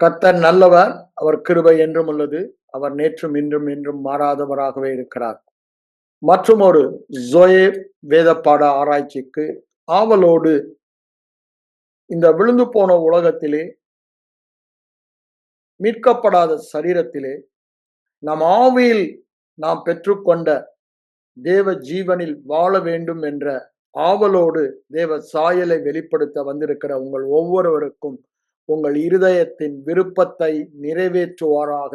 கர்த்தர் நல்லவர், அவர் கிருபை என்றும் உள்ளது. அவர் நேற்றும் இன்றும் என்றும் மாறாதவராகவே இருக்கிறார். மற்றும் ஒரு ஜோயே வேதப்பாட ஆராய்ச்சிக்கு ஆவலோடு இந்த விழுந்து போன உலகத்திலே மீட்கப்படாத சரீரத்திலே நம் ஆவியில் நாம் பெற்றுக்கொண்ட தேவ ஜீவனில் வாழ வேண்டும் என்ற ஆவலோடு தேவ சாயலை வெளிப்படுத்த வந்திருக்கிற உங்கள் ஒவ்வொருவருக்கும் உங்கள் இருதயத்தின் விருப்பத்தை நிறைவேற்றுவாராக,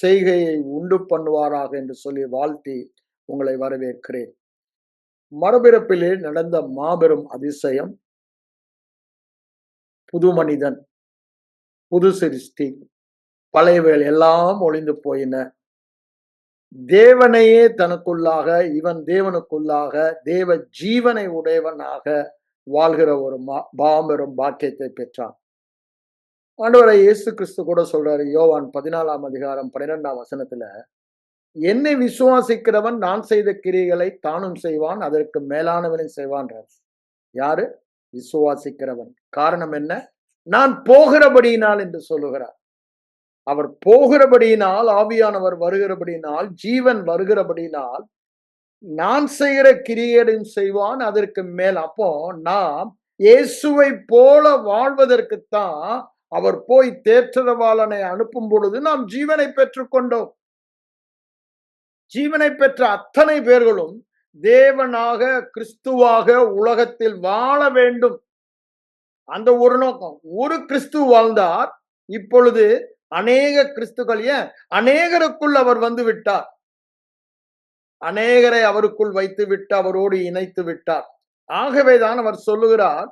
செய்கையை உண்டு பண்ணுவாராக என்று சொல்லி வாழ்த்தி உங்களை வரவேற்கிறேன். மறுபிறப்பிலே நடந்த மாபெரும் அதிசயம், புது மனிதன், புது சிருஷ்டி, பழையவைகள் எல்லாம் ஒளிந்து போயின. தேவனையே தனக்குள்ளாக, இவன் தேவனுக்குள்ளாக தேவ ஜீவனை உடையவனாக வாழ்கிற ஒரு மாபெரும் பாக்கியத்தை பெற்றான். ஆண்டவரை இயேசு கிறிஸ்து கூட சொல்றாரு, யோவான் 14:12 என்னை விசுவாசிக்கிறவன் நான் செய்த கிரியைகளை தானும் செய்வான், அதற்கு மேலானவனை செய்வான்றார். யாரு? விசுவாசிக்கிறவன். காரணம் என்ன? நான் போகிறபடியினால் என்று சொல்லுகிறார். அவர் போகிறபடியினால், ஆவியானவர் வருகிறபடியினால், ஜீவன் வருகிறபடியினால் நான் செய்கிற கிரியையும் செய்வான், அதற்கு மேல். அப்போ நாம் இயேசுவை போல வாழ்வதற்குத்தான் அவர் போய் தேற்றரவாளனை அனுப்பும் பொழுது நாம் ஜீவனை பெற்றுக்கொண்டோம். ஜீவனை பெற்ற அத்தனை பேர்களும் தேவனாக, கிறிஸ்துவாக உலகத்தில் வாழ வேண்டும். அந்த ஒரு நோக்கம். ஒரு கிறிஸ்து வாழ்ந்தார், இப்பொழுது அநேக கிறிஸ்துக்கள், ஏன் அநேகருக்குள் அவர் வந்து விட்டார். அநேகரை அவருக்குள் வைத்து விட்டு அவரோடு இணைத்து விட்டார். ஆகவேதான் அவர் சொல்லுகிறார்,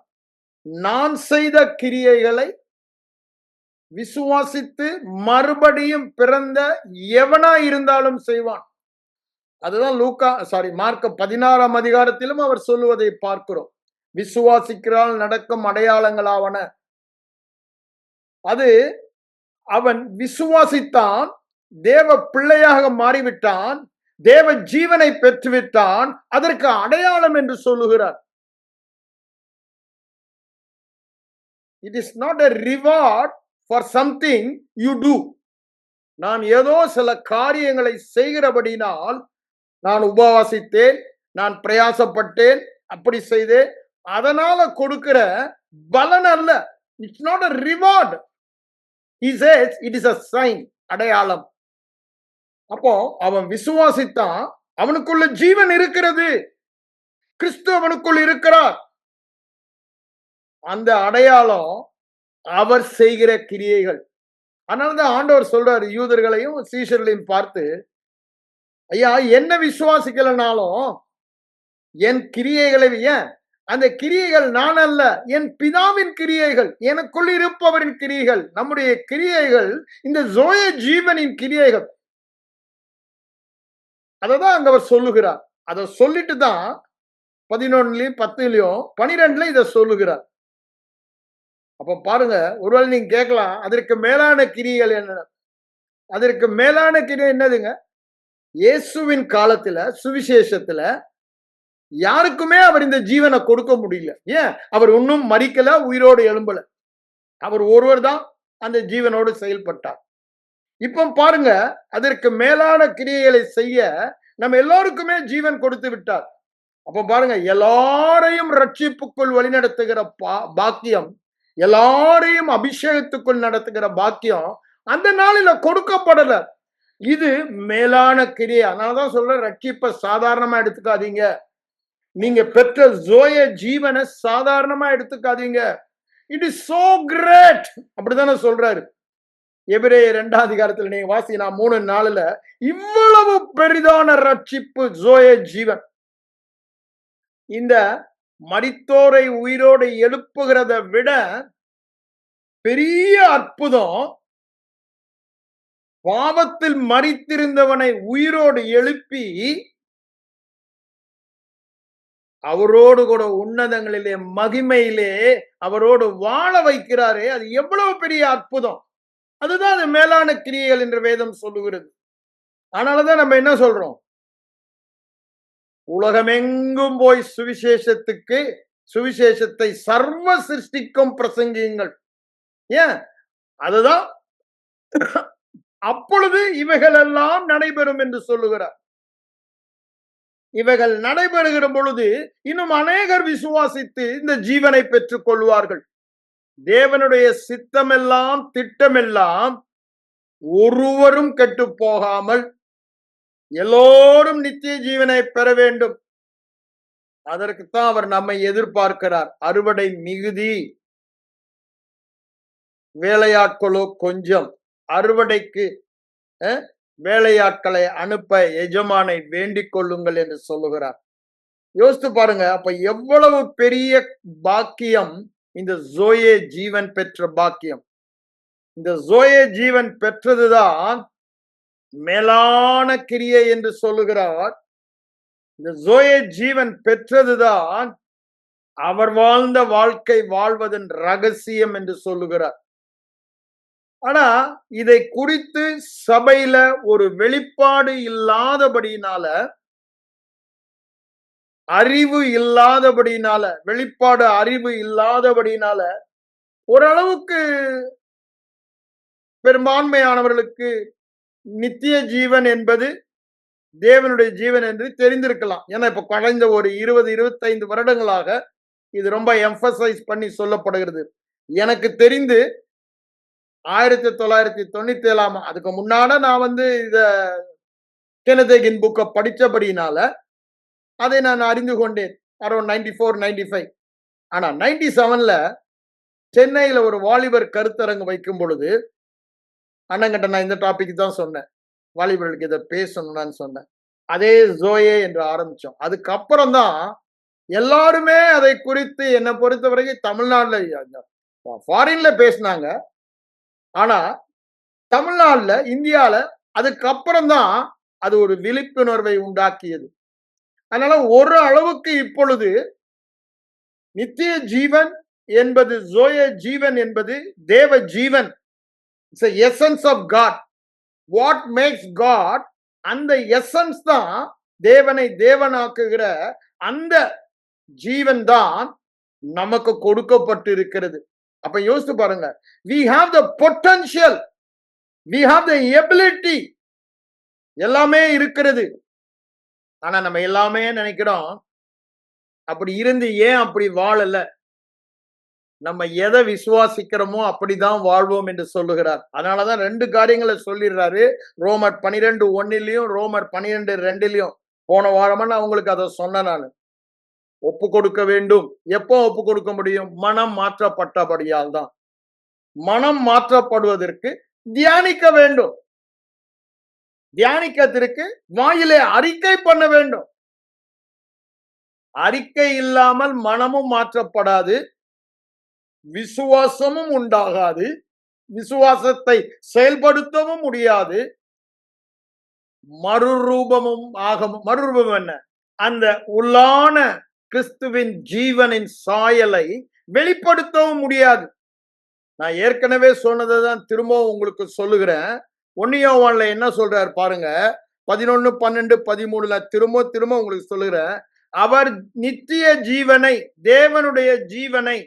நான் செய்த கிரியைகளை விசுவாசித்து மறுபடியும் பிறந்த எவனா இருந்தாலும் செய்வான். அதுதான் மார்க் 16 அவர் சொல்லுவதை பார்க்கிறோம். விசுவாசிக்கிறால் நடக்கும் அடையாளங்களாவன. அது அவன் விசுவாசித்தான், தேவ பிள்ளையாக மாறிவிட்டான், தேவ ஜீவனை பெற்றுவிட்டான், அதற்கு அடையாளம் என்று சொல்லுகிறார். It is not a reward for something you do. நான் ஏதோ சில காரியங்களை செய்கிறபடினால், நான் உபவாசித்தேன், நான் பிரயாசப்பட்டேன், அப்படி செய்தேன், அதனால கொடுக்கிற பலன் அல்ல. It's not a reward. He says it is a sign, அடையாளம். அப்போ அவன் விசுவாசித்தான், அவனுக்குள்ள ஜீவன் இருக்கிறது, கிறிஸ்து அவனுக்குள் இருக்கிறார். அந்த அடையாளம் அவர் செய்கிற கிரியைகள். அதனாலதான் ஆண்டவர் சொல்றாரு யூதர்களையும் சீஷர்களையும் பார்த்து, ஐயா, என்ன விசுவாசிக்கலனாலும் என் கிரியைகளை, ஏன் அந்த கிரியைகள் நான் அல்ல, என் பிதாவின் கிரியைகள், எனக்குள் இருப்பவரின் கிரியைகள், நம்முடைய கிரியைகள் இந்த ஜோய ஜீவனின் கிரியைகள். அததான் அங்க அவர் சொல்லுகிறார். அதை சொல்லிட்டு தான் 11 10 12 இதை சொல்லுகிறார். அப்ப பாருங்க, ஒருவேளை நீங்க கேட்கலாம், அதற்கு மேலான கிரியைகள் என்ன? அதற்கு மேலான கிரியை என்னதுங்க? இயேசுவின் காலத்துல, சுவிசேஷத்துல யாருக்குமே அவர் இந்த ஜீவனை கொடுக்க முடியல. ஏன்? அவர் இன்னும் மரிக்கல, உயிரோடு எழும்பல. அவர் ஒருவர் தான் அந்த ஜீவனோடு செயல்பட்டார். இப்ப பாருங்க, அதற்கு மேலான கிரியைகளை செய்ய நம்ம எல்லாருக்குமே ஜீவன் கொடுத்து விட்டார். அப்ப பாருங்க, எல்லாரையும் ரட்சிப்புக்குள் வழிநடத்துகிற பாக்கியம், எல்லாரையும் அபிஷேகத்துக்குள் நடத்துகிற பாக்கியம் அந்த நாளில கொடுக்கப்படல. இது மேலான கிரியை. அதனாலதான் சொல்ற, ரட்சிப்பை சாதாரணமா எடுத்துக்காதீங்க. நீங்க பெற்ற ஜோய ஜீவனை சாதாரணமா எடுத்துக்காதீங்க. இட் இஸ் சோ கிரேட், அப்படித்தானே சொல்றாரு. எபிரேயர் 2 நீங்க வாசி, நான் 3:4 இவ்வளவு பெரிதான ரட்சிப்பு, ஜோய ஜீவன். இந்த மரித்தோரை உயிரோடு எழுப்புகிறத விட பெரிய அற்புதம், பாவத்தில் மரித்திருந்தவனை உயிரோடு எழுப்பி அவரோடு கூட உன்னதங்களிலே, மகிமையிலே அவரோடு வாழ வைக்கிறாரே, அது எவ்வளவு பெரிய அற்புதம். அதுதான் அது மேலான கிரியைகள் என்று வேதம் சொல்லுகிறது. அதனாலதான் நம்ம என்ன சொல்றோம்? உலகமெங்கும் போய் சுவிசேஷத்தை சர்வ சிருஷ்டிக்கும் பிரசங்கியுங்கள். ஏன்? அதுதான் அப்பொழுது இவைகள் எல்லாம் நடைபெறும் என்று சொல்லுகிறார். இவைகள் நடைபெறுகிற பொழுது இன்னும் அநேகர் விசுவாசித்து இந்த ஜீவனை பெற்றுக் கொள்வார்கள். தேவனுடைய சித்தமெல்லாம் திட்டமெல்லாம் ஒருவரும் கெட்டு போகாமல் எல்லோரும் நித்திய ஜீவனை பெற வேண்டும். அதற்குத்தான் அவர் நம்மை எதிர்பார்க்கிறார். அறுவடை மிகுதி, வேலையாட்களோ கொஞ்சம். அறுவடைக்கு வேலையாட்களை அனுப்ப எஜமானை வேண்டிக் கொள்ளுங்கள் என்று சொல்லுகிறார். யோசித்து பாருங்க, அப்ப எவ்வளவு பெரிய பாக்கியம் இந்த ஜோயே ஜீவன் பெற்ற பாக்கியம். இந்த ஜோயே ஜீவன் பெற்றதுதான் மேலான கிரியை என்று சொல்லுகிறார். இந்த ஜோயே ஜீவன் பெற்றதுதான் அவர் வாழ்ந்த வாழ்க்கை வாழ்வதன் ரகசியம் என்று சொல்லுகிறார். ஆனா இதை குறித்து சபையில ஒரு வெளிப்பாடு இல்லாதபடினால, அறிவு இல்லாதபடினால, வெளிப்பாடு அறிவு இல்லாதபடினால ஓரளவுக்கு பெரும்பான்மையானவர்களுக்கு நித்திய ஜீவன் என்பது தேவனுடைய ஜீவன் என்று தெரிந்திருக்கலாம். ஏன்னா இப்ப கடந்த ஒரு 20-25 வருடங்களாக இது ரொம்ப எம்பசைஸ் பண்ணி சொல்லப்படுகிறது. எனக்கு தெரிந்து 1997 அதுக்கு முன்னாட நான் இத கெனதேகின் புக்கை படிச்சபடினால அதை நான் அறிந்து கொண்டேன். அரௌண்ட் 94-95. ஆனா 97ல சென்னையில ஒரு வாலிபர் கருத்தரங்கு வைக்கும் பொழுது அண்ணங்கிட்ட நான் இந்த டாபிக் தான் சொன்னேன். வாலிபர்களுக்கு இதை பேசணும்னு சொன்னேன். அதே ஜோயே என்று ஆரம்பிச்சோம். அதுக்கப்புறம் தான் எல்லாருமே அதை குறித்து என்னை பொறுத்த வரைக்கும் தமிழ்நாடுல ஃபாரின்ல பேசினாங்க. ஆனா தமிழ்நாடுல, இந்தியால அதுக்கப்புறம் தான் அது ஒரு விழிப்புணர்வை உண்டாக்கியது. அதனால ஒரு அளவுக்கு இப்பொழுது நித்திய ஜீவன் என்பது, ஜோயே ஜீவன் என்பது தேவ ஜீவன். It's a essence of God. What makes God, அந்த எசன்ஸ் தான் தேவனை தேவனாக்குகிற அந்த ஜீவன் தான் நமக்கு கொடுக்கப்பட்டிருக்கிறது. அப்ப யோசித்து பாருங்க, we have the potential, we have the ability, எல்லாமே இருக்கிறது. ஆனா நம்ம எல்லாமே நினைக்கிறோம், அப்படி இருந்து ஏன் அப்படி வாழல? நம்ம எதை விசுவாசிக்கிறோமோ அப்படிதான் வாழ்வோம் என்று சொல்லுகிறார். அதனாலதான் 2 காரியங்களை சொல்லிடுறாரு. ரோமர் 12:1 ரோமர் 12:2. போன வாரமா நான் உங்களுக்கு அதை சொன்னேன். நான் ஒப்பு கொடுக்க வேண்டும். எப்போ ஒப்பு கொடுக்க முடியும்? மனம் மாற்றப்பட்டபடியால் தான். மனம் மாற்றப்படுவதற்கு தியானிக்க வேண்டும். தியானிக்கிறதுக்கு வாயிலே அறிக்கை பண்ண வேண்டும். அறிக்கை இல்லாமல் மனமும் மாற்றப்படாது, விசுவாசமும் உண்டாகாது, விசுவாசத்தை செயல்படுத்தவும் முடியாது, மறுரூபமும் மறுரூபம் என்ன? அந்த உள்ளான கிறிஸ்துவின் ஜீவனின் சாயலை வெளிப்படுத்தவும் முடியாது. நான் ஏற்கனவே சொன்னதை தான் திரும்பவும் உங்களுக்கு சொல்லுகிறேன். 1 யோவான்ல என்ன சொல்றாரு பாருங்க, 11, 12, 13 திரும்ப உங்களுக்கு சொல்லுகிறேன். அவர் நித்திய ஜீவனை, தேவனுடைய ஜீவனை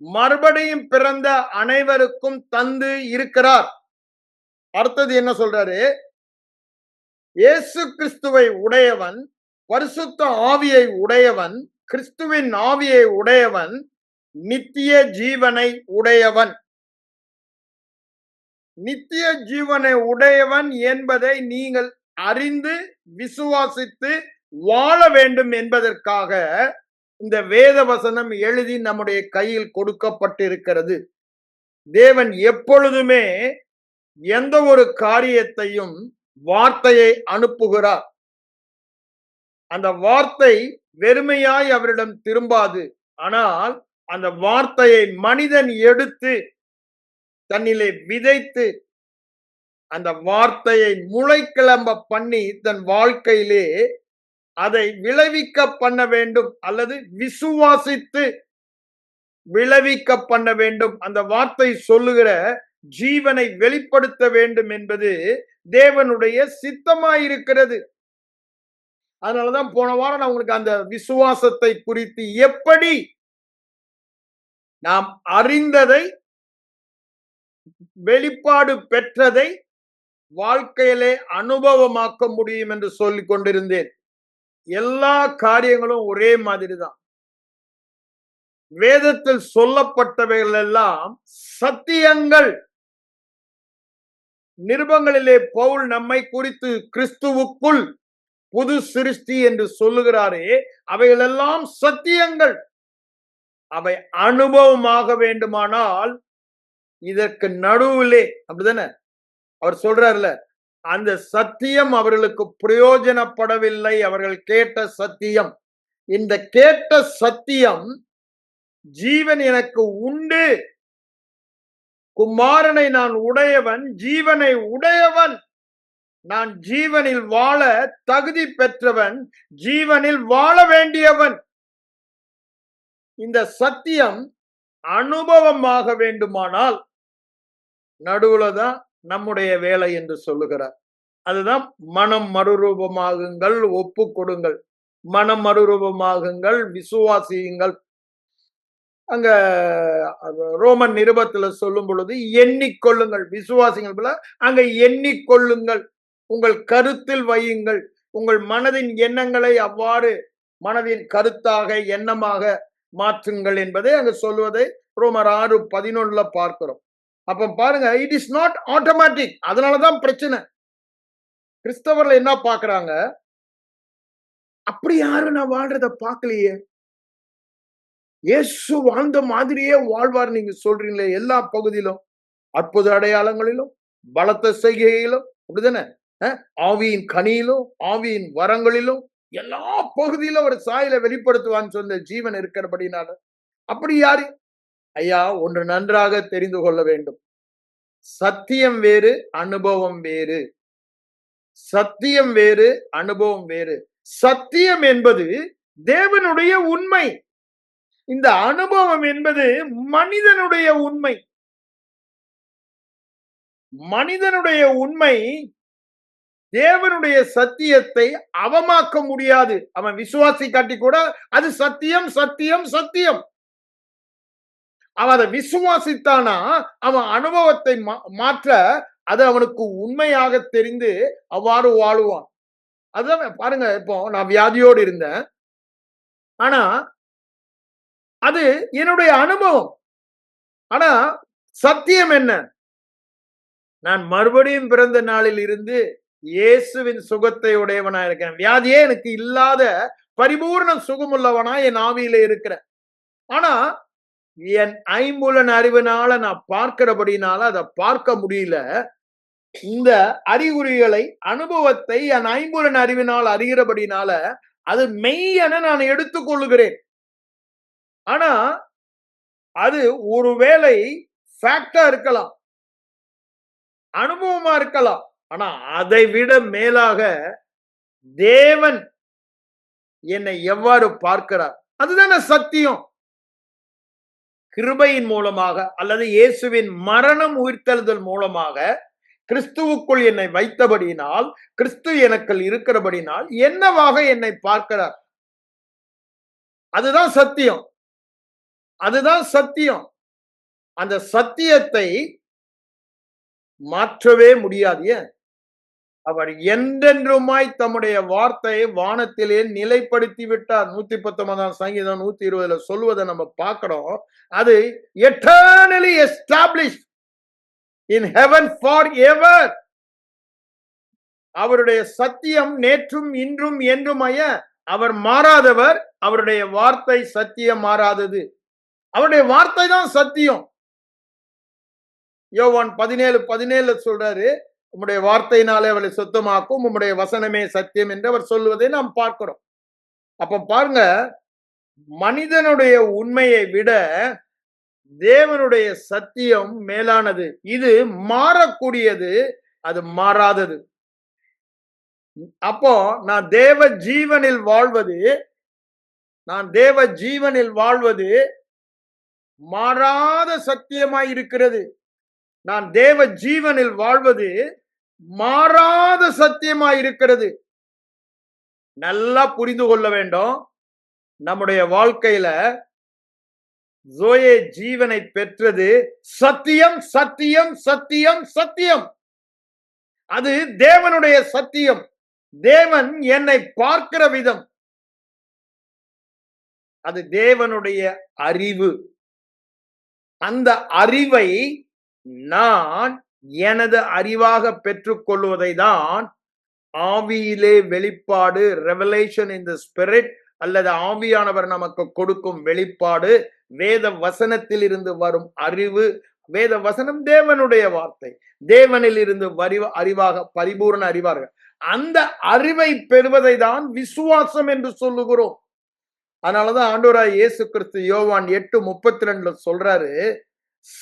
மறுபடியும் பிறந்த அனைவருக்கும் தந்து இருக்கிறார். அடுத்தது என்ன சொல்றாரு? இயேசு கிறிஸ்துவை உடையவன், பரிசுத்த ஆவியை உடையவன், கிறிஸ்துவின் ஆவியை உடையவன், நித்திய ஜீவனை உடையவன். நித்திய ஜீவனை உடையவன் என்பதை நீங்கள் அறிந்து விசுவாசித்து வாழ வேண்டும் என்பதற்காக இந்த வேத வசனம் எழுதி நம்முடைய கையில் கொடுக்கப்பட்டிருக்கிறது. தேவன் எப்பொழுதுமே எந்த ஒரு காரியத்தையும் வார்த்தையை அனுப்புகிறார். அந்த வார்த்தை வெறுமையாய் அவரிடம் திரும்பாது. ஆனால் அந்த வார்த்தையை மனிதன் எடுத்து தன்னிலே விதைத்து அந்த வார்த்தையை முளைக்கிளம்ப பண்ணி தன் வாழ்க்கையிலே அதை விளைவிக்க பண்ண வேண்டும், அல்லது விசுவாசித்து விளைவிக்க பண்ண வேண்டும். அந்த வார்த்தை சொல்லுகிற ஜீவனை வெளிப்படுத்த வேண்டும் என்பது தேவனுடைய சித்தமாயிருக்கிறது. அதனாலதான் போன வாரம் நான் உங்களுக்கு அந்த விசுவாசத்தை குறித்து, எப்படி நாம் அறிந்ததை வெளிப்பாடு பெற்றதை வாழ்க்கையிலே அனுபவமாக்க முடியும் என்று சொல்லிக் கொண்டிருந்தேன். எல்லா காரியங்களும் ஒரே மாதிரி தான். வேதத்தில் சொல்லப்பட்டவைகள் எல்லாம் சத்தியங்கள். நிருபங்களிலே பவுல் நம்மை குறித்து கிறிஸ்துவுக்குள் புது சிருஷ்டி என்று சொல்லுகிறாரே, அவைகளெல்லாம் சத்தியங்கள். அவை அனுபவமாக வேண்டுமானால் இதற்கு நடுவிலே, அப்படிதானே அவர் சொல்றாருல, அந்த சத்தியம் அவர்களுக்கு பிரயோஜனப்படவில்லை. அவர்கள் கேட்ட சத்தியம், இந்த கேட்ட சத்தியம் ஜீவன் எனக்கு உண்டு, குமாரனை நான் உடையவன், ஜீவனை உடையவன், நான் ஜீவனில் வாழ தகுதி பெற்றவன், ஜீவனில் வாழ வேண்டியவன். இந்த சத்தியம் அனுபவமாக வேண்டுமானால் நடுவுல தான் நம்முடைய வேலை என்று சொல்லுகிறார். அதுதான் மனம் மறுரூபமாகுங்கள், ஒப்பு கொடுங்கள், மனம் மறுரூபமாகுங்கள், விசுவாசியுங்கள். அங்க ரோமன் நிருபத்துல சொல்லும் பொழுது எண்ணிக்கொள்ளுங்கள், விசுவாசிகள் அங்க எண்ணிக்கொள்ளுங்கள், உங்கள் கருத்தில் வையுங்கள், உங்கள் மனதின் எண்ணங்களை அவ்வாறு மனதின் கருத்தாக எண்ணமாக மாற்றுங்கள் என்பதை அங்க சொல்வதை ரோமர் 6:11 பார்க்கிறோம். அப்ப பாருங்க, இட் இஸ் நாட் ஆட்டோமேட்டிக். அதனாலதான் பிரச்சனை. கிறிஸ்தவர்கள் என்ன பாக்குறாங்க, அப்படி யாரும் நான் வாழ்றத பார்க்கலையே, இயேசு வாழ்ந்த மாதிரியே வாழ்வார் நீங்க சொல்றீங்களே, எல்லா பகுதியிலும், அற்புத அடையாளங்களிலும், பலத்த செய்கையிலும், அப்படிதானே, ஆவியின் கனியிலும், ஆவியின் வரங்களிலும், எல்லா பகுதியிலும் ஒரு சாயலை வெளிப்படுத்துவான்னு சொன்ன ஜீவன் இருக்கிறபடினால அப்படி யாரு? ஐயா, ஒன்று நன்றாக தெரிந்து கொள்ள வேண்டும். சத்தியம் வேறு, அனுபவம் வேறு. சத்தியம் வேறு, அனுபவம் வேறு. சத்தியம் என்பது தேவனுடைய உண்மை. இந்த அனுபவம் என்பது மனிதனுடைய உண்மை. மனிதனுடைய உண்மை தேவனுடைய சத்தியத்தை அவமாக்க முடியாது. அவன் விசுவாசி காட்டி கூட அது சத்தியம், சத்தியம், சத்தியம். அவன் அதை விசுவாசித்தானா அவன் அனுபவத்தை மாற்ற அது அவனுக்கு உண்மையாக தெரிந்து அவ்வாறு வாழுவான். அதுதான் பாருங்க, இப்போ நான் வியாதியோடு இருந்தேன், ஆனா அது என்னுடைய அனுபவம். ஆனா சத்தியம் என்ன? நான் மறுபடியும் பிறந்த நாளில் இருந்து இயேசுவின் சுகத்தை உடையவனா இருக்கிறேன். வியாதியே எனக்கு இல்லாத பரிபூர்ண சுகமுள்ளவனா என் ஆவியில இருக்கிறேன். ஆனா என் ஐம்புலன் அறிவினால நான் பார்க்கிறபடினால அதை பார்க்க முடியல. இந்த அறிகுறிகளை, அனுபவத்தை என் ஐம்புலன் அறிவினால் அறிகிறபடினால அது மெய் என நான் எடுத்துக்கொள்ளுகிறேன். ஆனா அது ஒருவேளை ஃபேக்டா இருக்கலாம், அனுபவமா இருக்கலாம். ஆனா அதை விட மேலாக தேவன் என்னை எவ்வாறு பார்க்கிறார், அதுதானே சத்தியம். கிருபையின் மூலமாக அல்லது இயேசுவின் மரணம் உயிர்த்தெழுதல் மூலமாக கிறிஸ்துவுக்குள் என்னை வைத்தபடியினால், கிறிஸ்து எனக்குள் இருக்கிறபடினால் என்னவாக என்னை பார்க்கிறார், அதுதான் சத்தியம். அதுதான் சத்தியம். அந்த சத்தியத்தை மாற்றவே முடியாது. அவர் என்றென்றுமாய் தம்முடைய வார்த்தையை வானத்திலே நிலைப்படுத்தி விட்டார். 119 சங்கீதம் 120 சொல்வதை நம்ம பார்க்கிறோம். அது eternally established in heaven forever. அவருடைய சத்தியம் நேற்றும் இன்றும் என்றுமய. அவர் மாறாதவர். அவருடைய வார்த்தை சத்தியம் மாறாதது. அவருடைய வார்த்தை தான் சத்தியம். யோவான் 17:17 சொல்றாரு, உம்முடைய வார்த்தையினாலே அவளை சுத்தமாக்கும், உம்முடைய வசனமே சத்தியம் என்று அவர் சொல்வதை நாம் பார்க்கிறோம். அப்ப பாருங்க, மனிதனுடைய உண்மையை விட தேவனுடைய சத்தியம் மேலானது. இது மாறக்கூடியது, அது மாறாதது. அப்போ நான் தேவ ஜீவனில் வாழ்வது மாறாத சத்தியமாய் இருக்கிறது. நான் தேவ ஜீவனில் வாழ்வது மாறாத சத்தியமாய் இருக்கிறது. நல்லா புரிந்து கொள்ள வேண்டும். நம்முடைய வாழ்க்கையில ஜோயே ஜீவனை பெற்றது. சத்தியம், சத்தியம், சத்தியம், சத்தியம். அது தேவனுடைய சத்தியம். தேவன் என்னை பார்க்கிற விதம், அது தேவனுடைய அறிவு. அந்த அறிவை நான் எனது அறிவாக பெற்றுக் கொள்வதை தான் ஆவியிலே வெளிப்பாடு, ரெவலேஷன் இன் தி ஸ்பிரிட், அல்லது ஆவியானவர் நமக்கு கொடுக்கும் வெளிப்பாடு, வேத வசனத்தில் இருந்து வரும் அறிவு. வேத வசனம் தேவனுடைய வார்த்தை, தேவனில் இருந்து அறிவாக, பரிபூர்ண அறிவாக, அந்த அறிவை பெறுவதை தான் விசுவாசம் என்று சொல்லுகிறோம். அதனாலதான் ஆண்டவராய் இயேசு கிறிஸ்து யோவான் 8:32 சொல்றாரு,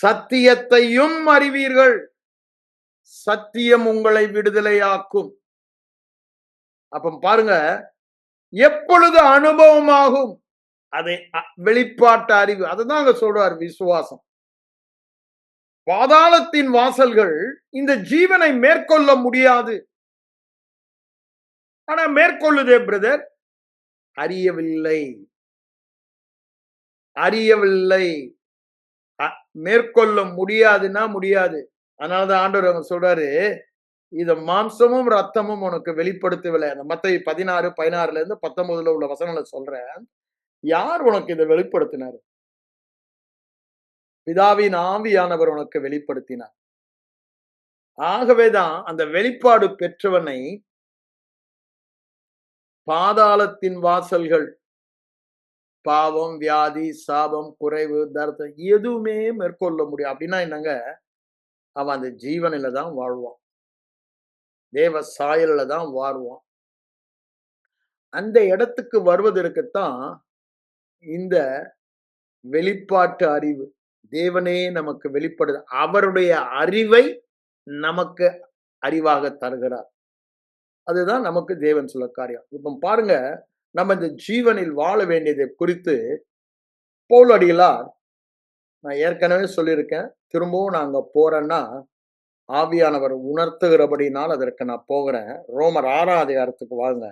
சத்தியத்தையும் அறிவீர்கள், சத்தியம் உங்களை விடுதலையாக்கும். அப்ப பாருங்க, எப்பொழுது அனுபவமாகும், அதை வெளிப்பாட்டு அறிவு, அதுதான் அங்க சொல்றார் விசுவாசம். பாதாளத்தின் வாசல்கள் இந்த ஜீவனை மேற்கொள்ள முடியாது. ஆனா மேற்கொள்ளுதே பிரதர், அறியவில்லை, அறியவில்லை. மேற்கொள்ள முடியாதுன்னா முடியாது. அதனாலதான் ஆண்டவர் சொல்றாரு, இத மாம்சமும் ரத்தமும் உனக்கு வெளிப்படுத்தவில்லை. அந்த மத்தேயு 16:16 உள்ள வசனங்களை சொல்றேன். யார் உனக்கு இதை வெளிப்படுத்தினார்? பிதாவின் ஆவியானவர் உனக்கு வெளிப்படுத்தினார். ஆகவேதான் அந்த வெளிப்பாடு பெற்றவனை பாதாளத்தின் வாசல்கள், பாவம், வியாதி, சாபம், குறைவு, தரித்திரம் எதுவுமே மேற்கொள்ள முடியும். அப்படின்னா என்னங்க, அவன் அந்த ஜீவனில தான் வாழ்வான், தேவ சாயலில தான் வாழ்வான். அந்த இடத்துக்கு வருவதற்குத்தான் இந்த வெளிப்பாட்டு அறிவு, தேவனே நமக்கு வெளிப்படுது, அவருடைய அறிவை நமக்கு அறிவாக தருகிறார். அதுதான் நமக்கு தேவன் சொல்ல காரியம். இப்ப பாருங்க, நம்ம இந்த ஜீவனில் வாழ வேண்டியதை குறித்து பவுல் அடிகளார், நான் ஏற்கனவே சொல்லியிருக்கேன், திரும்பவும் நான் அங்க போறேன்னா ஆவியானவர் உணர்த்துகிறபடினால் அதற்கு நான் போகிறேன். ரோமர் 6ஆம் அதிகாரத்துக்கு வாங்க.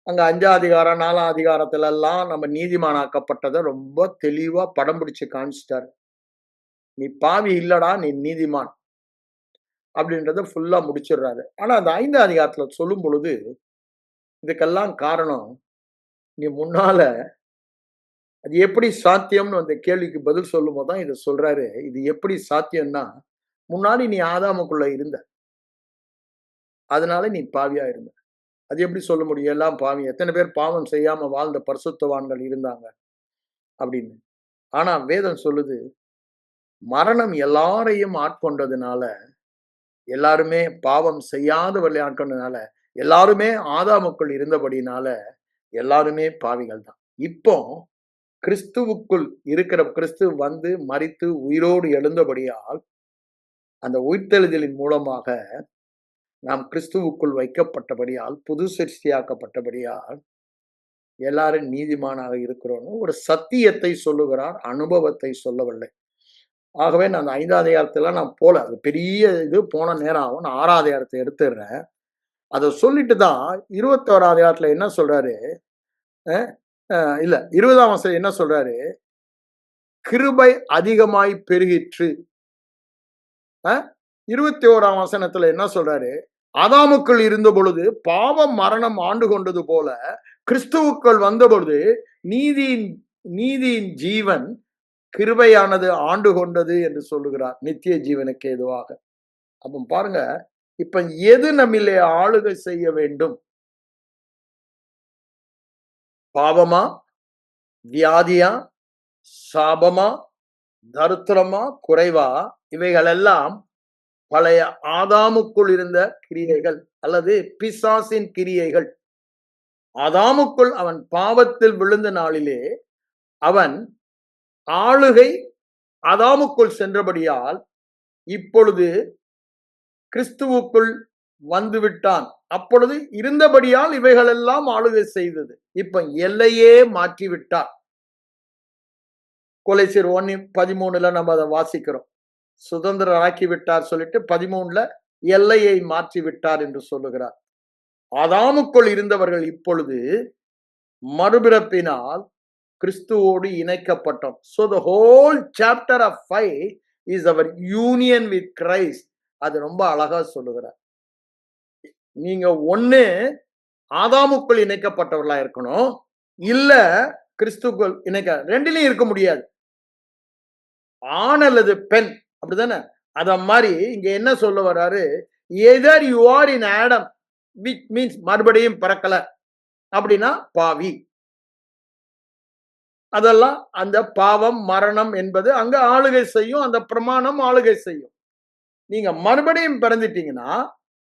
அங்க 5ஆம் அதிகாரம் 4ஆம் அதிகாரத்துல எல்லாம் நம்ம நீதிமானாக்கப்பட்டதை ரொம்ப தெளிவா படம் பிடிச்சு காமிச்சிட்டாரு. நீ பாவி இல்லடா, நீ நீதிமான் அப்படின்றத ஃபுல்லா முடிச்சிடுறாரு. ஆனா அந்த 5ஆம் அதிகாரத்துல சொல்லும் பொழுது, இதுக்கெல்லாம் காரணம், நீ முன்னால அது எப்படி சாத்தியம்னு அந்த கேள்விக்கு பதில் சொல்லும் போதுதான் இதை சொல்றாரு. இது எப்படி சாத்தியம்னா, முன்னாடி நீ ஆதாமுக்குள்ள இருந்த, அதனால நீ பாவியா இருந்த. அது எப்படி சொல்ல முடியும்? எல்லாம் பாவி, எத்தனை பேர் பாவம் செய்யாம வாழ்ந்த பரிசுத்தவான்கள் இருந்தாங்க அப்படின்னு. ஆனா வேதம் சொல்லுது, மரணம் எல்லாரையும் ஆட்கொண்டதுனால, எல்லாருமே பாவம் செய்யாதவர்களை ஆட்கொண்டதுனால, எல்லாருமே ஆதாமுக்குள் இருந்தபடினால எல்லாருமே பாவிகள் தான். இப்போ கிறிஸ்துவுக்குள் இருக்கிற, கிறிஸ்து வந்து மரித்து உயிரோடு எழுந்தபடியால், அந்த உயிர்த்தெழுதலின் மூலமாக நாம் கிறிஸ்துவுக்குள் வைக்கப்பட்டபடியால், புது சிருஷ்டியாக்கப்பட்டபடியால் எல்லாரும் நீதிமானாக இருக்கிறோம். ஒரு சத்தியத்தை சொல்லுகிறார், அனுபவத்தை சொல்லவில்லை. ஆகவே நான் அந்த 5ஆம் அதிகாரத்துல நான் போல, அது பெரிய இது, போன நேரம் ஆகும். நான் 6ஆம் அதிகாரத்தை எடுத்துடுறேன். அதை சொல்லிட்டு தான் 21ஆம் அதிகாரத்துல என்ன சொல்றாரு, இல்ல 20ஆம் வசனம் என்ன சொல்றாரு, கிருபை அதிகமாய் பெருகிற்று. 21ஆம் வசனத்துல என்ன சொல்றாரு, ஆதாமுக்குள் இருந்த பொழுது பாவம் மரணம் ஆண்டு கொண்டது போல, கிறிஸ்துவுக்குள் வந்த பொழுது நீதியின் ஜீவன், கிருபையானது ஆண்டு கொண்டது என்று சொல்லுகிறார், நித்திய ஜீவனுக்கு ஏதுவாக. அப்ப பாருங்க, இப்ப எது நம்மிலே ஆளுகை செய்ய வேண்டும்? பாவமா, வியாதியா, சாபமா, தரித்திரமா, குறைவா? இவைகள் எல்லாம் பழைய ஆதாமுக்குள் இருந்த கிரியைகள், அல்லது பிசாசின் கிரியைகள். ஆதாமுக்குள் அவன் பாவத்தில் விழுந்த நாளிலே அவன் ஆளுகை ஆதாமுக்குள் சென்றபடியால், இப்பொழுது கிறிஸ்துவுக்குள் வந்துவிட்டான். அப்பொழுது இருந்தபடியால் இவைகள் எல்லாம் ஆளுகை செய்தது. இப்ப எல்லையே மாற்றிவிட்டார். கொலைசீர் 1:13 நம்ம அதை வாசிக்கிறோம். சுதந்திரம் ஆக்கி விட்டார் சொல்லிட்டு 13 எல்லையை மாற்றி விட்டார் என்று சொல்லுகிறார். ஆதாமுக்குள் இருந்தவர்கள் இப்பொழுது மறுபிறப்பினால் கிறிஸ்துவோடு இணைக்கப்பட்டோம். So the whole chapter of 5 is our union with Christ. அது ரொம்ப அழகா சொல்லுகிறார். நீங்க ஒண்ணு ஆதாமுக்குள் இணைக்கப்பட்டவர்களா இருக்கணும், இல்ல கிறிஸ்துக்குள் ரெண்டிலையும் இருக்க முடியாது. ஆண் அல்லது பெண், அப்படிதானே? அத மாதிரி இங்க என்ன சொல்ல வர்றாரு, either you are in Adam, which means மறுபடியும் பிறக்கல அப்படின்னா பாவி. அதெல்லாம் அந்த பாவம் மரணம் என்பது அங்க ஆளுகை செய்யும், அந்த பிரமாணம் ஆளுகை செய்யும். நீங்க மறுபடியும் பிறந்துட்டீங்கன்னா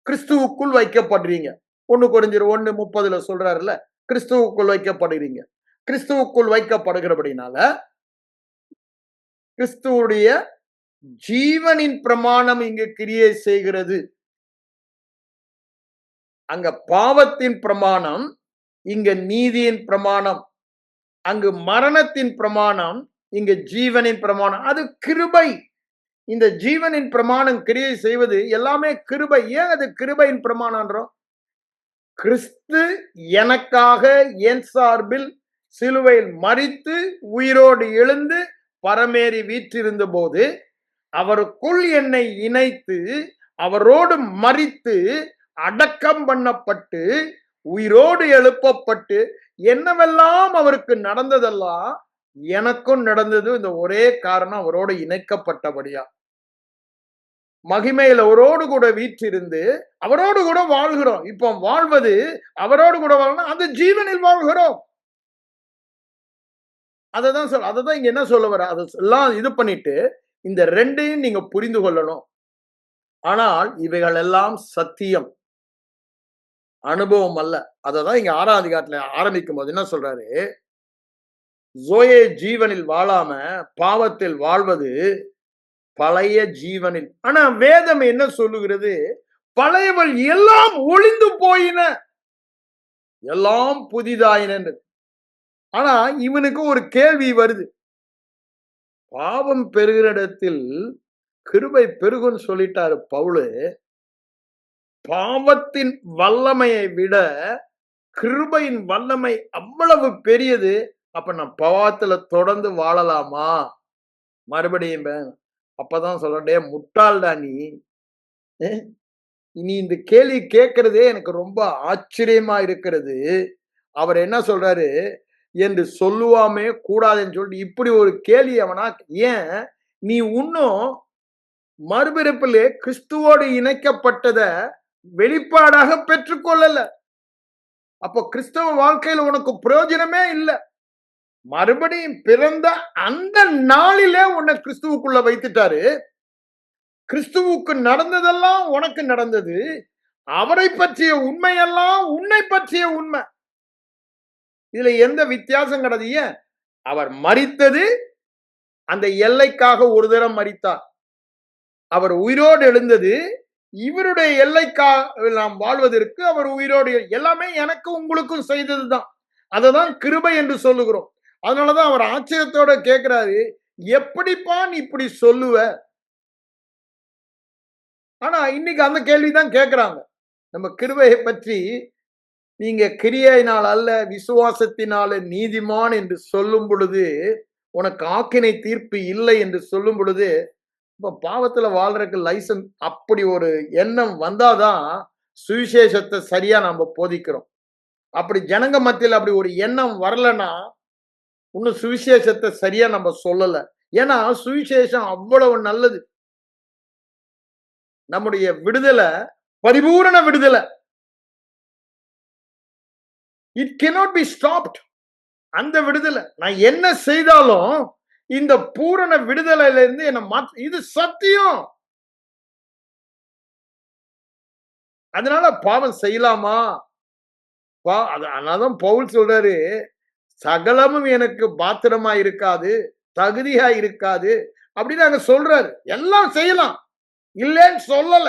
கிறிஸ்துவுக்குள் வைக்கப்படுறீங்க. 1 கொரிந்தியர் 1:30 சொல்றாருல்ல, கிறிஸ்துவுக்குள் வைக்கப்படுறீங்க. கிறிஸ்துவுக்குள் வைக்கப்படுகிறபடினால கிறிஸ்துவுடைய ஜீவனின் பிரமாணம் இங்கு கிரியை செய்கிறது. அங்க பாவத்தின் பிரமாணம், இங்க நீதியின் பிரமாணம். அங்கு மரணத்தின் பிரமாணம், இங்க ஜீவனின் பிரமாணம். அது கிருபை. இந்த ஜீவனின் பிரமாணம் கிரியை செய்வது எல்லாமே கிருபை. ஏன் அது கிருபையின் பிரமாணம்ன்றோம்? கிறிஸ்து எனக்காக என் சார்பில் சிலுவையில் மரித்து உயிரோடு எழுந்து பரமேறி வீற்றிருந்த போது அவருக்குள் என்னை இணைத்து அவரோடு மரித்து அடக்கம் பண்ணப்பட்டு உயிரோடு எழுப்பப்பட்டு என்னவெல்லாம் அவருக்கு நடந்ததெல்லாம் எனக்கும் நடந்தது. இந்த ஒரே காரணம், அவரோடு இணைக்கப்பட்டபடியா. மகிமையில் அவரோடு கூட வீற்றிருந்து அவரோடு கூட வாழ்கிறோம். இப்போ வாழ்வது அவரோடு கூட வாழணும், அந்த ஜீவனில் வாழ்கிறோம். அததான் இங்க என்ன சொல்ல வர, அதெல்லாம் இது பண்ணிட்டு இந்த ரெண்டையும் நீங்க புரிந்து கொள்ளணும். ஆனால் இவைகள் எல்லாம் சத்தியம், அனுபவம் அல்ல. அததான் இங்க 6ஆம் அதிகாரத்துல ஆரம்பிக்கும் போது என்ன சொல்றாரு, ஜோயே ஜீவனில் வாழாம பாவத்தில் வாழ்வது பழைய ஜீவனில். ஆனா வேதம் என்ன சொல்லுகிறது, பழையவள் எல்லாம் ஒளிந்து போயின, எல்லாம் புதிதாயின. ஆனா இவனுக்கு ஒரு கேள்வி வருது, பாவம் பெருகிற இடத்தில் கிருபை பெருகுன்னு சொல்லிட்டாரு பவுலு. பாவத்தின் வல்லமையை விட கிருபையின் வல்லமை அவ்வளவு பெரியது. அப்ப நான் பாவத்துல தொடர்ந்து வாழலாமா? மறுபடியும் அப்பதான் சொல்றே, முட்டாள்டா நீ. இனி இந்த கேள்வி கேட்கறதே எனக்கு ரொம்ப ஆச்சரியமா இருக்கிறது. அவர் என்ன சொல்றாரு, என்று சொல்லுவாமே கூடாதுன்னு சொல்லிட்டு இப்படி ஒரு கேள்வி அவனா. ஏன் நீ இன்னும் மறுபிறப்பிலே கிறிஸ்துவோடு இணைக்கப்பட்டத வெளிப்பாடாக பெற்றுக்கொள்ளல. அப்போ கிறிஸ்தவ வாழ்க்கையில உனக்கு பிரயோஜனமே இல்லை. மறுபடியும் பிறந்த அந்த நாளிலே உன்னை கிறிஸ்துவுக்குள்ள வைத்துட்டாரு. கிறிஸ்துவுக்கு நடந்ததெல்லாம் உனக்கு நடந்தது. அவரை பற்றிய உண்மையெல்லாம் உன்னை பற்றிய உண்மை. இதுல எந்த வித்தியாசம் கிடையாது. ஏன் அவர் மரித்தது அந்த எல்லைக்காக ஒரு தரம் மரித்தார். அவர் உயிரோடு எழுந்தது இவருடைய எல்லைக்காக நாம் வாழ்வதற்கு. அவர் உயிரோடு, எல்லாமே எனக்கு உங்களுக்கும் செய்ததுதான். அததான் கிருபை என்று சொல்லுகிறோம். அதனாலதான் அவர் ஆச்சரியத்தோட கேட்கிறாரு, எப்படிப்பா நீ இப்படி சொல்லுவ? ஆனா இன்னைக்கு அந்த கேள்விதான் கேட்கிறாங்க. நம்ம கிருபையை பற்றி, நீங்க கிரியையினால் அல்ல விசுவாசத்தினால நீதிமான் என்று சொல்லும் பொழுது, உனக்கு ஆக்கினை தீர்ப்பு இல்லை என்று சொல்லும் பொழுது, இப்ப பாவத்துல வாழ்றதுக்கு லைசன்ஸ், அப்படி ஒரு எண்ணம் வந்தாதான் சுவிசேஷத்தை சரியா நம்ம போதிக்கிறோம். அப்படி ஜனங்க மத்தியில் அப்படி ஒரு எண்ணம் வரலன்னா இன்னும் சுவிசேஷத்தை சரியா நம்ம சொல்லல. ஏன்னா சுவிசேஷம் அவ்வளவு நல்லது. நம்முடைய விடுதலை பரிபூரண விடுதலை. It cannot be stopped. அந்த விடுதலை நான் என்ன செய்தாலும் இந்த பூரண விடுதலையில இருந்து என்ன மாற்ற, இது சத்தியம். அதனால பாவம் செய்யலாமா? அதனாலதான் பவுல் சொல்றாரு, சகலமும் எனக்கு பாத்திரமா இருக்காது, தகுதியா இருக்காது அப்படின்னு அங்க சொல்றாரு. எல்லாம் செய்யலாம், இல்லைன்னு சொல்லல.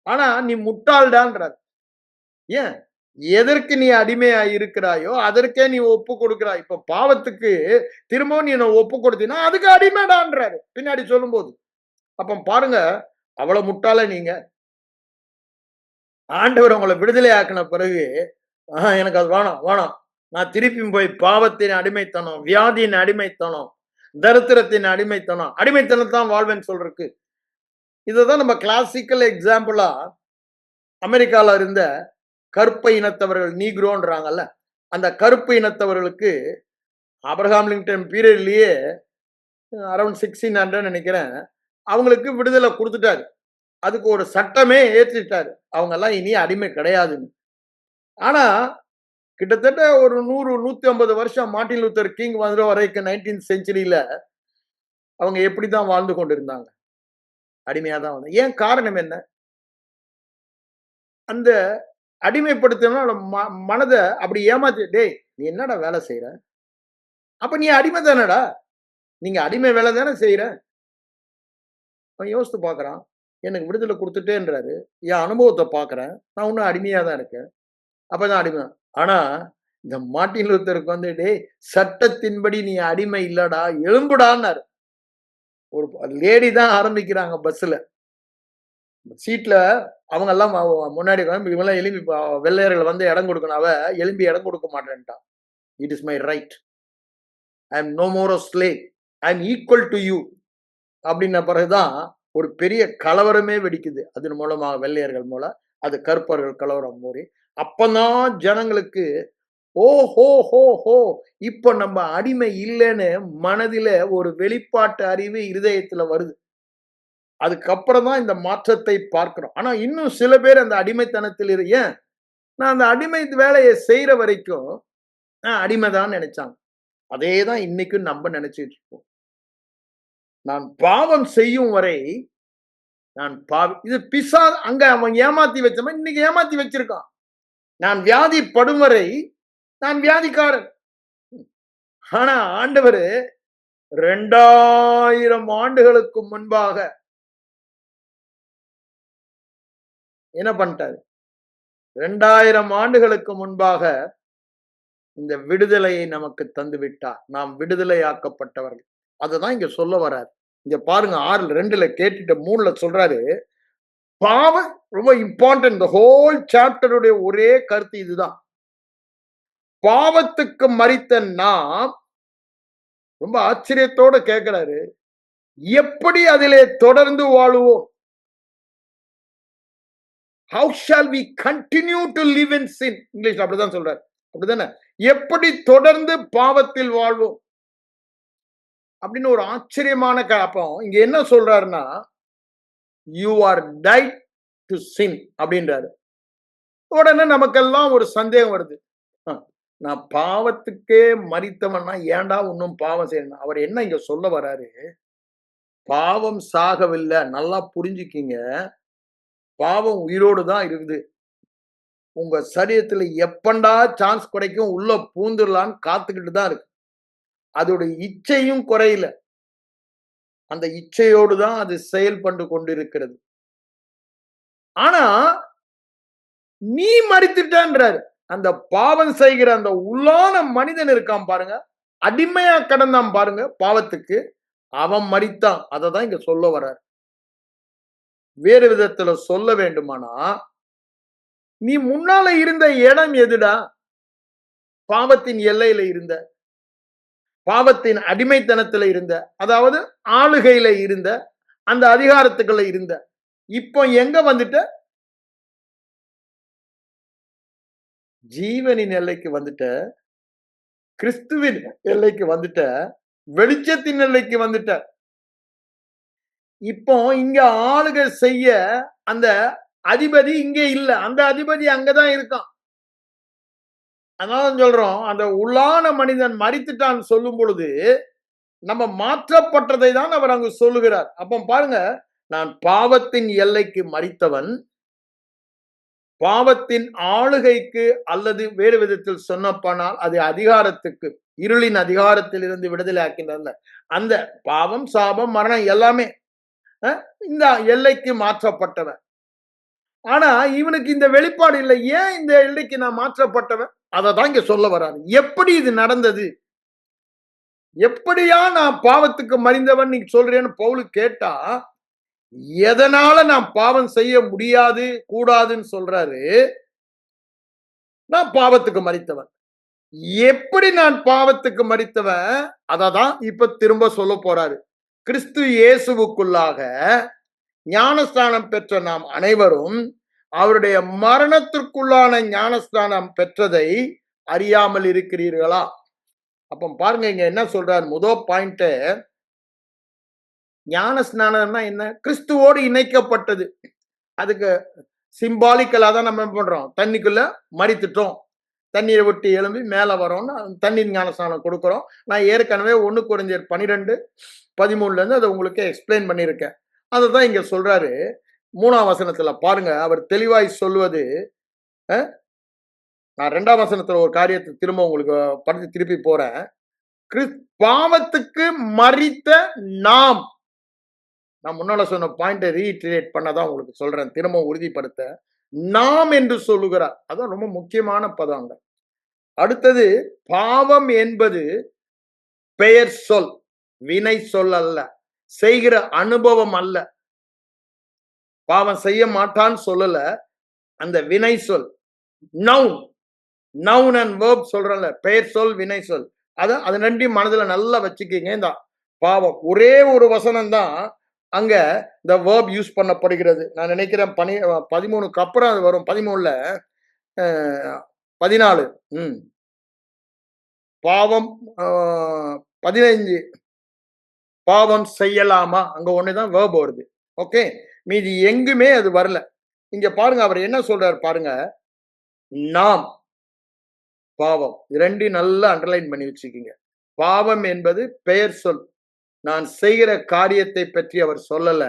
ஆனா நீ முட்டாள்டான்றார். ஏன்? எதற்கு நீ அடிமையா இருக்கிறாயோ அதற்கே நீ ஒப்பு கொடுக்கிறாய். இப்ப பாவத்துக்கு திரும்பவும் நீ ஒப்பு கொடுத்தீங்கன்னா அதுக்கு அடிமைடான்றாரு பின்னாடி சொல்லும் போது. அப்ப பாருங்க, அவ்வளவு முட்டாள நீங்க. ஆண்டவர் உங்களை விடுதலை ஆக்கின பிறகு எனக்கு அது வேணாம் வேணாம், நான் திருப்பி போய் பாவத்தின் அடிமைத்தனம், வியாதியின் அடிமைத்தனம், தரித்திரத்தின் அடிமைத்தனம், அடிமைத்தனத்தான் வாழ்வேன்னு சொல்றதுக்கு. இதுதான் நம்ம கிளாசிக்கல் எக்ஸாம்பிளா அமெரிக்கால இருந்த கருப்பை இனத்தவர்கள் நீக்ரோன்றாங்கல்ல, அந்த கருப்பு இனத்தவர்களுக்கு ஆபிரகாம் லிங்கன் பீரியட்லயே அரௌண்ட் 1600 நினைக்கிறேன், அவங்களுக்கு விடுதலை கொடுத்துட்டாரு. அதுக்கு ஒரு சட்டமே ஏற்றிட்டாரு. அவங்க எல்லாம் இனி அடிமை கிடையாதுன்னு. ஆனா கிட்டத்தட்ட ஒரு 100, 150 வருஷம் மார்ட்டின் லூத்தர் கிங் வந்த வரைக்கும் 19th செஞ்சுரியில அவங்க எப்படிதான் வாழ்ந்து கொண்டிருந்தாங்க? அடிமையா தான் வந்தாங்க. ஏன் காரணம் என்ன? அந்த அடிமைப்படுத்தினோட மனத அப்படி ஏமாத்தி, டேய் நீ என்னடா வேலை செய்யற? அப்ப நீ அடிமை தானடா. நீங்க அடிமை வேலை தானே செய்யற. அவன் யோசித்து பார்க்கறான். எனக்கு விடுதலை கொடுத்துட்டேன்றாரு. என் அனுபவத்தை பார்க்கறேன். நான் இன்னும் அடிமையா தான் இருக்கேன். அப்பதான் அடிமை. ஆனா இந்த மார்ட்டின் லூத்தருக்கு வந்து, டேய் சட்டத்தின்படி நீ அடிமை இல்லடா, எழும்புடான்னாரு. ஒரு லேடி தான் ஆரம்பிக்கிறாங்க பஸ்ல. சீட்ல அவங்க எல்லாம் முன்னாடி இவெல்லாம் எழும்பி வெள்ளையர்கள் வந்து இடம் கொடுக்கணும். அவ எழும்பி இடம் கொடுக்க மாட்டேன்ட்டான். It is my right. I am no more a slave. I am equal to you அப்படின்ன பிறகுதான் ஒரு பெரிய கலவரமே வெடிக்குது. அதன் மூலமாக வெள்ளையர்கள் மூலம் அது கருப்பர்கள் கலவரம் மூறி அப்பதான் ஜனங்களுக்கு ஓ ஹோ ஹோ ஹோ இப்ப நம்ம அடிமை இல்லைன்னு மனதில ஒரு வெளிப்பாட்டு அறிவு இருதயத்துல வருது. அதுக்கப்புறம் தான் இந்த மாற்றத்தை பார்க்கிறோம். ஆனா இன்னும் சில பேர் அந்த அடிமைத்தனத்தில் ஏன் நான் அந்த அடிமை வேலையை செய்யற வரைக்கும் அடிமைதான் நினைச்சாங்க. அதே தான் இன்னைக்கும் நம்ம நினைச்சிட்டு இருக்கோம். நான் பாவம் செய்யும் வரை நான் இது அங்க அவன் ஏமாத்தி வச்சவன் இன்னைக்கு ஏமாத்தி வச்சிருக்கான். நான் வியாதிப்படும் வரை நான் வியாதிக்காரன். ஆனா ஆண்டவர் 2000 ஆண்டுகளுக்கு முன்பாக என்ன பண்ணிட்டாரு? 2000 ஆண்டுகளுக்கு முன்பாக இந்த விடுதலையை நமக்கு தந்து விட்டார். நாம் விடுதலையாக்கப்பட்டவர்கள். அதுதான் இங்க சொல்ல வர்றாரு. இங்க பாருங்க 6:2 கேட்டுட்டு 3 சொல்றாரு. பாவம் ரொம்ப இம்பார்ட்டன்ட். இந்த ஹோல் சாப்டருடைய ஒரே கருத்து இதுதான். பாவத்துக்கு மரித்த நாம் ரொம்ப ஆச்சரியத்தோட கேட்கிறாரு, எப்படி அதிலே தொடர்ந்து வாழுவோம்? How shall we continue to live in sin? English அப்படிதான் சொல்றாரு. அப்படிதானே? எப்படி தொடர்ந்து பாவத்தில் வாழ்வோம் அப்படின்னு ஒரு ஆச்சரியமான அப்பம் இங்க என்ன சொல்றாருன்னா, you are died to sin அப்படின்றாரு. உடனே நமக்கெல்லாம் ஒரு சந்தேகம் வருது. நான் பாவத்துக்கே மரித்தவன்னா ஏன்டா இன்னும் பாவம் செய்யணும்? அவர் என்ன இங்க சொல்ல வராரு? பாவம் சாகவில்லை. நல்லா புரிஞ்சுக்கிங்க. பாவம் உயிரோடு தான் இருக்குது. உங்க சரீரத்துல எப்பண்டா சான்ஸ் கிடைக்கும் உள்ள பூந்துடலான்னு காத்துக்கிட்டு தான் இருக்கு. அதோட இச்சையும் குறையல. அந்த இச்சையோடு தான் அது செயல்பட்டு கொண்டிருக்கிறது. ஆனா நீ மரித்துட்டன்றாரு. அந்த பாவம் செய்கிற அந்த உள்ளான மனிதன் இருக்கான் பாருங்க, அடிமையா கடந்தான் பாருங்க பாவத்துக்கு, அவன் மரித்தான். அததான் இங்க சொல்ல வர்றார். வேறு விதத்துல சொல்ல வேண்டுமானா, நீ முன்னால இருந்த இடம் எதுடா? பாவத்தின் எல்லையில இருந்த, பாவத்தின் அடிமைத்தனத்துல இருந்த, அதாவது ஆளுகையில இருந்த, அந்த அதிகாரத்துக்குள்ள இருந்த. இப்போ எங்க வந்துட்ட? ஜீவனின் எல்லைக்கு வந்துட்ட, கிறிஸ்துவின் எல்லைக்கு வந்துட்ட, வெளிச்சத்தின் எல்லைக்கு வந்துட்ட. இப்போ இங்க ஆளுகை செய்ய அந்த அதிபதி இங்க இல்ல. அந்த அதிபதி அங்கதான் இருக்கான். அதனால சொல்றோம், அந்த உள்ளான மனிதன் மரித்துட்டான் சொல்லும் பொழுது நம்ம மாற்றப்பட்டதை தான் அவர் அங்கு சொல்லுகிறார். அப்போ பாருங்க, நான் பாவத்தின் எல்லைக்கு மரித்தவன், பாவத்தின் ஆளுகைக்கு அல்லது வேறு விதத்தில் சொன்னப்போனால் அது அதிகாரத்துக்கு, இருளின் அதிகாரத்தில் இருந்து விடுதலை ஆக்கின்ற அந்த பாவம் சாபம் மரணம் எல்லாமே இந்த எல்லைக்கு மாற்றப்பட்டவன். ஆனா இவனுக்கு இந்த வெளிப்பாடு இல்லை. ஏன் இந்த எல்லைக்கு நான் மாற்றப்பட்டவன்? அதை தான் இங்க சொல்ல வராரு. எப்படி இது நடந்தது? எப்படியா நான் பாவத்துக்கு மறிந்தவன் நீ சொல்றேன்னு பவுல் கேட்டா, எதனால நான் பாவம் செய்ய முடியாது கூடாதுன்னு சொல்றாரு. நான் பாவத்துக்கு மறித்தவன். எப்படி நான் பாவத்துக்கு மரித்தவன், அததான் இப்ப திரும்ப சொல்ல போறாரு. கிறிஸ்து இயேசுவுக்குள்ளாக ஞானஸ்தானம் பெற்ற நாம் அனைவரும் அவருடைய மரணத்திற்குள்ளான ஞானஸ்தானம் பெற்றதை அறியாமல் இருக்கிறீர்களா? அப்ப பாருங்க இங்க என்ன சொல்றார், முதல் பாயிண்ட், ஞான ஸ்நானம்னா என்ன? கிறிஸ்துவோடு இணைக்கப்பட்டது. அதுக்கு சிம்பாலிக்கலா தான் நம்ம என்ன பண்றோம், தண்ணிக்குள்ள மரித்துட்டோம், தண்ணீரை விட்டு எழும்பி மேல வரோம்னு தண்ணீர் ஞானஸ்நானம் கொடுக்கிறோம். நான் ஏற்கனவே 1 கொரிந்தியர் 12:13 இருந்து அதை உங்களுக்கு எக்ஸ்பிளைன் பண்ணியிருக்கேன். அதுதான் இங்க சொல்றாரு 3ஆம் வசனத்துல பாருங்க. அவர் தெளிவாய் சொல்வது, நான் 2ஆம் வசனத்துல ஒரு காரியத்தை திரும்ப உங்களுக்கு படித்து திருப்பி போறேன். பாவத்துக்கு மரித்த நாம், நான் முன்னால சொன்ன பாயிண்டை ரீஇட்டரேட் பண்ணதான் உங்களுக்கு சொல்றேன், திரும்ப உறுதிப்படுத்த. நாம் என்று சொல்லுகிறார், அதான் ரொம்ப முக்கியமான பதம். அடுத்தது, பாவம் என்பது பெயர் சொல், வினை சொல் அல்ல, செய்கிற அனுபவம் அல்ல. பாவம் செய்ய மாட்டான்னு சொல்லல, அந்த வினை சொல், நவுன், நவுன் அண்ட் வேர்ப் சொல்றல, பெயர் சொல் வினை சொல், அது ரெண்டையும் மனதுல நல்லா வச்சுக்கீங்க. இந்த பாவம் ஒரே ஒரு வசனம் தான் அங்க இந்த வேர்ப் யூஸ் பண்ணப்படுகிறது. நான் நினைக்கிறேன் 13க்கு அப்புறம் அது வரும். 13ல 14 பாவம் 15 பாவம் செய்யலாமா, அங்க ஒண்ணுதான் வேர்ப் வருது. ஓகே, மீதி எங்குமே அது வரல. இங்க பாருங்க அவர் என்ன சொல்றாரு பாருங்க, நாம் பாவம், ரெண்டையும் நல்லா அண்டர்லைன் பண்ணி வச்சுக்கீங்க. பாவம் என்பது பெயர் சொல், நான் செய்கிற காரியத்தை பற்றி அவர் சொல்லல,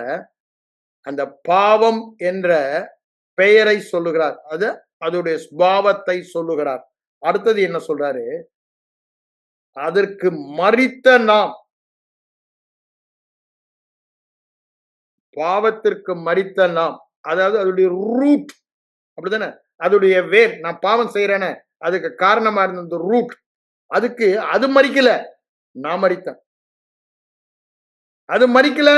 அந்த பாவம் என்ற பெயரை சொல்லுகிறார், அதோடைய சுபாவத்தை சொல்லுகிறார். அடுத்தது என்ன சொல்றாரு, அதற்கு மரித்த நாம், பாவத்திற்கு மரித்த நாம், அதாவது அதோடைய ரூட், அப்படித்தானே, அதோடைய வேர். நான் பாவம் செய்யறேன்னு அதுக்கு காரணமா இருந்த ரூட், அதுக்கு அது மரிக்கல, நான் மரித்தேன். அது மரிக்கல,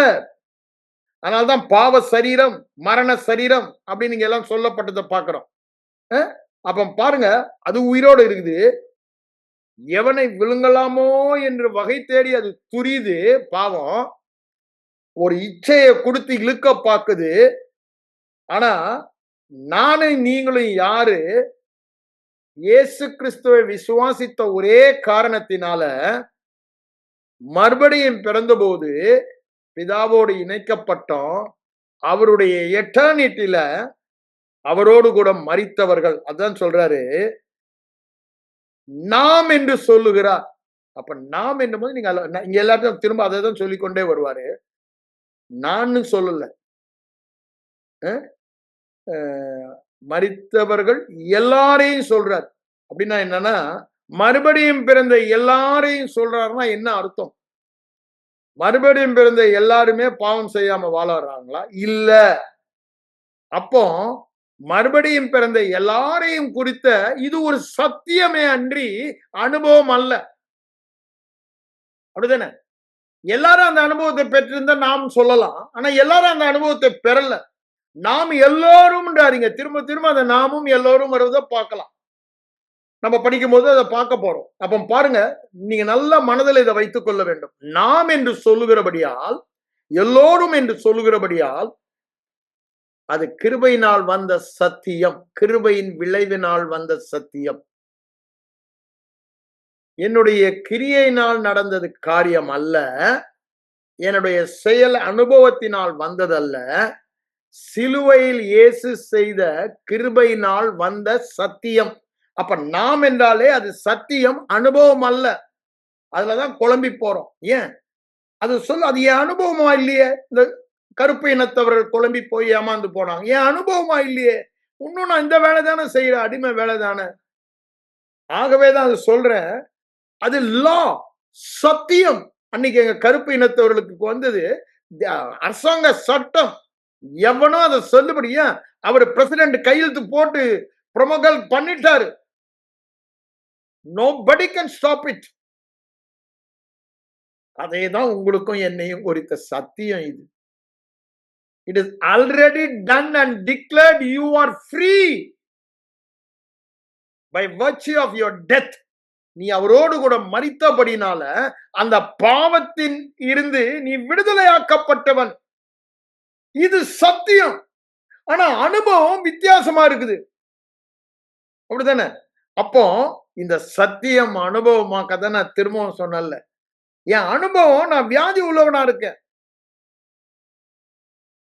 அதனால்தான் பாவ சரீரம் மரண சரீரம் அப்படின்னு நீங்க எல்லாம் சொல்லப்பட்டதை பார்க்கிறோம். அப்ப பாருங்க, அது உயிரோடு இருக்குது, எவனை விழுங்கலாமோ என்று வகை தேடி அது துரியுது. பாவம் ஒரு இச்சையை கொடுத்து இழுக்க பார்க்குது. ஆனா நானும் நீங்களும் யாரு, இயேசு கிறிஸ்துவை விசுவாசித்த ஒரே காரணத்தினால மறுபடியும் பிறந்தபோது பிதாவோடு இணைக்கப்பட்டோம். அவருடைய எட்டர்னிட்டில அவரோடு கூட மரித்தவர்கள். அதான் சொல்றாரு நாம் என்று சொல்லுகிறார். அப்ப நாம் என்னும் போது நீங்க இங்க எல்லாத்தையும் திரும்ப அதை தான் சொல்லிக்கொண்டே வருவாரு. நான் சொல்லல, மரித்தவர்கள் எல்லாரையும் சொல்றார். அப்படின்னா என்னன்னா, மறுபடியும் பிறந்த எல்லாரையும் சொல்றாருன்னா என்ன அர்த்தம்? மறுபடியும் பிறந்த எல்லாருமே பாவம் செய்யாம வாழறாங்களா? இல்ல. அப்போ மறுபடியும் பிறந்த எல்லாரையும் குறித்த இது ஒரு சத்தியமே அன்றி அனுபவம் அல்ல. அப்படிதானே? எல்லாரும் அந்த அனுபவத்தை பெற்றிருந்தா நாம் சொல்லலாம். ஆனா எல்லாரும் அந்த அனுபவத்தை பெறல. நாம் எல்லோரும் திரும்ப திரும்ப அந்த நாமும் எல்லோரும் வருவதை பார்க்கலாம். நம்ம படிக்கும் போது அதை பார்க்க போறோம். அப்ப பாருங்க, நீங்க நல்ல மனதில் இதை வைத்துக் கொள்ள வேண்டும். நாம் என்று சொல்லுகிறபடியால், எல்லோரும் என்று சொல்லுகிறபடியால், அது கிருபையினால் வந்த சத்தியம், கிருபையின் விளைவினால் வந்த சத்தியம். என்னுடைய கிரியையினால் நடந்தது காரியம் அல்ல, என்னுடைய செயல் அனுபவத்தினால் வந்ததல்ல, சிலுவையில் இயேசு செய்த கிருபையினால் வந்த சத்தியம். அப்ப நாம் என்றாலே அது சத்தியம், அனுபவம் அல்ல. அதுலதான் குழம்பி போறோம். ஏன் அது சொல்ல, அது என் அனுபவமா இல்லையே. இந்த கருப்பு இனத்தவர்கள் குழம்பி போய் ஏமாந்து போனாங்க, என் அனுபவமா இல்லையே, இன்னும் நான் இந்த வேலை தானே செய்யறேன், அடிமை வேலை தானே. ஆகவேதான் அது சொல்றேன், அது லா, சத்தியம். அன்னைக்கு எங்க கருப்பு இனத்தவர்களுக்கு வந்தது அரசாங்க சட்டம், எவனோ அதை சொல்லுபடியா அவர் பிரசிடென்ட் கையெழுத்து போட்டு ப்ரொமோகல் பண்ணிட்டாரு. Nobody can stop it. அதேதான் உங்களுக்கும் என்னையும் குறித்த சத்தியம் இது. It is already done and declared. You are free by virtue of your death. நீ அவரோடு கூட மரித்தபடினால அந்த பாவத்தின் இருந்து நீ விடுதலையாக்கப்பட்டவன். இது சத்தியம். ஆனா அனுபவம் வித்தியாசமா இருக்குது. அப்படித்தானே? அப்போ இந்த சத்தியம் அனுபவமாக்க தான் நான் திரும்பவும் சொன்னேன்ல. என் அனுபவம் நான் வியாதி உள்ளவனா இருக்கேன்.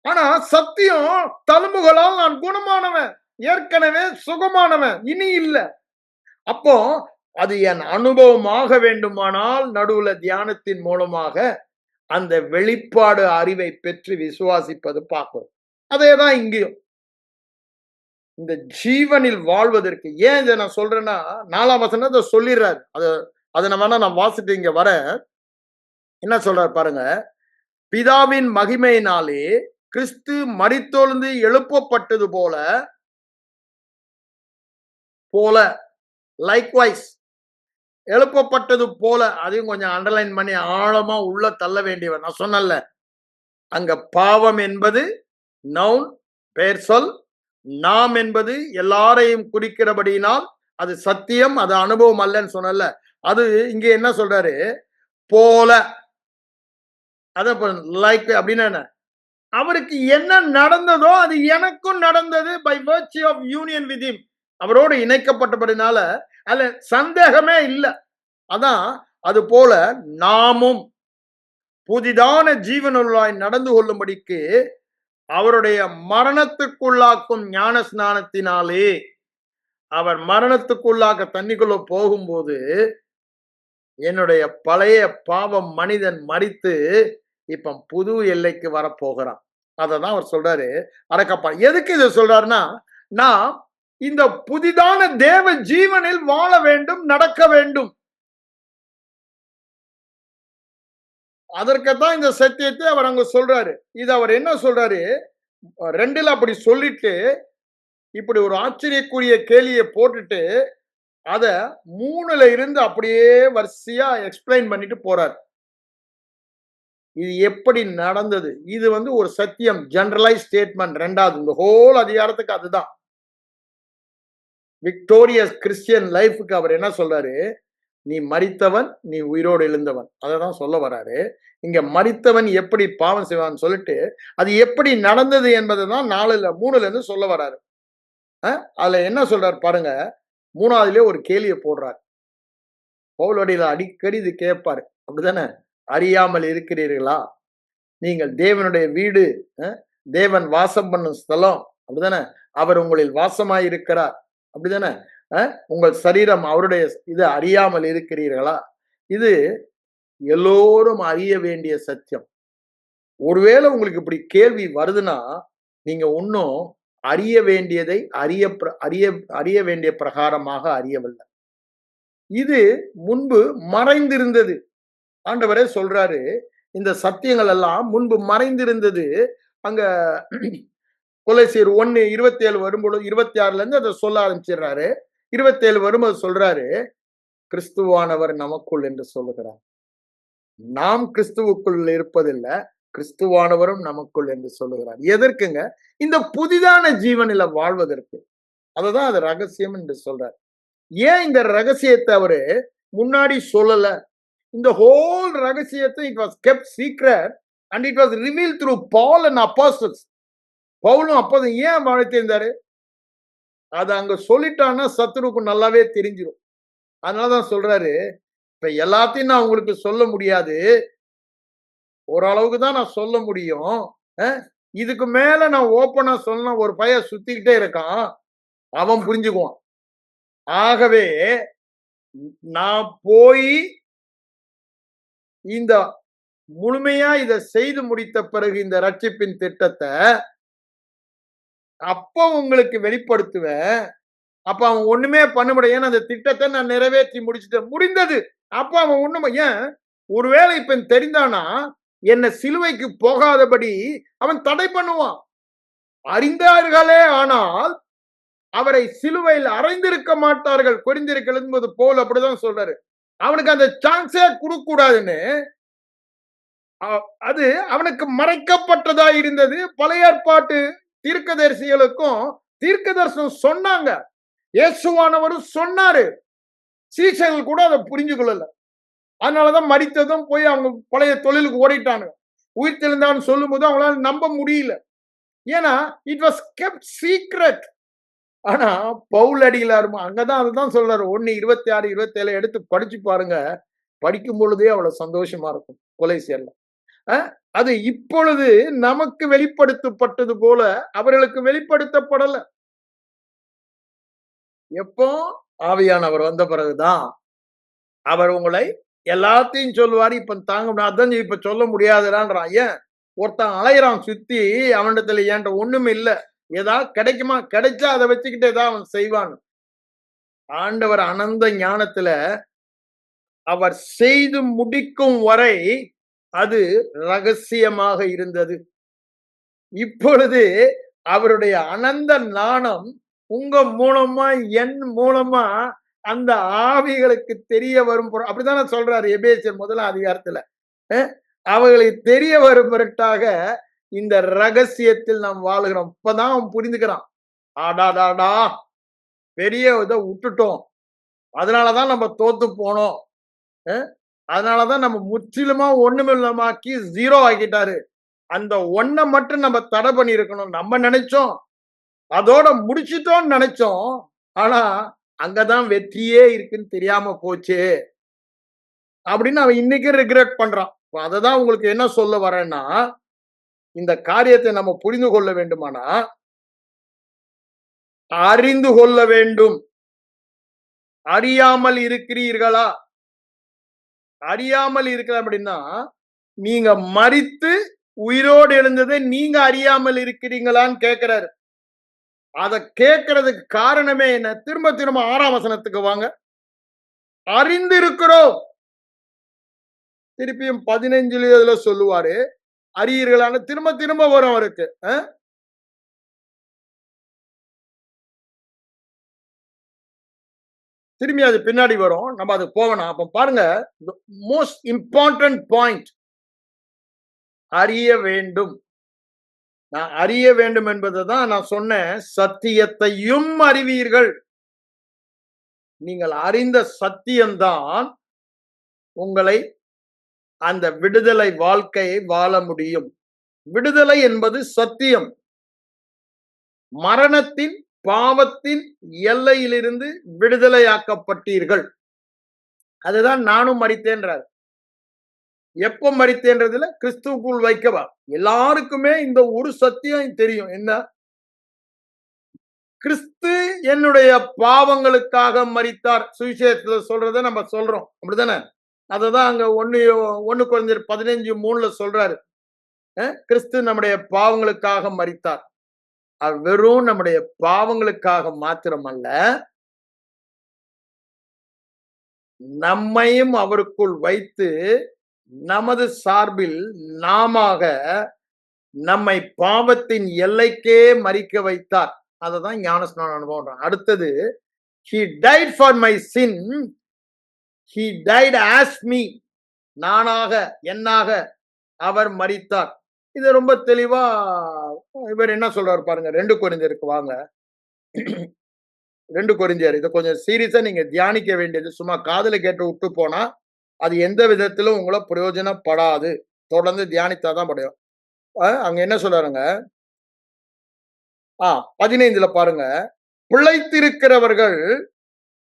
ஆனா சத்தியம் தழும்புகளால் நான் குணமானவன். ஏற்கனவே சுகமானவன். இனி இல்ல. அப்போ அது என் அனுபவமாக வேண்டுமானால் நடுவுல தியானத்தின் மூலமாக அந்த வெளிப்பாடு அறிவை பெற்று விசுவாசிப்பது பார்க்கிறோம். அதேதான் இங்கேயும். இந்த ஜீவனில் வாழ்வதற்கு ஏன் இதை நான் சொல்றேன்னா 4ஆம் வசனத்தை சொல்லிடுறாரு. அதை நான் வாசிட்டு இங்க வர என்ன சொல்றாரு பாருங்க. பிதாவின் மகிமையினாலே கிறிஸ்து மரித்தொழுந்து எழுப்பப்பட்டது போல லைக்வைஸ் எழுப்பப்பட்டது போல, அதையும் கொஞ்சம் அண்டர்லைன் பண்ணி ஆழமா உள்ள தள்ள வேண்டியவன். நான் சொன்னல, அங்க பாவம் என்பது நவுன், பெயர் சொல். நாம் என்பது எல்லாரையும் குறிக்கிறபடியினால் அது சத்தியம், அது அனுபவம் அல்லன்னு சொன்னல. அது இங்க என்ன சொல்றாரு? போல. அத லைக் அப்படின்னா என்ன? அவருக்கு என்ன நடந்ததோ அது எனக்கும் நடந்தது. By virtue of union with him. அவரோடு இணைக்கப்பட்டபடினால அதுல சந்தேகமே இல்லை. அதான் அது போல நாமும் புதிதான ஜீவனுள்ளாய் நடந்து கொள்ளும்படிக்கு அவருடைய மரணத்துக்குள்ளாக்கும் ஞான ஸ்நானத்தினாலே, அவர் மரணத்துக்குள்ளாக தண்ணிக்குள்ள போகும்போது என்னுடைய பழைய பாவம் மனிதன் மரித்து இப்ப புது எல்லைக்கு வரப்போகிறான். அததான் அவர் சொல்றாரு. அடக்கப்பா எதுக்கு இதை சொல்றாருன்னா, நான் இந்த புதிதான தேவ ஜீவனில் வாழ வேண்டும், நடக்க வேண்டும். அதற்குத்தான் இந்த சத்தியத்தை அவர் அங்க சொல்றாரு. இது அவர் என்ன சொல்றாரு? 2ல அப்படி சொல்லிட்டு இப்படி ஒரு ஆச்சரியக்குரிய கேள்வியை போட்டுட்டு அத 3ல இருந்து அப்படியே வரிசையா எக்ஸ்பிளைன் பண்ணிட்டு போறார். இது எப்படி நடந்தது? இது ஒரு சத்தியம், ஜெனரலைஸ் ஸ்டேட்மெண்ட். 2வது இந்த ஹோல் அதிகாரத்துக்கு அதுதான். விக்டோரியஸ் கிறிஸ்டியன் லைஃப்க்கு அவர் என்ன சொல்றாரு? நீ மரித்தவன், நீ உயிரோடு எழுந்தவன். அததான் சொல்ல வராரு. இங்க மரித்தவன் எப்படி பாவம் செய்வான்னு சொல்லிட்டு அது எப்படி நடந்தது என்பதை தான் 3ல இருந்து சொல்ல வராரு. அதுல என்ன சொல்றாரு பாருங்க. 3வதுலயே ஒரு கேள்வியை போடுறார். பவுலடியில அடிக்கடி இது கேட்பாரு. அப்படிதானே? அறியாமல் இருக்கிறீர்களா? நீங்கள் தேவனுடைய வீடு, தேவன் வாசம் பண்ணும் ஸ்தலம். அப்படிதானே? அவர் உங்களில் வாசமாய் இருக்கிறார். அப்படிதானே? உங்கள் சரீரம் அவருடைய இது அறியாமல் இருக்கிறீர்களா? இது எல்லோரும் அறிய வேண்டிய சத்தியம். ஒருவேளை உங்களுக்கு இப்படி கேள்வி வருதுன்னா நீங்க இன்னும் அறிய வேண்டியதை அறிய வேண்டிய பிரகாரமாக அறியவில்லை. இது முன்பு மறைந்திருந்தது. ஆண்டவரே சொல்றாரு, இந்த சத்தியங்கள் எல்லாம் முன்பு மறைந்திருந்தது. அங்க கொலைசீர் 1:27 வரும்பொழுது 26ல இருந்து அதை சொல்ல ஆரம்பிச்சிடுறாரு. 27 வரும்போது சொல்றாரு, கிறிஸ்துவானவர் நமக்குள் என்று சொல்லுகிறார். நாம் கிறிஸ்துவுக்குள் இருப்பதில்லை, கிறிஸ்துவானவரும் நமக்குள் என்று சொல்லுகிறார். எதற்குங்க? இந்த புதிதான ஜீவனில வாழ்வதற்கு. அததான் அது ரகசியம் என்று சொல்றார். ஏன் இந்த ரகசியத்தை அவரு முன்னாடி சொல்லல? இந்த ஹோல் ரகசியத்தை it was kept secret and it was reveal through Paul and apostles. பவுலும் அப்போதும் ஏன் வாழ்த்திருந்தாரு? அது அங்க சொல்லிட்டான்னா சத்துருக்கு நல்லாவே தெரிஞ்சிடும். அதனாலதான் சொல்றாரு, இப்ப எல்லாத்தையும் நான் உங்களுக்கு சொல்ல முடியாது, ஓரளவுக்கு தான் நான் சொல்ல முடியும். இதுக்கு மேல நான் ஓப்பனா சொன்ன ஒரு பையன் சுத்திக்கிட்டே இருக்கான், அவன் புரிஞ்சுக்குவான். ஆகவே நான் போய் இந்த முழுமையா இதை செய்து முடித்த பிறகு இந்த ரட்சிப்பின் திட்டத்தை அப்ப உங்களுக்கு வெளிப்படுத்துவேன். அப்ப அவன் ஒண்ணுமே பண்ண முடியாது. அந்த திட்டத்தை நான் நிறைவேற்றி முடிச்சுட்டேன், முடிந்தது. அப்ப அவன் ஒண்ணுமே ஏன் ஒருவேளை இப்ப தெரிந்தானா என்ன சிலுவைக்கு போகாதபடி அவன் தடை பண்ணுவான். அறிந்தார்களே ஆனால் அவரை சிலுவையில் அறைந்திருக்க மாட்டார்கள். கொரிந்தியருக்கு எழுதும்போது போல் அப்படிதான் சொல்றாரு. அவனுக்கு அந்த சான்ஸே கொடுக்க கூடாதுன்னு அது அவனுக்கு மறைக்கப்பட்டதா இருந்தது. பழைய ஏற்பாட்டு தீர்க்கதரிசிகளுக்கும் தீர்க்க தரிசனம் சொன்னாங்க. இயேசுவானவரும் சொன்னாரு. சீஷர்கள் கூட அதை புரிஞ்சு கொள்ளல. அதனாலதான் மரித்ததும் போய் அவங்க பழைய தொழிலுக்கு ஓடிட்டானுங்க. உயிர் தெழுந்தான்னு சொல்லும் போது அவங்களால நம்ப முடியல. ஏன்னா இட் வாஸ் கெப்ட் சீக்ரெட். ஆனா பவுல் அடிகளார் அங்கதான் அதுதான் சொல்றாரு. 1:26, 27 எடுத்து படிச்சு பாருங்க. படிக்கும் பொழுதே அவ்வளவு சந்தோஷமா இருக்கும். கொலைசியர்ல. அது இப்பொழுது நமக்கு வெளிப்படுத்தப்பட்டது போல அவர்களுக்கு வெளிப்படுத்தப்படல. எப்போ ஆவியானவர் வந்த பிறகுதான் அவர் உங்களை எல்லாத்தையும் சொல்லுவாரு. இப்ப தாங்க அதான் இப்ப சொல்ல முடியாதுடான்றான். ஏன் ஒருத்தன் அலையிறான் சுத்தி, அவனிடத்துல என்கிட்ட ஒண்ணுமே இல்ல. ஏதாவது கிடைக்குமா? கிடைச்சா அதை வச்சுக்கிட்டு ஏதாவது அவன் செய்வான். ஆண்டவர் அனந்த ஞானத்துல அவர் செய்து முடிக்கும் வரை அது ரகசியமாக இருந்தது. இப்பொழுது அவருடைய அனந்த ஞானம் உங்க மூலமா என் மூலமா அந்த ஆவிகளுக்கு தெரிய வரும். அப்படித்தானே சொல்றாரு எபேசியர் 1ஆம் அதிகாரத்துல. அவர்களுக்கு தெரிய வரும் பொருட்டாக இந்த ரகசியத்தில் நாம் வாழுகிறோம். இப்பதான் அவன் புரிந்துக்கிறான். ஆடாடாடா பெரிய இதை விட்டுட்டோம். அதனாலதான் நம்ம தோத்து போனோம். அதனாலதான் நம்ம முற்றிலுமா ஒண்ணுமில்லமாக்கி 0 ஆக்கிட்டாரு. அந்த ஒன்ன மட்டும் நம்ம தடை பண்ணி இருக்கணும். நம்ம நினைச்சோம் அதோட முடிச்சிட்டோம்னு நினைச்சோம். ஆனா அங்கதான் வெற்றியே இருக்குன்னு தெரியாம போச்சு அப்படின்னு அவன் இன்னைக்கு ரிக்ரெட் பண்றான். அததான் உங்களுக்கு என்ன சொல்ல வரேன்னா, இந்த காரியத்தை நம்ம புரிந்து கொள்ள வேண்டுமானா அறிந்து கொள்ள வேண்டும். அறியாமல் இருக்கிறீர்களா? அறியாமல் இருக்கலாம் அப்படின்னா நீங்க மரித்து உயிரோடு எழுந்ததை நீங்க அறியாமல் இருக்கிறீங்களான்னு கேட்கிறாரு. அதை கேட்கறதுக்கு காரணமே என்ன? திரும்ப திரும்ப 6ஆம் வசனத்துக்கு வாங்க. அறிந்திருக்கிறோம். திருப்பியும் 15 சொல்லுவாரு அறியீர்களான திரும்ப திரும்ப வரும் அவருக்கு. திரும்பி அது பின்னாடி வரும். நம்ம அது போகணும். அப்ப பாருங்க, மோஸ்ட் இம்பார்ட்டன்ட் பாயிண்ட் அறிய வேண்டும். நான் அறிய வேண்டும் என்பதுதான் நான் சொன்னேன். சத்தியத்தையும் அறிவீர்கள். நீங்கள் அறிந்த சத்தியம்தான் உங்களை அந்த விடுதலை வாழ்க்கையை வாழ முடியும். விடுதலை என்பது சத்தியம். மரணத்தின் பாவத்தின் எல்லையிலிருந்து விடுதலையாக்கப்பட்டீர்கள். அதுதான் நானும் மரித்தேன்றார். எப்ப மரித்தேன்றதுல கிறிஸ்துவுக்குள் வைக்கவா. எல்லாருக்குமே இந்த ஒரு சத்தியம் தெரியும். என்ன? கிறிஸ்து என்னுடைய பாவங்களுக்காக மரித்தார். சுவிசேஷத்துல சொல்றதை நம்ம சொல்றோம். அப்படித்தானே? அததான் அங்க 1 கொரிந்தியர் 15:3 சொல்றாரு. கிறிஸ்து நம்முடைய பாவங்களுக்காக மரித்தார். வெறும் நம்முடைய பாவங்களுக்காக மாத்திரமல்ல, நம்மையும் அவருக்குள் வைத்து நமது சார்பில் நாமாக நம்மை பாவத்தின் எல்லைக்கே மரிக்க வைத்தார். அததான் ஞானஸ்நான அனுபவம். அடுத்தது, he died for my sin, he died as me. நானாக என்னாக அவர் மரித்தார். இது ரொம்ப தெளிவா இவர் என்ன சொல்றாரு பாருங்க. 2 கொரிந்தியருக்கு வாங்க. 2 கொரிந்தியர் இதை கொஞ்சம் சீரியஸா நீங்க தியானிக்க வேண்டியது. சும்மா காதுல கேட்டு விட்டு போனா அது எந்த விதத்திலும் உங்களை பிரயோஜனப்படாது. தொடர்ந்து தியானித்தாதான் முடியும். அங்க என்ன சொல்றாருங்க? 15 பாருங்க. பிழைத்திருக்கிறவர்கள்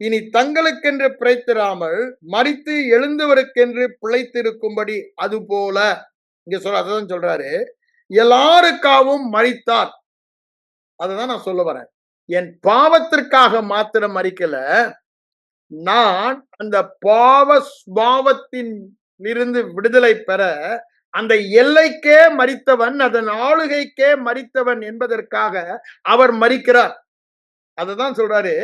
இனி தங்களுக்கென்று பிழைத்திராமல் மரித்து எழுந்தவருக்கென்று பிழைத்திருக்கும்படி அது போல இங்க அதான் சொல்றாரு. எல்லாருக்காகவும் மரித்தார். அததான் நான் சொல்ல வரேன். என் பாவத்திற்காக மாத்திரம் மரிக்கல, நான் அந்த பாவத்தின் இருந்து விடுதலை பெற அந்த எல்லைக்கே மரித்தவன், அதன் ஆளுகைக்கே மரித்தவன் என்பதற்காக அவர் மரிக்கிறார். அததான் சொல்றாரு.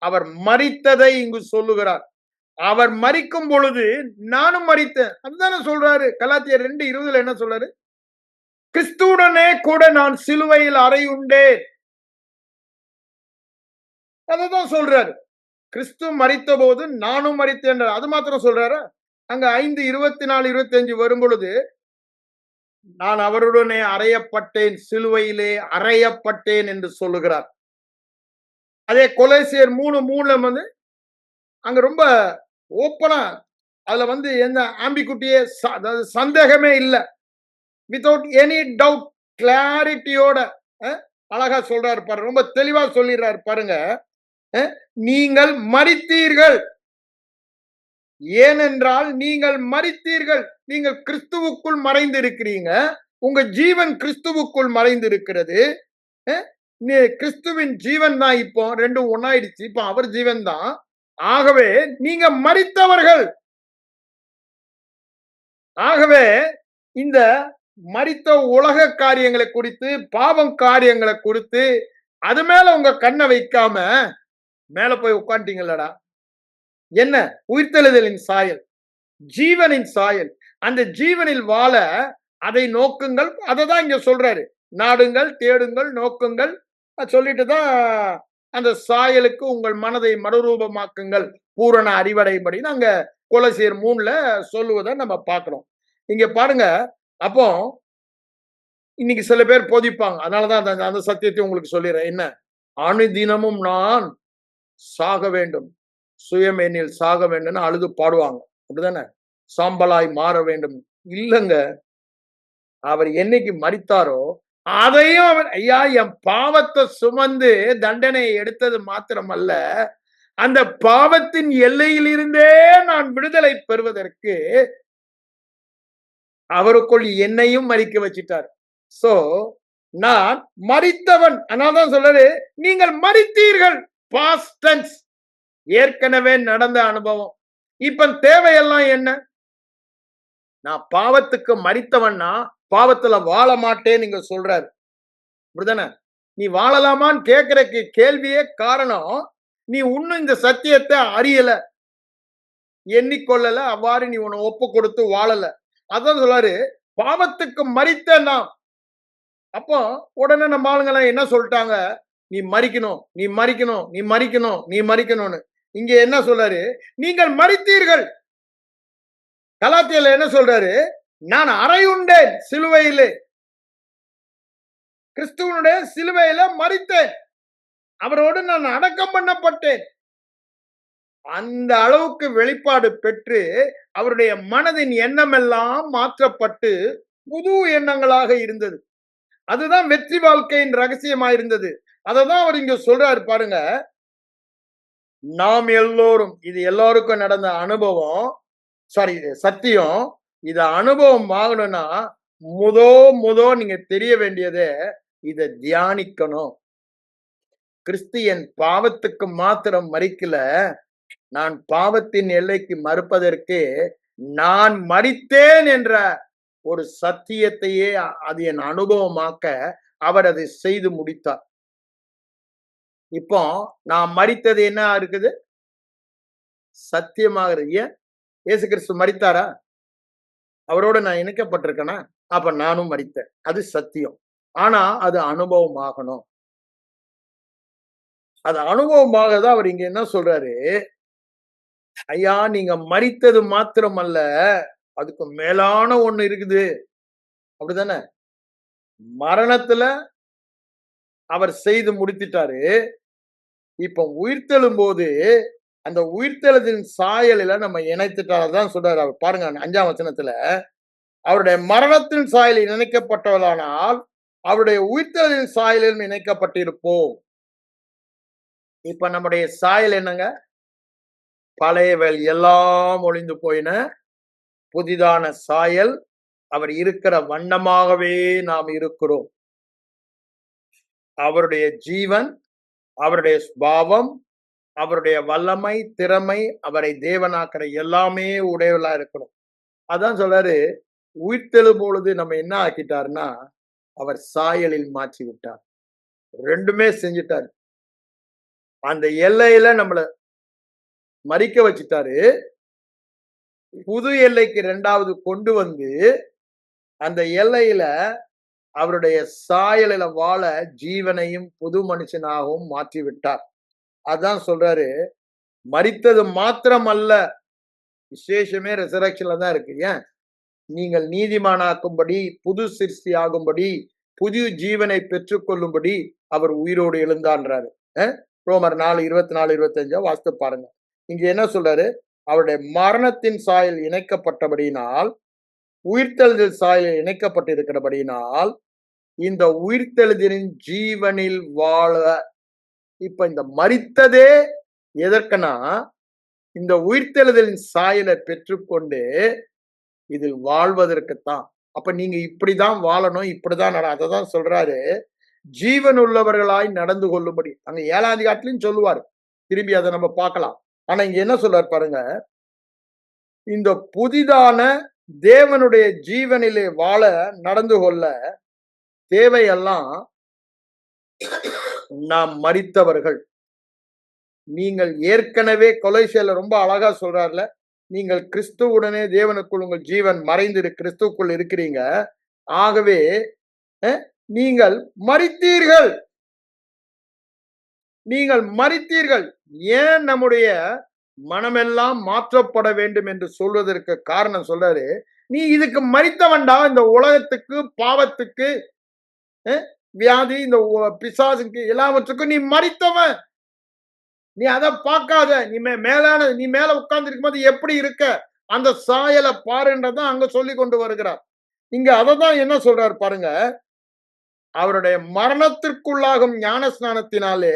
அவர் மரித்ததை இங்கு சொல்லுகிறார். அவர் மரிக்கும் பொழுது நானும் மரித்தேன். அதுதானே சொல்றாரு. கலாத்தியர் 2:20 என்ன சொல்றாரு? கிறிஸ்துவுடனே கூட நான் சிலுவையில் அறையுண்டேன். அததான் சொல்றாரு. கிறிஸ்து மரித்த போது நானும் மரித்தேன். அது மாத்திரம் சொல்றாரு. அங்க 5:24, 25 வரும் பொழுது நான் அவருடனே அறையப்பட்டேன், சிலுவையிலே அறையப்பட்டேன் என்று சொல்லுகிறார். அதே கொலோசியர் 3:3 அங்க ரொம்ப ஓப்பனா அதுல எந்த ஆம்பிகுட்டியே அதாவது சந்தேகமே இல்ல. வித்தவுட் எனி டவுட் கிளாரிட்டியோட அழகா சொல்றாரு பாருங்க. ரொம்ப தெளிவா சொல்லிடுறாரு பாருங்க. நீங்கள் மரித்தீர்கள். ஏனென்றால் நீங்கள் மரித்தீர்கள். நீங்கள் கிறிஸ்துவுக்குள் மறைந்திருக்கிறீங்க. உங்க ஜீவன் கிறிஸ்துவுக்குள் மறைந்திருக்கிறது. கிறிஸ்துவின் ஜீவன் தான் இப்போ ரெண்டும் ஒன்னாயிடுச்சு. இப்போ அவர் ஜீவன் தான். ஆகவே நீங்க மரித்தவர்கள். ஆகவே இந்த மரித்த உலக காரியங்களை குறித்து, பாவம் காரியங்களை குறித்து அது மேல உங்க கண்ணை வைக்காம மேல போய் உட்காந்துட்டீங்களடா. என்ன? உயிர்த்தெழுதலின் சாயல், ஜீவனின் சாயல். அந்த ஜீவனில் வாழ அதை நோக்குங்கள். அதை தான் இங்க சொல்றாரு. நாடுங்கள், தேடுங்கள், நோக்குங்கள் சொல்லிட்டு தான் அந்த சாயலுக்கு உங்கள் மனதை மறுரூபமாக்குங்கள் பூரண அறிவடைபடின்னு அங்க கொலோசியர் 3ல சொல்லுவதை நம்ம பார்க்கிறோம். இங்க பாருங்க. அப்போ இன்னைக்கு சில பேர் போதிப்பாங்க. அதனாலதான் அந்த சத்தியத்தை உங்களுக்கு சொல்லிடுறேன். என்ன? அனுதினமும் நான் சாக வேண்டும், சுயமேனில் சாக வேண்டும்னு அழுது பாடுவாங்க. அப்படிதானே? சாம்பலாய் மாற வேண்டும். இல்லங்க, அவர் என்னைக்கு மரித்தாரோ அதையும் அவர் ஐயா என் பாவத்தை சுமந்து தண்டனையை எடுத்தது மாத்திரமல்ல, அந்த பாவத்தின் எல்லையிலிருந்தே நான் விடுதலை பெறுவதற்கு அவருக்குள் என்னையும் மறிக்க வச்சிட்டார். சோ நான் மரித்தவன். அதனால்தான் சொல்றாரு, நீங்கள் மரித்தீர்கள். பாஸ்ட் டென்ஸ், ஏற்கனவே நடந்த அனுபவம். இப்ப தேவையெல்லாம் என்ன? நான் பாவத்துக்கு மரித்தவன்னா பாவத்துல வாழ மாட்டேன்னு நீங்க சொல்றாரு. அப்படிதானே? நீ வாழலாமான்னு கேட்கிற கேள்வியே காரணம், நீ இன்னும் இந்த சத்தியத்தை அறியல, எண்ணிக்கொள்ளல, அவ்வாறு நீ உன்னை ஒப்பு கொடுத்து வாழல. அதான் சொல்றாரு, பாவத்துக்கு மரித்த நாம். அப்போ உடனே நம்ம ஆளுங்க என்ன சொல்லிட்டாங்க? நீ மரிக்கணும், நீ மரிக்கணும், நீ மரிக்கணும், நீ மரிக்கணும்னு. இங்க என்ன சொல்றாரு? நீங்கள் மரித்தீர்கள். கலாத்தியல என்ன சொல்றாரு? நான் அறையுண்டேன் சிலுவையிலே, கிறிஸ்துவனுடைய சிலுவையில மரித்தேன், அவரோடு நான் அடக்கம் பண்ணப்பட்டேன். அந்த அளவுக்கு வெளிப்பாடு பெற்று அவருடைய மனதின் எண்ணம் எல்லாம் மாற்றப்பட்டு புது எண்ணங்களாக இருந்தது. அதுதான் வெற்றி வாழ்க்கையின் ரகசியமா இருந்தது. அததான் அவர் இங்க சொல்றாரு பாருங்க. நாம் எல்லோரும், இது எல்லாருக்கும் நடந்த அனுபவம், சாரி சத்தியம். இத அனுபவம் ஆகணும்னா முதோ நீங்க தெரிய வேண்டியது இத தியானிக்கணும். கிறிஸ்தியன் பாவத்துக்கு மாத்திரம் மறிக்கல, நான் பாவத்தின் எல்லைக்கு மறுப்பதற்கு நான் மரித்தேன் என்ற ஒரு சத்தியத்தையே அது என் அனுபவமாக்க அவர் அதை செய்து முடித்தார். இப்போ நான் மரித்தது என்ன இருக்குது? சத்தியமாக. ஏன்? இயேசு கிறிஸ்து மரித்தாரா? அவரோட நான் இணைக்கப்பட்டிருக்கேனா? அப்ப நானும் மரித்தேன். அது சத்தியம். ஆனா அது அனுபவம் ஆகணும். அது அனுபவமாக தான் அவர் இங்க என்ன சொல்றாரு? ஐயா, நீங்க மரித்தது மாத்திரமல்ல, அதுக்கு மேலான ஒண்ணு இருக்குது. அப்படிதானே? மரணத்துல அவர் செய்து முடித்துட்டாரு. இப்ப உயிர்த்தெழும் போது அந்த உயிர்த்தெழுதின் சாயலில நம்ம இணைத்துட்டாதான் சொல்றாரு அவர். பாருங்க 5ஆம் வசனத்துல, அவருடைய மரணத்தின் சாயலில் இணைக்கப்பட்டவர்களானால் அவருடைய உயிர்த்தெழுதின் சாயலில் இணைக்கப்பட்டிருப்போம். இப்ப நம்முடைய சாயல் என்னங்க? பழையவள் எல்லாம் ஒளிந்து போயின, புதிதான சாயல் அவர் இருக்கிற வண்ணமாகவே நாம் இருக்கிறோம். அவருடைய ஜீவன், அவருடைய சுபாவம், அவருடைய வல்லமை, திறமை, அவரை தேவனாக்கிற எல்லாமே உடையவளா இருக்கணும். அதான் சொல்றாரு, உயிர்த்தெழும் பொழுது நம்ம என்ன ஆக்கிட்டாருன்னா அவர் சாயலில் மாற்றி விட்டார். ரெண்டுமே செஞ்சிட்டாரு. அந்த எல்லையில நம்மள மறிக்க வச்சுட்டாரு. புது எல்லைக்கு 2வது கொண்டு வந்து அந்த எல்லையில அவருடைய சாயலில வாழ ஜீவனையும் புது மனுஷனாகவும் மாற்றி விட்டார். அதான் சொல்றாரு, மரித்தது மாத்திரம் அல்ல, விசேஷமே ரெசரக்ஷன்ல தான் இருக்கு. ஏன்? நீங்கள் நீதிமானாக்கும்படி, புது சிருஷ்டி ஆகும்படி, புது ஜீவனை பெற்றுக்கொள்ளும்படி அவர் உயிரோடு எழுந்தான்றாரு. ரோமர் 4:24-25 வாசித்து பாருங்க. இங்க என்ன சொல்றாரு? அவருடைய மரணத்தின் சாயல் இணைக்கப்பட்டபடியினால், உயிர்த்தெழுதல் சாயல் இணைக்கப்பட்டிருக்கிறபடியினால், இந்த உயிர்த்தெழுதலின் ஜீவனில் வாழ. இப்ப இந்த மரித்ததே எதற்குனா, இந்த உயிர்த்தெழுதலின் சாயலை பெற்றுக்கொண்டு இதில் வாழ்வதற்குத்தான். அப்ப நீங்க இப்படிதான் வாழணும், இப்படிதான் அததான் சொல்றாரு, ஜீவன் உள்ளவர்களாய் நடந்து கொள்ளும்படி. அங்க 7ஆம் அதிகாரத்திலும் சொல்லுவாரு. திரும்பி அதை நம்ம பார்க்கலாம். ஆனா இங்க என்ன சொல்றாரு பாருங்க, இந்த புதிதான தேவனுடைய ஜீவனிலே வாழ நடந்து கொள்ள தேவையெல்லாம் நாம் மரித்தவர்கள். நீங்கள் ஏற்கனவே கொலோசியர்ல ரொம்ப அழகா சொல்றாருல, நீங்கள் கிறிஸ்துவுடனே தேவனுக்குள் உங்கள் ஜீவன் மறைந்து கிறிஸ்துவுக்குள் இருக்கிறீங்க. ஆகவே நீங்கள் மரித்தீர்கள். நீங்கள் மரித்தீர்கள். ஏன் நம்முடைய மனமெல்லாம் மாற்றப்பட வேண்டும் என்று சொல்வதற்கு காரணம் சொல்றாரு, நீ இதுக்கு மரித்தவன்டா. இந்த உலகத்துக்கு, பாவத்துக்கு, வியாதி, இந்த பிசாசுக்கு, எல்லாவற்றுக்கும் நீ மரித்தவன். நீ அதை பார்க்காத. நீ மேல உட்கார்ந்து இருக்கும்போது எப்படி இருக்க, அந்த சாயலை பாருன்றதான் அங்க சொல்லி கொண்டு வருகிறார். இங்க அததான் என்ன சொல்றாரு பாருங்க, அவருடைய மரணத்திற்குள்ளாகும் ஞான ஸ்நானத்தினாலே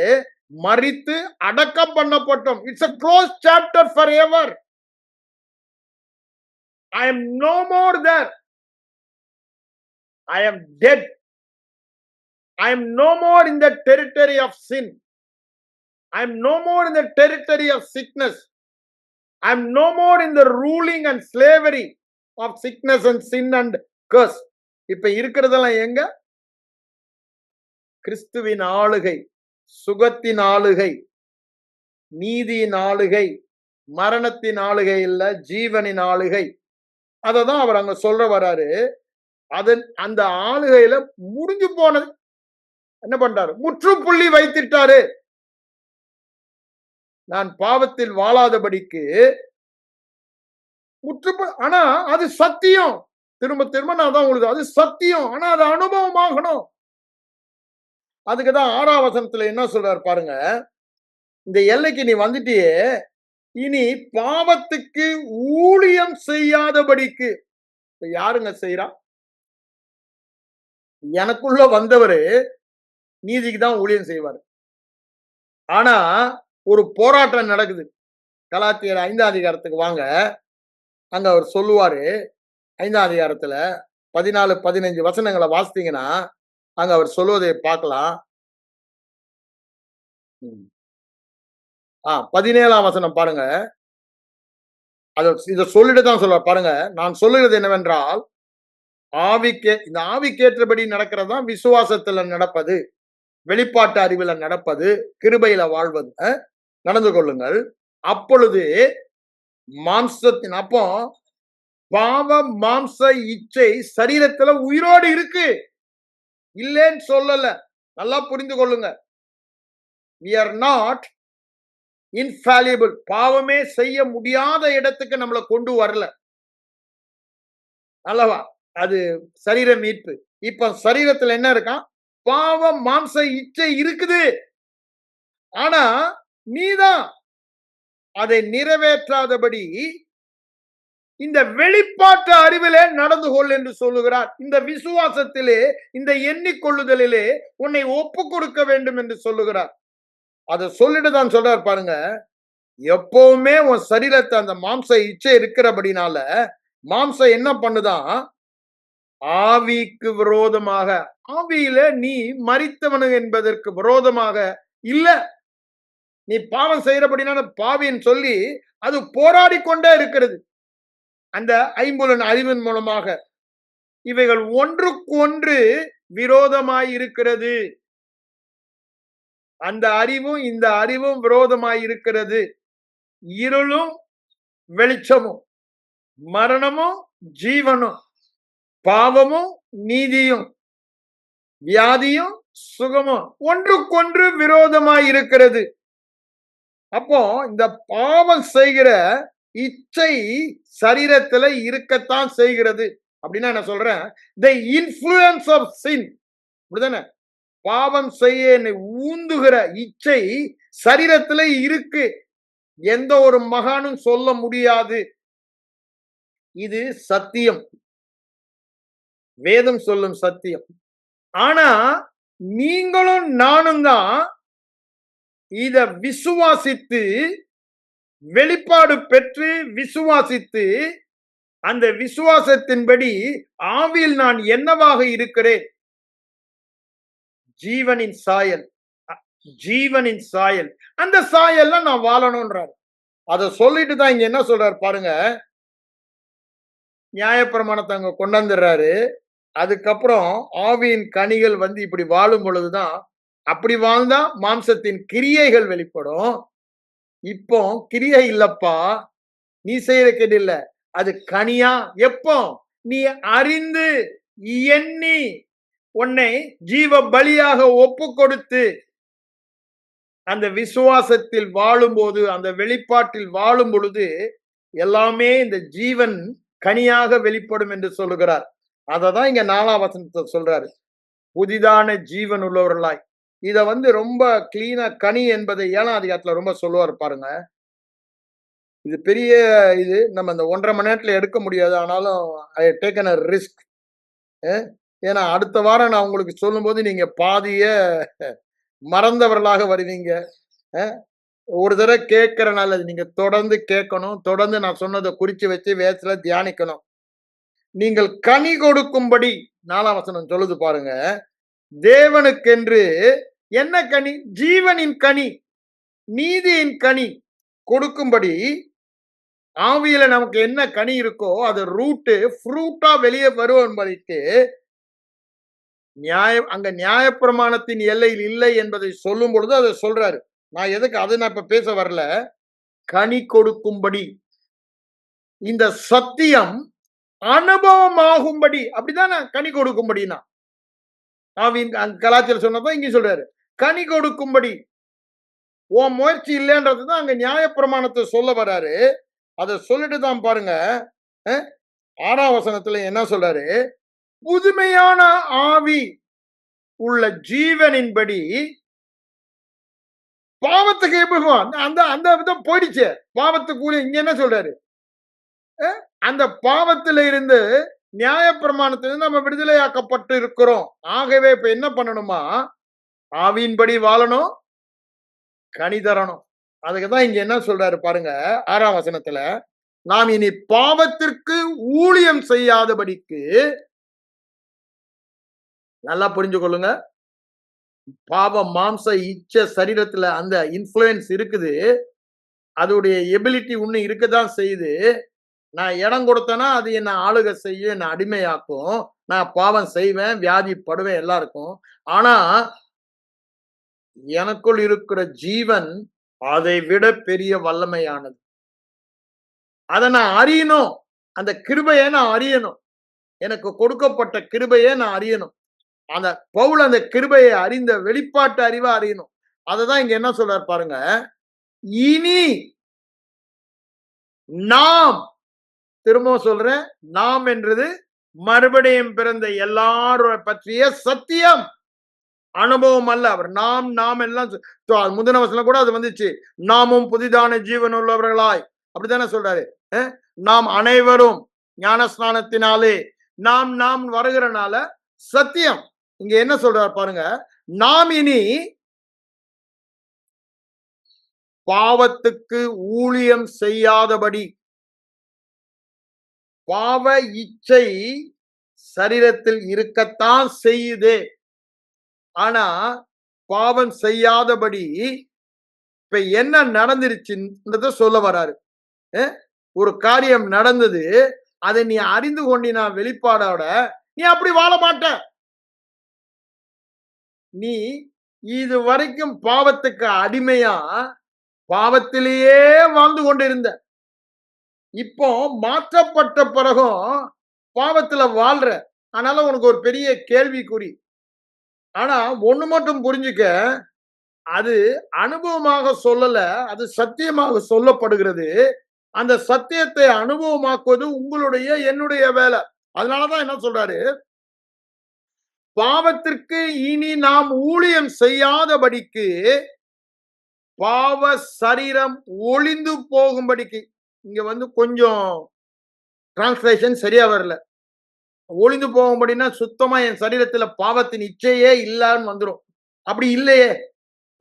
மரித்து அடக்கம் பண்ணப்பட்டோம். It's a closed chapter forever. I am no more there. I am dead. I am no more in the territory of sin. I am no more in the territory of sickness. I am no more in the ruling and slavery of sickness and sin and curse. இப்ப இருக்கிறதெல்லாம் எங்க? கிறிஸ்துவின் ஆளுகை, சுகத்தின் ஆளுகை, நீதியின் ஆளுகை, மரணத்தின் ஆளுகை இல்ல, ஜீவனின் ஆளுகை. அததான் அவர் அங்க சொல்ற வராரு. அந்த ஆளுகையில முடிஞ்சு போனது. என்ன பண்றாரு? முற்றுப்புள்ளி வைத்திட்டாரு. நான் பாவத்தில் வாழாதபடிக்கு ஆனா அது சத்தியம். திரும்ப திரும்ப நான் தான் உங்களுக்கு, அது சத்தியம். ஆனா அது அனுபவமாகணும். அதுக்குதான் 6ஆம் வசனத்துல என்ன சொல்றாரு பாருங்க, இந்த எல்லைக்கு நீ வந்துட்டியே, இனி பாவத்துக்கு ஊழியம் செய்யாதபடிக்கு. யாருங்க செய்யறா? எனக்குள்ள வந்தவரு நீதிக்கு தான் ஊழியம் செய்வார். ஆனா ஒரு போராட்டம் நடக்குது. கலாத்தியர் 5ஆம் அதிகாரத்துக்கு வாங்க. அங்க அவர் சொல்லுவாரு, 5ஆம் அதிகாரத்துல 14, 15 வசனங்களை வாசித்தீங்கன்னா அங்க அவர் சொல்லுவதை பார்க்கலாம். 17ஆம் வசனம் பாருங்க. இத சொல்லிட்டு தான் சொல்ல பாருங்க. நான் சொல்லுகிறது என்னவென்றால், இந்த ஆவிக்கேற்றபடி நடக்கிறது தான் விசுவாசத்துல நடப்பது, வெளிப்பாட்டு அறிவுல நடப்பது, கிருபையில வாழ்வது. நடந்து கொள்ளுங்கள். அப்பொழுது மாம்சத்தின், அப்போ பாவ மாம்ச இச்சை சரீரத்துல உயிரோடு இருக்கு, இல்லேன்னு சொல்லல. நல்லா புரிந்து கொள்ளுங்க. we are not infallible. பாவமே செய்ய முடியாத இடத்துக்கு நம்மளை கொண்டு வரல அல்லவா? அது சரீர மீட்பு. இப்ப சரீரத்துல என்ன இருக்கான்? பாவ மாம்ச இச்சை இருக்குது. ஆனா நீதான் அதை நிறைவேற்றாதபடி இந்த வெளிப்பாட்டு அறிவிலே நடந்து கொள் என்று சொல்லுகிறார். இந்த விசுவாசத்திலே, இந்த எண்ணிக்கொள்ளுதலிலே உன்னை ஒப்பு கொடுக்க வேண்டும் என்று சொல்லுகிறார். அதை சொல்லிட்டு தான் சொல்றார் பாருங்க, எப்பவுமே உன் சரீரத்தை அந்த மாம்ச இச்சை இருக்கிறபடினால மாம்சம் என்ன பண்ணுதான்? ஆவிக்கு விரோதமாக, ஆவியில நீ மரித்தவனு என்பதற்கு விரோதமாக இல்ல. நீ பாவம் செய்யறபடினால பாவின்னு சொல்லி அது போராடி கொண்டே இருக்கிறது. அந்த ஐம்புலன் அறிவின் மூலமாக இவைகள் ஒன்றுக்கு ஒன்று விரோதமாய் இருக்கிறது. அந்த அறிவும் இந்த அறிவும் விரோதமாய் இருக்கிறது. இருளும் வெளிச்சமும், மரணமும் ஜீவனும், பாவமும் நீதியும், வியாதியும் சுகமும் ஒன்றுக்கொன்று விரோதமாய் இருக்கிறது. அப்போ இந்த பாவம் செய்கிற இச்சை சரீரத்துல இருக்கத்தான் செய்கிறது. அப்படின்னா என்ன சொல்றேன்? the influence of sin, அப்படிதானே? பாவம் செய்ய ஊந்துகிற இச்சை சரீரத்துல இருக்கு. எந்த ஒரு மகானும் சொல்ல முடியாது. இது சத்தியம். வேதம் சொல்லும் சத்தியம். ஆனா நீங்களும் நானும் தான் இத விசுவாசித்து, வெளிப்பாடு பெற்று விசுவாசித்து, அந்த விசுவாசத்தின்படி ஆவியில் நான் என்னவாக இருக்கிறேன்? ஜீவனின் சாயல். அ ஜீவனின் சாயல். அந்த சாயல்ல நான் வாழணும்ன்றார். அத சொல்லிட்டு தான் இங்க என்ன சொல்றாரு பாருங்க. நியாயப்பிரமாணத்த அங்க கொண்டாந்துர்றாரு. அதுக்கப்புறம் ஆவியின் கனிகள் வந்து இப்படி வாழும் பொழுதுதான், அப்படி வாழ்ந்தா மாம்சத்தின் கிரியைகள் வெளிப்படும். இப்போ கிரியை இல்லப்பா, நீ செய்யற கேடு இல்ல. அது கனியா எப்போ? நீ அறிந்து, எண்ணி, உன்னை ஜீவ பலியாக ஒப்பு கொடுத்து, அந்த விசுவாசத்தில் வாழும்போது, அந்த வெளிப்பாட்டில் வாழும் பொழுது, எல்லாமே இந்த ஜீவன் கனியாக வெளிப்படும் என்று சொல்லுகிறார். அததான் இங்க 4ஆம் வசனத்துல சொல்றாரு. புதிதான ஜீவன் உள்ளவர்களாய். இத வந்து ரொம்ப கிளீனா கனி என்பதை 7ஆம் அதிகாரத்துல ரொம்ப சொல்லுவாரு பாருங்க. இது பெரிய இது. நம்ம இந்த 1 1/2 மணி நேரத்துல எடுக்க முடியாது. ஆனாலும் I have taken a risk. ஏன்னா அடுத்த வாரம் நான் உங்களுக்கு சொல்லும்போது நீங்க பாதிய மறந்தவர்களாக வருவீங்க. அ ஒரு தடவ கேட்கறனால நீங்க தொடர்ந்து கேட்கணும். தொடர்ந்து நான் சொன்னத குறிச்சு வச்சு வேதத்துல தியானிக்கணும். நீங்கள் கனி கொடுக்கும்படி 4ஆம் வசனம் சொல்லுது பாருங்க. தேவனுக்கென்று என்ன கனி? ஜீவனின் கனி, நீதியின் கனி கொடுக்கும்படி ஆவியில நமக்கு என்ன கனி இருக்கோ அது ஃப்ரூட்டா வெளியே வரும்படிக்கு அங்க நியாயப்பிரமாணத்தின் எல்லையில் இல்லை என்பதை சொல்லும் பொழுது அதை சொல்றாரு. நான் எதுக்கு அது நான் இப்ப பேச வரல. கனி கொடுக்கும்படி இந்த சத்தியம் அனுபவமாகும்படி அப்படிதான் கனி கொடுக்கும்படினா ஆவின் கலாச்சாரம் சொன்னப்ப இங்க சொல்றாரு கனி கொடுக்கும்படி உன் முயற்சி இல்லைன்றதுதான் அங்க நியாயப்பிரமாணத்தை சொல்ல வராரு. அதை சொல்லிட்டு தான் பாருங்க 6ஆம் வசனத்துல என்ன சொல்றாரு? புதுமையான ஆவி உள்ள ஜீவனின்படி பாவத்துக்கு எப்படி அந்த அந்த விதம் போயிடுச்சு. பாவத்துக்கு இங்க என்ன சொல்றாரு? அந்த பாவத்தில இருந்து நியாயப்பிரமாணத்திலிருந்து நம்ம விடுதலையாக்கப்பட்டு இருக்கிறோம். ஆகவே இப்ப என்ன பண்ணணுமா? ஆவியின்படி வாழணும், கனி தரணும். அதுக்கு தான் இங்க என்ன சொல்றாரு பாருங்க 6ஆம் வசனத்துல. நாம் இனி பாவத்திற்கு ஊழியம் செய்யாதபடிக்கு நல்லா புரிஞ்சு கொள்ளுங்க. பாவம் மாம்ச இச்ச சரீரத்துல அந்த இன்ஃப்ளூயன்ஸ் இருக்குது. அதோடைய எபிலிட்டி இன்னும் இருக்கதான் செய்யுது. நான் இடம் கொடுத்தேன்னா அது என்ன ஆளுகை செய்யும், என்ன அடிமையாக்கும். நான் பாவம் செய்வேன், வியாதிப்படுவேன் எல்லாருக்கும். ஆனா எனக்குள் இருக்கிற ஜீவன் அதை விட பெரிய வல்லமையானது. அதை நான் அறியணும். அந்த கிருபையை நான் அறியணும். எனக்கு கொடுக்கப்பட்ட கிருபையை நான் அறியணும். அந்த பவுல் அந்த கிருபையை அறிந்த வெளிப்பாட்டு அறிவை அறியணும். அததான் இங்க என்ன சொல்றாரு பாருங்க. இனி நாம், திரும்பவும் சொல்றேன், நாம் என்றது மறுபடியும் பிறந்த எல்லாரும் பற்றிய சத்தியம், அனுபவம் அல்ல. அவர் நாம் நாம் எல்லாம் முந்தின வசனம் கூட அது வந்துச்சு. நாமும் புதிதான ஜீவன் உள்ளவர்களாய் அப்படித்தானே சொல்றாரு. நாம் அனைவரும் ஞானஸ்நானத்தினாலே நாம் நாம் வருகிறனால சத்தியம். இங்க என்ன சொல்றார் பாருங்க. நாம் இனி பாவத்துக்கு ஊழியம் செய்யாதபடி. பாவ இச்சை சரீரத்தில் இருக்கத்தான் செய்யுது. ஆனா பாவம் செய்யாதபடி இப்ப என்ன நடந்துருச்சுன்றத சொல்ல வராரு. ஒரு காரியம் நடந்தது, அதை நீ அறிந்து கொண்டினா வெளிப்பாடோட நீ அப்படி வாழ மாட்ட. நீ இது வரைக்கும் பாவத்துக்கு அடிமையா பாவத்திலேயே வாழ்ந்து கொண்டிருந்த. இப்போ மாற்றப்பட்ட பிறகும் பாவத்துல வாழ்ற. அதனால உனக்கு ஒரு பெரிய கேள்விக்குறி. ஆனா ஒண்ணு மட்டும் புரிஞ்சுக்க, அது அனுபவமாக சொல்லல, அது சத்தியமாக சொல்லப்படுகிறது. அந்த சத்தியத்தை அனுபவமாக்குவது உங்களுடைய என்னுடைய வேலை. அதனாலதான் என்ன சொல்றாரு? பாவத்திற்கு இனி நாம் ஊழியம் செய்யாதபடிக்கு பாவ சரீரம் ஒளிந்து போகும்படிக்கு. இங்க கொஞ்சம் டிரான்ஸ்லேஷன் சரியா வரல. ஒளிந்து போகும்படினா சுத்தமா என் சரீரத்துல பாவத்தின் இச்சையே இல்லன்னு வந்துரும். அப்படி இல்லையே.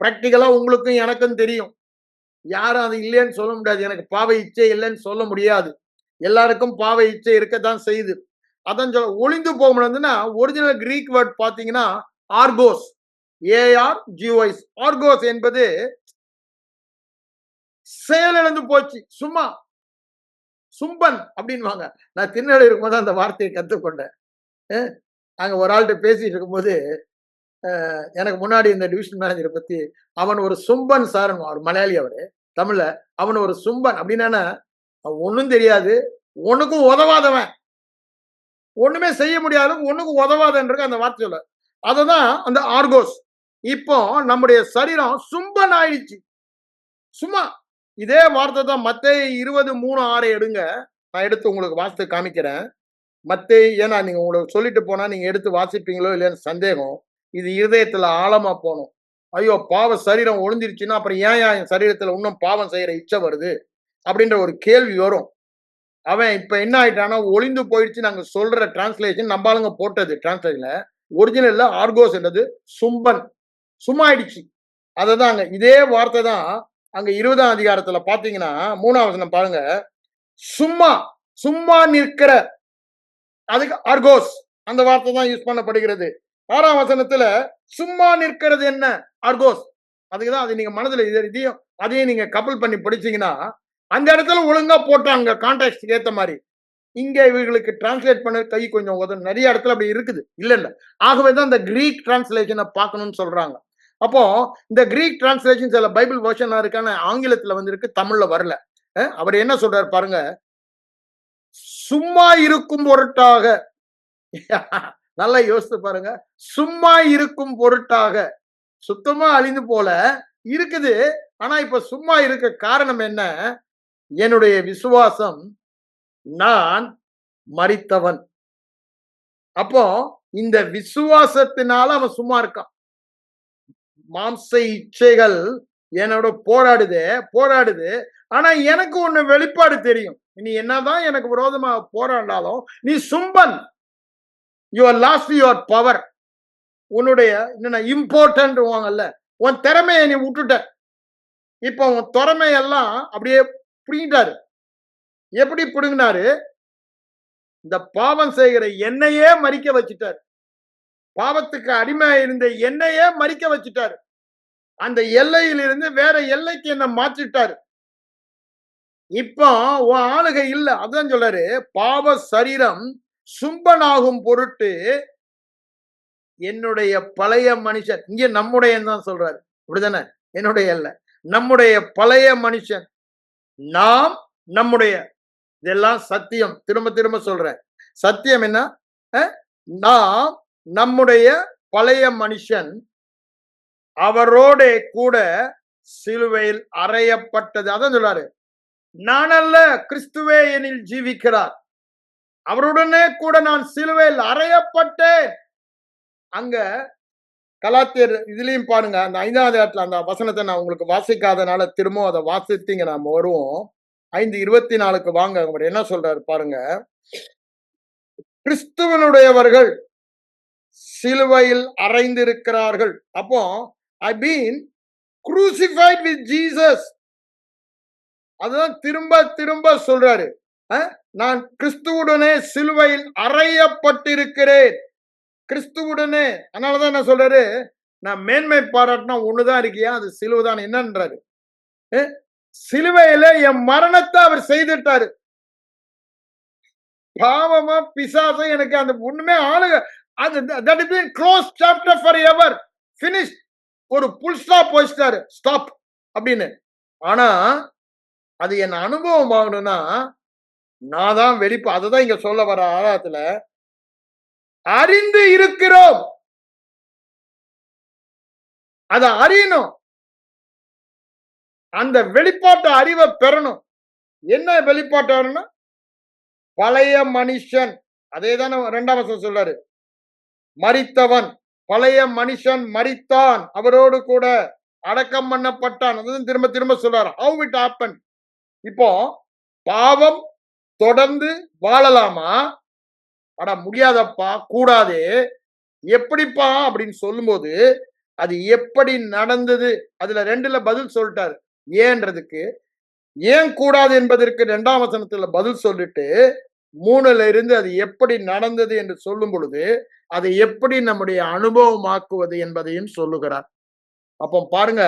பிராக்டிகலா உங்களுக்கும் எனக்கும் தெரியும். யாரும் அது இல்லைன்னு சொல்ல முடியாது. எனக்கு பாவ இச்சை இல்லைன்னு சொல்ல முடியாது. எல்லாருக்கும் பாவ இச்சை இருக்கத்தான் செய்யுது. அதான் ஒளிந்து போகும்னா ஒரிஜினல் கிரீக் வேர்ட் பாத்தீங்கன்னா ஆர்கோஸ், ARGOS. ஆர்கோஸ் என்பது செயலிழந்து போச்சு, சும்மா சும்பன் அப்படின்வாங்க. நான் திருநெல்வேலி இருக்கும்போது அந்த வார்த்தையை கத்துக்கொண்டேன். அங்க ஒரு ஆள்கிட்ட பேசிட்டு இருக்கும்போது எனக்கு முன்னாடி இந்த டிவிஷன் மேனேஜரை பத்தி அவன் ஒரு சும்பன் சார், அவர் மலையாளி, அவரு தமிழ்ல. அவன் ஒரு சும்பன் அப்படின்னா ஒன்னும் தெரியாது, உனக்கும் உதவாதவன், ஒண்ணுமே செய்ய முடியாது, ஒண்ணுக்கும் உதவாதன்றது அந்த வார்த்தை சொல்ல. அததான் அந்த ஆர்கோஸ். இப்போ நம்முடைய சரீரம் சும்பன் ஆயிடுச்சு, சும்மா. இதே வார்த்தை தான் மத்தேயு 20:3-6 எடுங்க. நான் எடுத்து உங்களுக்கு வாசித்து காமிக்கிறேன். மத்தேயு, ஏன்னா நீங்க உங்களுக்கு சொல்லிட்டு போனா நீங்க எடுத்து வாசிப்பீங்களோ இல்லையான்னு சந்தேகம். இது இருதயத்துல ஆழமா போகணும். ஐயோ, பாவ சரீரம் ஒளிஞ்சிருச்சுன்னா அப்புறம் ஏன் என் சரீரத்துல இன்னும் பாவம் செய்யற இச்சை வருது அப்படின்ற ஒரு கேள்வி வரும். அவன் இப்ப என்ன ஆயிட்டானா, ஒளிந்து போயிடுச்சு நாங்க சொல்ற டிரான்ஸ்லேஷன் நம்ம ஆளுங்க போட்டது டிரான்ஸ்லேஷன்ல. ஒரிஜினல்ல ஆர்கோஸ் என்றது சும்பன், சும்மா ஆயிடுச்சு. அததான் இதே வார்த்தை தான் அங்க 20ஆம் அதிகாரத்துல பாத்தீங்கன்னா 3ஆம் வசனம் பாருங்க. சும்மா, சும்மா நிற்கிற, அதுக்கு ஆர்கோஸ் அந்த வார்த்தை தான் யூஸ் பண்ணப்படுகிறது. 6ஆம் வசனத்துல சும்மா நிற்கிறது என்ன, ஆர்கோஸ். அதுக்குதான் அது நீங்க மனதுல இதையும் அதையும் நீங்க கப்பல் பண்ணி படிச்சீங்கன்னா அந்த இடத்துல ஒழுங்கா போட்டாங்க கான்டெக்ஸ்ட்க்கு ஏத்த மாதிரி. இங்க இவர்களுக்கு டிரான்ஸ்லேட் பண்ண கை கொஞ்சம் உதவும். நிறைய இடத்துல அப்படி இருக்குது, இல்ல இல்ல. ஆகவேதான் இந்த கிரீக் டிரான்ஸ்லேஷனை பார்க்கணும்னு சொல்றாங்க. அப்போ இந்த கிரீக் டிரான்ஸ்லேஷன் சில பைபிள் வெர்ஷன் இருக்கான ஆங்கிலத்துல வந்திருக்கு, தமிழ்ல வரல. அவர் என்ன சொல்றாரு பாருங்க. சும்மா இருக்கும் பொருட்டாக, நல்லா யோசித்து பாருங்க. சும்மா இருக்கும் பொருட்டாக, சுத்தமா அழிந்து போல இருக்குது. ஆனா இப்ப சும்மா இருக்க காரணம் என்ன? என்னுடைய விசுவாசம், நான் மரித்தவன். அப்போ இந்த விசுவாசத்தினால அவன் சும்மா இருக்கான். மாம்ச இச்சைகள் என்னோட போராடுது. ஆனா எனக்கு ஒண்ணு வெளிப்பாடு தெரியும். நீ என்னதான் எனக்கு விரோதமா போராடாலும் நீ சும்பன். You are lost your power. உன்னுடைய என்ன இம்பார்ட்டன்ட் உன் திறமையை நீ விட்டுட்ட. இப்ப உன் திறமையெல்லாம் அப்படியே பிடிங்கிட்டாரு. எப்படி பிடுங்கினாரு? இந்த பாவம் செய்கிற என்னையே மறிக்க வச்சுட்டாரு. பாவத்துக்கு அடிமையா இருந்த என்னையே மறிக்க வச்சுட்டாரு. அந்த எல்லையிலிருந்து வேற எல்லைக்கு என்ன மாற்றிட்டாரு. இப்போ உன் ஆளுகை இல்ல. அதான் சொல்றாரு, பாவ சரீரம் சும்பனாகும் பொருட்டு என்னுடைய பழைய மனுஷன், இங்க நம்முடைய தான் சொல்றாரு, அப்படிதானே? என்னுடைய அல்ல, நம்முடைய பழைய மனுஷன், நாம் நம்முடைய, இதெல்லாம் சத்தியம். திரும்ப திரும்ப சொல்றேன், சத்தியம் என்ன? நாம் நம்முடைய பழைய மனுஷன் அவரோட கூட சிலுவையில் அறையப்பட்டது. அதான் சொல்றாரு, நான் அல்ல, கிறிஸ்துவே எனில் ஜீவிக்கிறார். அவருடனே கூட நான் சிலுவையில் அறையப்பட்டேன். அங்க கலாத்தியர் இதுலயும் பாருங்க, அந்த 5ஆவது இடத்துல அந்த வசனத்தை நான் உங்களுக்கு வாசிக்காதனால திரும்ப அதை வாசித்தீங்க. நாம வருவோம் 5:24க்கு வாங்க. அவர் என்ன சொல்றாரு பாருங்க. கிறிஸ்துவனுடையவர்கள் சிலுவையில் அறைந்திருக்கிறார்கள். அப்போ I been crucified with Jesus. அதுதான் திரும்ப திரும்ப சொல்றாரு, நான் கிறிஸ்துவுடனே சிலுவையில் அறையப்பட்டிருக்கிறேன். கிறிஸ்துவுடனே. அதனாலதான் என்ன சொல்றாரு, நான் மேன்மை பாராட்டினா ஒண்ணுதான் இருக்கியா, அது சிலுவைதான். என்னன்றாரு, சிலுவையில என் மரணத்தை அவர் செய்துட்டாரு. பாவமா பிசாசம் எனக்கு அந்த ஒண்ணுமே ஆளுக. அது that has been closed chapter forever, finished. ஒரு புல் ஸ்டாப் போயிட்டாரு, ஸ்டாப் அப்படின்னு. ஆனா அது என் அனுபவம் ஆகணும்னா நான் தான் அதுதான் இங்க சொல்ல வர ஆழத்துல அறிந்து இருக்கிறோம். அதை அறியணும், அந்த வெளிப்பாட்டு அறிவை பெறணும். என்ன வெளிப்பாட்டு வரணும்? பழைய மனுஷன். அதே தானே 2ஆம் வசனம் சொல்றாரு, மரித்தவன். பழைய மனுஷன் மரித்தான், அவரோடு கூட அடக்கம் பண்ணப்பட்டான். அதுதான் திரும்ப திரும்ப சொல்றாரு. How it happen. இப்போ பாவம் தொடர்ந்து வாழலாமா? அட முடியாதப்பா, கூடாது. எப்படிப்பா அப்படின்னு சொல்லும்போது, அது எப்படி நடந்தது? அதுல 2ல பதில் சொல்லிட்டாரு. ஏன்றதுக்கு, ஏன் கூடாது என்பதற்கு 2ஆம் வசனத்துல பதில் சொல்லிட்டு, 3ல இருந்து அது எப்படி நடந்தது என்று சொல்லும் பொழுது, அதை எப்படி நம்முடைய அனுபவமாக்குவது என்பதையும் சொல்லுகிறார். அப்போ பாருங்க,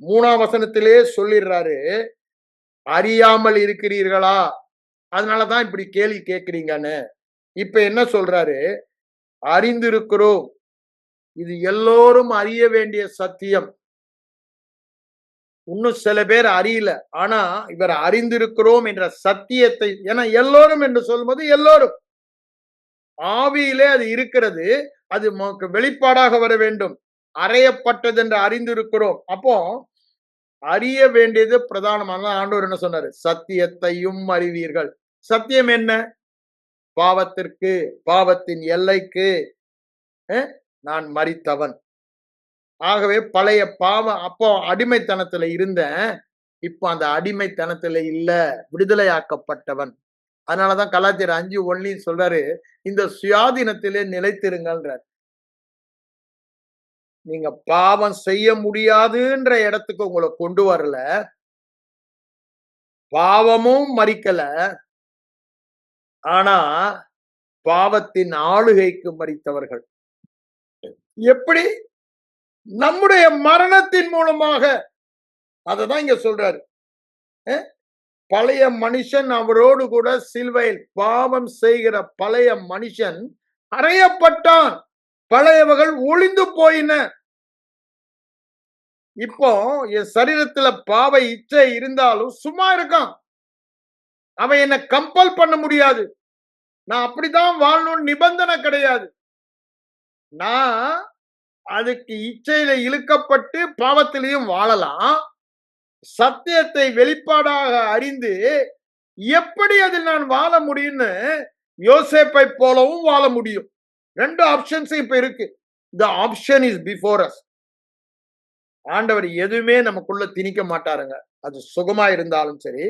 3ஆம் வசனத்திலே சொல்லிடுறாரு, அறியாமல் இருக்கிறீர்களா? அதனால தான் இப்படி கேள்வி கேட்கிறீங்கன்னு. இப்ப என்ன சொல்றாரு? அறிந்திருக்கிறோம். இது எல்லோரும் அறிய வேண்டிய சத்தியம். இன்னும் சில பேர் அறியல. ஆனா, இவர் அறிந்திருக்கிறோம் என்ற சத்தியத்தை, ஏன்னா எல்லோரும் என்று சொல்லும்போது எல்லோரும். ஆவியிலே அது இருக்கிறது. அது நமக்கு வெளிப்பாடாக வர வேண்டும். அறையப்பட்டது என்று அறிந்திருக்கிறோம். அப்போ அறிய வேண்டியது பிரதானமான ஆண்டவர் என்ன சொன்னாரு? சத்தியத்தையும் அறிவீர்கள். சத்தியம் என்ன? பாவத்திற்கு, பாவத்தின் எல்லைக்கு நான் மரித்தவன். ஆகவே பழைய பாவம், அப்போ அடிமைத்தனத்துல இருந்தேன். இப்ப அந்த அடிமைத்தனத்துல இல்ல, விடுதலையாக்கப்பட்டவன். அதனாலதான் கலாத்தியர் 5:1 சொல்றாரு, இந்த சுயாதீனத்திலே நிலைத்திருங்கள்ன்றார். நீங்க பாவம் செய்ய முடியாதுன்ற இடத்துக்கு உங்களை கொண்டு வரல. பாவமும் மறிக்கல. ஆனா பாவத்தின் ஆளுகைக்கு மறித்தவர்கள். எப்படி? நம்முடைய மரணத்தின் மூலமாக. அததான் இங்க சொல்றாரு. பழைய மனுஷன் அவரோடு கூட சிலுவையில் பாவம் செய்கிற பழைய மனுஷன் அறையப்பட்டான். பழையவர்கள் ஒளிந்து போயின. இப்போ என் சரீரத்துல பாவ இச்சை இருந்தாலும் சும்மா இருக்கான். அவன் என்ன கம்பல் பண்ண முடியாது. நான் அப்படித்தான் வாழணும்னு நிபந்தனை கிடையாது. நான் அதுக்கு இச்சையில இழுக்கப்பட்டு பாவத்திலையும் வாழலாம். சத்தியத்தை வெளிப்பாடாக அறிந்து எப்படி அதில் நான் வாழ முடியும்னு யோசேப்பை போலவும் வாழ முடியும். 2 ஆப்ஷன்ஸ் இப்ப இருக்கு. the option is before us. ஆண்டவர் எதுவுமே நமக்குள்ள திணிக்க மாட்டாருங்க. அது சுகமா இருந்தாலும் சரி,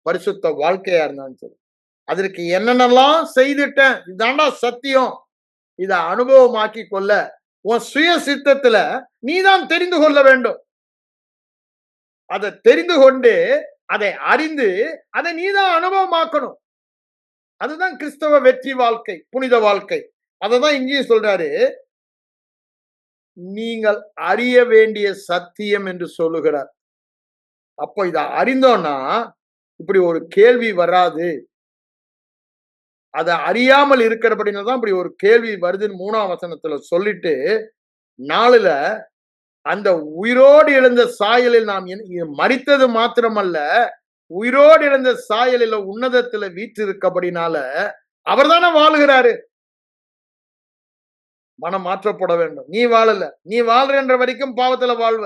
பரிசுத்த வாழ்க்கையா இருந்தாலும் சரி. அதற்கு என்னென்னலாம் செய்துட்டேன், இதாண்டா சத்தியம், இத அனுபவமாக்கி கொள்ள உன் சுய சித்தத்துல நீதான் தெரிந்து கொள்ள வேண்டும். அதை தெரிந்து கொண்டு, அதை அறிந்து, அதை நீதான் அனுபவமாக்கணும். அதுதான் கிறிஸ்தவ வெற்றி வாழ்க்கை, புனித வாழ்க்கை. அததான் இங்கேயும் சொல்றாரு, நீங்கள் அறிய வேண்டிய சத்தியம் என்று சொல்லுகிறார். அப்போ இத அறிந்தோம்னா இப்படி ஒரு கேள்வி வராது. அதை அறியாமல் இருக்கிறபடினா தான் இப்படி ஒரு கேள்வி வருதுன்னு 3ஆம் வசனத்துல சொல்லிட்டு 4ல அந்த உயிரோடு எழுந்த சாயலில் நாம் மரித்தது மாத்திரமல்ல, உயிரோடு எழுந்த சாயலில் உன்னதத்துல வீற்றிருக்கபடினால அவர் தானே வாழுகிறாரு. மனம் மாற்றப்பட வேண்டும். நீ வாழல, நீ வாழ்ற வரைக்கும் பாவத்துல வாழ்வ.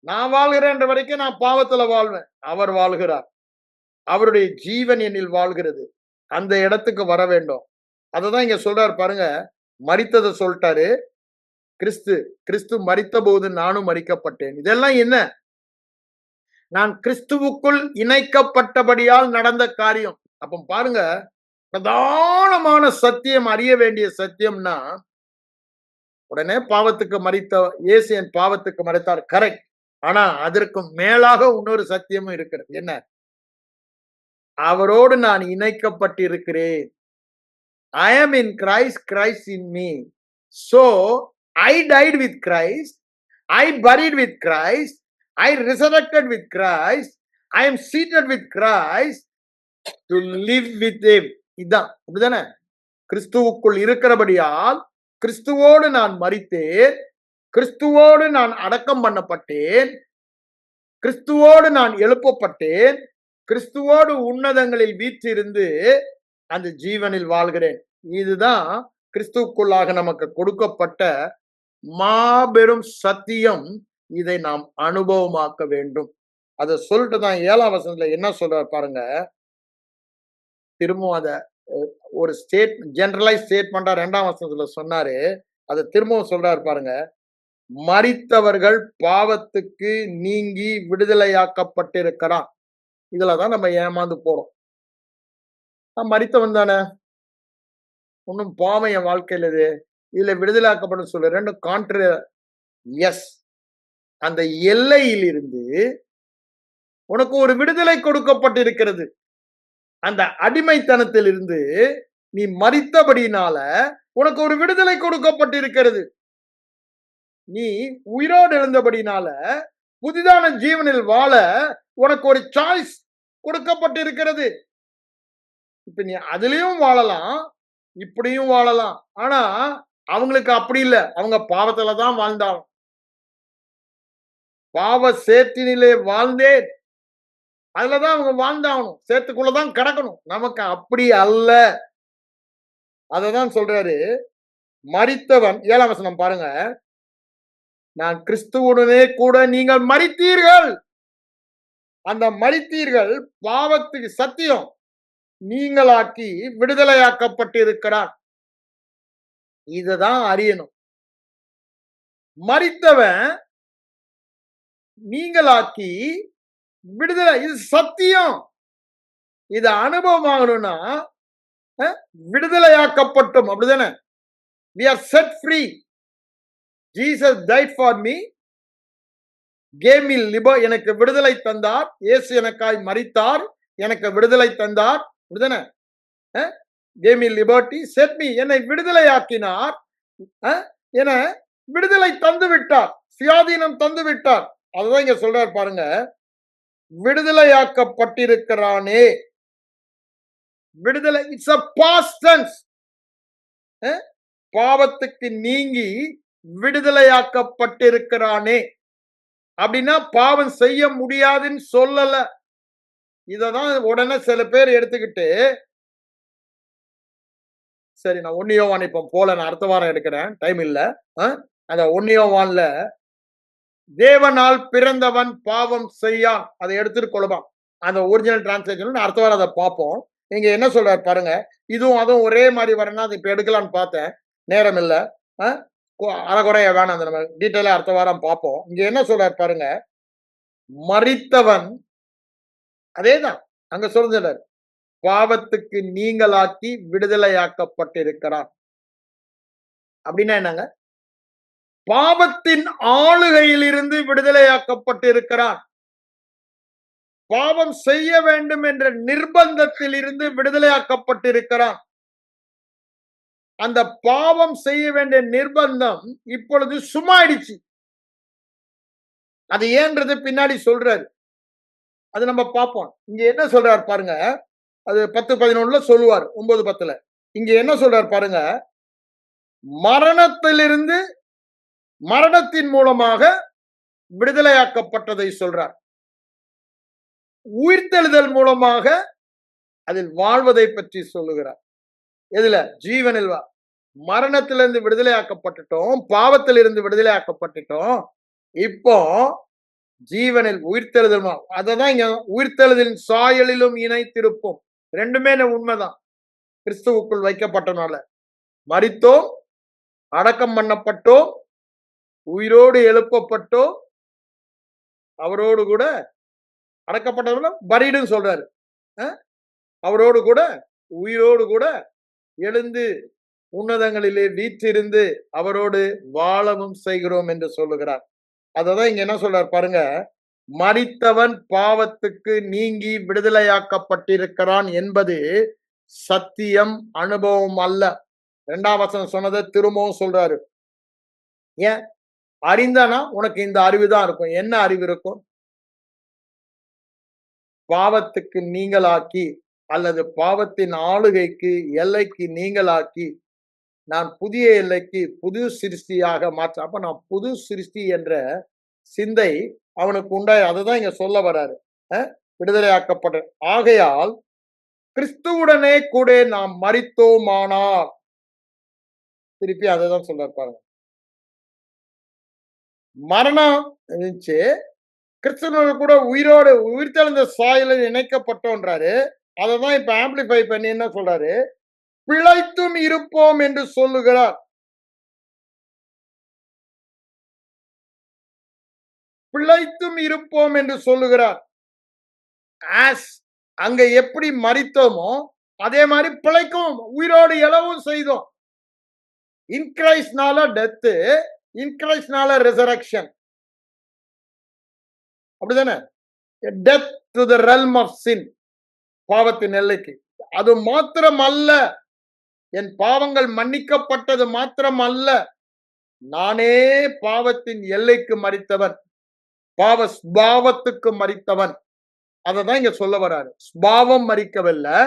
நான் வாழ்கிறேன் வரைக்கும் நான் பாவத்துல வாழ்வேன். அவர் வாழ்கிறார். அவருடைய ஜீவன் என்னில் வாழ்கிறது. அந்த இடத்துக்கு வர வேண்டும். அததான் இங்க சொல்றாரு பாருங்க. மரித்ததை சொல்லிட்டாரு. கிறிஸ்து மரித்த போது நானும் மரிக்கப்பட்டேன். இதெல்லாம் என்ன? நான் கிறிஸ்துவுக்குள் இணைக்கப்பட்டபடியால் நடந்த காரியம். அப்ப பாருங்க, பிரதானமான சத்தியம், அறிய வேண்டிய சத்தியம்னா, உடனே பாவத்துக்கு மரித்த இயேசு என் பாவத்துக்கு மரித்தார், கரெக்ட். ஆனா அதற்கு மேலாக இன்னொரு சத்தியமும் இருக்கிறது. என்ன? அவரோடு நான் இணைக்கப்பட்டிருக்கிறேன். I am in Christ, Christ in me. So I died with Christ, I buried with Christ, I resurrected with Christ, I am seated with Christ to live with him. இதான் அப்படிதானே? கிறிஸ்துவுக்குள் இருக்கிறபடியால் கிறிஸ்துவோடு நான் மரித்தேன், கிறிஸ்துவோடு நான் அடக்கம் பண்ணப்பட்டேன், கிறிஸ்துவோடு நான் எழுப்பப்பட்டேன், கிறிஸ்துவோடு உன்னதங்களில் வீற்றிருந்து அந்த ஜீவனில் வாழ்கிறேன். இதுதான் கிறிஸ்துவுக்குள்ளாக நமக்கு கொடுக்கப்பட்ட மாபெரும் சத்தியம். இதை நாம் அனுபவமாக்க வேண்டும். அதை சொல்லிட்டு தான் 7ஆம் வசனத்துல என்ன சொல்றாரு பாருங்க. திரும்பவும் அத ஒரு ஜெனரலைஸ் ஸ்டேட்மெண்டா 2ஆம் வசனத்துல சொன்னாரு. அதை திரும்பவும் சொல்றாரு பாருங்க. மரித்தவர்கள் பாவத்துக்கு நீங்கி விடுதலையாக்கப்பட்டிருக்கிறான். இதுலதான் நம்ம ஏமாந்து போறோம். நான் மரித்தவன் தானே, ஒன்னும் பாவம் என் வாழ்க்கையில இதுல விடுதலையாக்கப்படும் சொல்ல ரெண்டும் கான்ட்ர. எஸ், அந்த எல்லையில் இருந்து உனக்கு ஒரு விடுதலை கொடுக்கப்பட்டிருக்கிறது. அந்த அடிமைத்தனத்தில் இருந்து நீ மரித்தபடினால உனக்கு ஒரு விடுதலை கொடுக்கப்பட்டிருக்கிறது. நீ உயிரோடு இருந்தபடினால புதிதான ஜீவனில் வாழ உனக்கு ஒரு சாய்ஸ் கொடுக்கப்பட்டிருக்கிறது. இப்ப நீ அதுலயும் வாழலாம், இப்படியும் வாழலாம். ஆனா அவங்களுக்கு அப்படி இல்ல, அவங்க பாவத்துல தான் வாழ்ந்தாங்க. பாவ சேற்றினிலே வாழ்ந்தேன், அதுலதான் அவங்க வாழ்ந்தாகணும், சேத்துக்குள்ளதான் கிடக்கணும். நமக்கு அப்படி அல்ல. அததான் சொல்றாரு, மரித்தவன் 7ஆம் வசனம் பாருங்க. நான் கிறிஸ்துவுடனே கூட நீங்கள் மரித்தீர்கள். அந்த மரித்தீர்கள் பாவத்துக்கு சத்தியம் நீங்களாக்கி விடுதலையாக்கப்பட்டிருக்கிறார். இததான் அறியணும். மரித்தவன் நீங்களாக்கி விடுதலை, இது சத்தியம். இது அனுபவம் ஆகணும்னா விடுதலையாக்கப்பட்டோம், அப்படிதானே? we are set free. Jesus died for me, gave me liberty. எனக்கு விடுதலை தந்தார். இயேசு எனக்காய் மரித்தார், எனக்கு விடுதலை தந்தார், அப்படிதானே? gave me liberty, set me, என்னை விடுதலையாக்கினார், என விடுதலை தந்து விட்டார், சுயாதீனம் தந்து விட்டார். அதுதான் இங்க சொல்றார் பாருங்க, விடுதலையாக்கப்பட்டிருக்கிறானே. விடுதலை, இட்ஸ் a past tense. பாவத்துக்கு நீங்கி விடுதலையாக்கப்பட்டிருக்கிறானே அப்படின்னா பாவம் செய்ய முடியாதுன்னு சொல்லல. இததான் உடனே சில பேர் எடுத்துக்கிட்டு, சரி நான் 1 யோவான் இப்ப போல, நான் அடுத்த வாரம் எடுக்கிறேன், டைம் இல்ல. அந்த 1 யோவான்ல தேவனால் பிறந்தவன் பாவம் செய்யான், அதை எடுத்துட்டு கொள்ளுவான். அந்த ஒரிஜினல் டிரான்ஸ்லேஷன் அடுத்த வாரம் அதை பார்ப்போம். இங்க என்ன சொல்றாரு பாருங்க, இதுவும் அதுவும் ஒரே மாதிரி வரணும். அது இப்ப எடுக்கலான்னு பார்த்தேன், நேரம் இல்ல. அறகுறைய வேணாம், அந்த நம்ம டீட்டெயிலா அடுத்த வாரம் பார்ப்போம். இங்க என்ன சொல்றாரு பாருங்க, மரித்தவன், அதேதான் அங்க சொல்றாரு, பாவத்துக்கு நீங்களாக்கி விடுதலையாக்கப்பட்டிருக்கிறான். அப்படின்னா என்னங்க? பாவத்தின் ஆளுகையில் இருந்து விடுதலையாக்கப்பட்டிருக்கிறான். பாவம் செய்ய வேண்டும் என்ற நிர்பந்தத்தில் இருந்து விடுதலையாக்கப்பட்டிருக்கிறான். அந்த பாவம் செய்ய வேண்டிய நிர்பந்தம் இப்பொழுது சும்மாயிடுச்சு. அது ஏன்றது பின்னாடி சொல்றாரு, அது நம்ம பார்ப்போம். இங்க என்ன சொல்றாரு பாருங்க, அது 10-11 சொல்லுவார், 9-10. இங்க என்ன சொல்றாரு பாருங்க, மரணத்திலிருந்து, மரணத்தின் மூலமாக விடுதலையாக்கப்பட்டதை சொல்றார். உயிர்த்தெழுதல் மூலமாக அதில் வாழ்வதை பற்றி சொல்லுகிறார். எதுல? ஜீவனில். மரணத்திலிருந்து விடுதலையாக்கப்பட்டுட்டோம், பாவத்திலிருந்து விடுதலையாக்கப்பட்டுட்டோம், இப்போ ஜீவனில் உயிர்த்தெழுதல். அததான் இங்க உயிர்த்தெழுதலின் சாயலிலும் இணைத்திருப்போம். ரெண்டுமே உண்மைதான். கிறிஸ்துவுக்குள் வைக்கப்பட்டனால மரித்தோம், அடக்கம் பண்ணப்பட்டோம், உயிரோடு எழுப்பப்பட்டோம், அவரோடு கூட அடக்கப்பட்டவர்கள பரிடுன்னு சொல்றாரு. அவரோடு கூட உயிரோடு கூட எழுந்து உன்னதங்களிலே வீற்றிருந்து அவரோடு வாழவும் செய்கிறோம் என்று சொல்லுகிறார். அததான் இங்க என்ன சொல்றார் பாருங்க, மரித்தவன் பாவத்துக்கு நீங்கி விடுதலையாக்கப்பட்டிருக்கிறான் என்பது சத்தியம், அனுபவம் அல்ல. 2ஆம் வசனம் சொன்னதை திரும்பவும் சொல்றாரு. ஏன்? அறிந்தானா உனக்கு இந்த அறிவு தான் இருக்கும். என்ன அறிவு இருக்கும்? பாவத்துக்கு நீங்களாக்கி அல்லது பாவத்தின் ஆளுகைக்கு, எல்லைக்கு நீங்களாக்கி நான் புதிய எல்லைக்கு புது சிருஷ்டியாக மாற்ற. அப்ப நான் புது சிருஷ்டி என்ற சிந்தை அவனுக்கு உண்டாய். அதுதான் இங்க சொல்ல வராரு, விடுதலையாக்கப்பட்ட. ஆகையால் கிறிஸ்துவுடனே கூட நாம் மரித்தோமானால், திருப்பி அதைதான் சொல்ல பாருங்க, மரணம் இருந்துச்சு, கிறிஸ்துவனோட கூட உயிரோடு உயிர்த்தெழுந்த சாயலில் இணைக்கப்பட்டோன்றாரு. அததான் இப்ப ஆம்பிளிஃபை பண்ணி என்ன சொல்றாரு, பிழைத்தும் இருப்போம் என்று சொல்லுகிறார். பிழைத்தும் இருப்போம் என்று சொல்லுகிறார். ஆஸ் அங்க எப்படி மரித்தோமோ அதே மாதிரி பிழைக்கும், உயிரோடு எழவும் செய்தோம். இன்கிரைஸ்ட்னால டெத், இன்கிரைஸ்ட்னால ரெசரக்ஷன். அப்படிதானே? Death to the realm of sin, பாவத்தின் எல்லைக்கு. அது மாத்திரம் அல்ல, என் பாவங்கள் மன்னிக்கப்பட்டது மாத்திரம் அல்ல, நானே பாவத்தின் எல்லைக்கு மரித்தவன், பாவ ஸ்பாவத்துக்கு மரித்தவன். அததான் இங்க சொல்ல வராரு. ஸ்பாவம் மரிக்கவில்லை,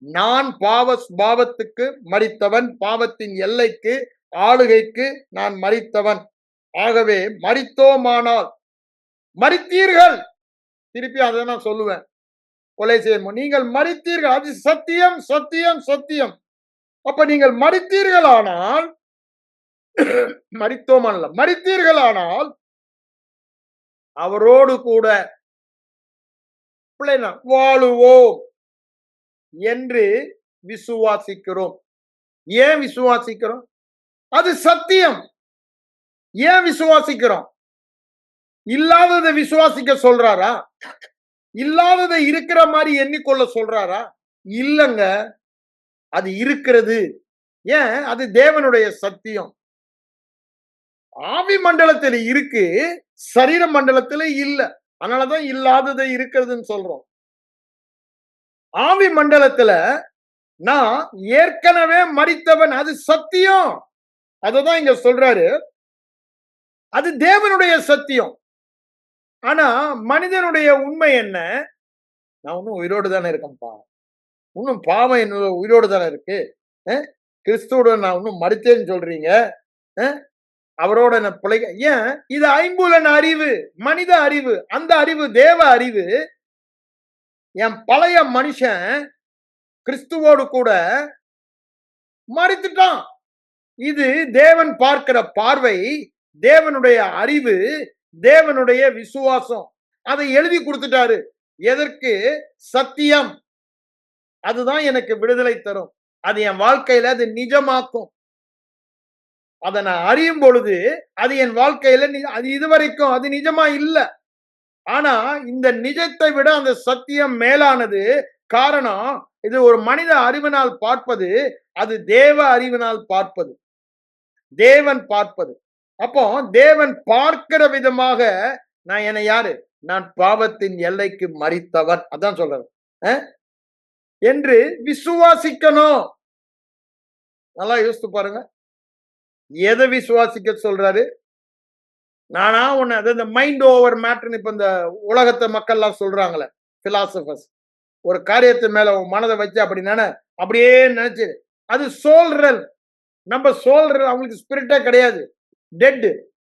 நான் பாவ ஸ்பாவத்துக்கு மரித்தவன், பாவத்தின் எல்லைக்கு, ஆளுகைக்கு நான் மரித்தவன். ஆகவே மரித்தோமானால், மரித்தீர்கள், திருப்பி அதை நான் சொல்லுவேன். கொலை செய்ய நீங்கள் மரித்தீர்கள், அது சத்தியம் சத்தியம் சத்தியம். அப்ப நீங்கள் மரித்தீர்களானால், மரித்தோமானல்ல, மரித்தீர்களானால் அவரோடு கூட வாழுவோம் என்று விசுவாசிக்கிறோம். ஏன் விசுவாசிக்கிறோம்? அது சத்தியம். ஏன் விசுவாசிக்கிறோம்? இல்லாததை விசுவாசிக்க சொல்றாரா? இல்லாததை இருக்கிற மாதிரி எண்ணிக்கொள்ள சொல்றாரா? இல்லங்க, அது இருக்கிறது. ஏன்? அது தேவனுடைய சத்தியம். ஆவி மண்டலத்தில் இருக்கு, சரீர மண்டலத்தில் இல்ல. அதனாலதான் இல்லாததை இருக்கிறதுன்னு சொல்றோம். ஆவி மண்டலத்துல நான் ஏற்கனவே மரித்தவன், அது சத்தியம். அததான் இங்க சொல்றாரு, அது தேவனுடைய சத்தியம். ஆனா மனிதனுடைய உண்மை என்ன? நான் இன்னும் உயிரோடு தானே இருக்கேன்ப்பா, இன்னும் பாவம் என்ன உயிரோடு தானே இருக்கு, கிறிஸ்துவோட நான் இன்னும் மரித்தேன்னு சொல்றீங்க, அவரோட நான் பிழைக்க. ஏன்? இது ஐம்புலன் அறிவு, மனித அறிவு. அந்த அறிவு தேவ அறிவு. என் பழைய மனுஷன் கிறிஸ்துவோடு கூட மரித்துட்டான். இது தேவன் பார்க்கிற பார்வை, தேவனுடைய அறிவு, தேவனுடைய விசுவாசம். அதை எழுதி கொடுத்துட்டாரு. எதற்கு? சத்தியம். அதுதான் எனக்கு விடுதலை தரும். அது என் வாழ்க்கையில அது நிஜமாக்கும். அதை நான் அறியும் பொழுது அது என் வாழ்க்கையில அது இதுவரைக்கும் அது நிஜமா இல்ல. ஆனா இந்த நிஜத்தை விட அந்த சத்தியம் மேலானது. காரணம், இது ஒரு மனித அறிவினால் பார்ப்பது, அது தேவ அறிவினால் பார்ப்பது, தேவன் பார்ப்பது. அப்போ தேவன் பார்க்கிற விதமாக நான் என்ன யாரு? நான் பாவத்தின் எல்லைக்கு மரித்தவன், அதான் சொல்றேன் என்று விசுவாசிக்கணும். நல்லா யோசித்து பாருங்க. எதை விசுவாசிக்க சொல்றாரு? நானா ஒண்ணு, அதாவது மைண்ட் ஓவர் மேட்டர்னு இப்ப இந்த உலகத்தை மக்கள் எல்லாம் சொல்றாங்களே, பிலாசபர்ஸ், ஒரு காரியத்து மேல உன் மனதை வச்சு அப்படின்னா அப்படியே நினைச்சு, அது சோல்ரல். நம்ம சோல்ரல், அவங்களுக்கு ஸ்பிரிட்டே கிடையாது, டெட்.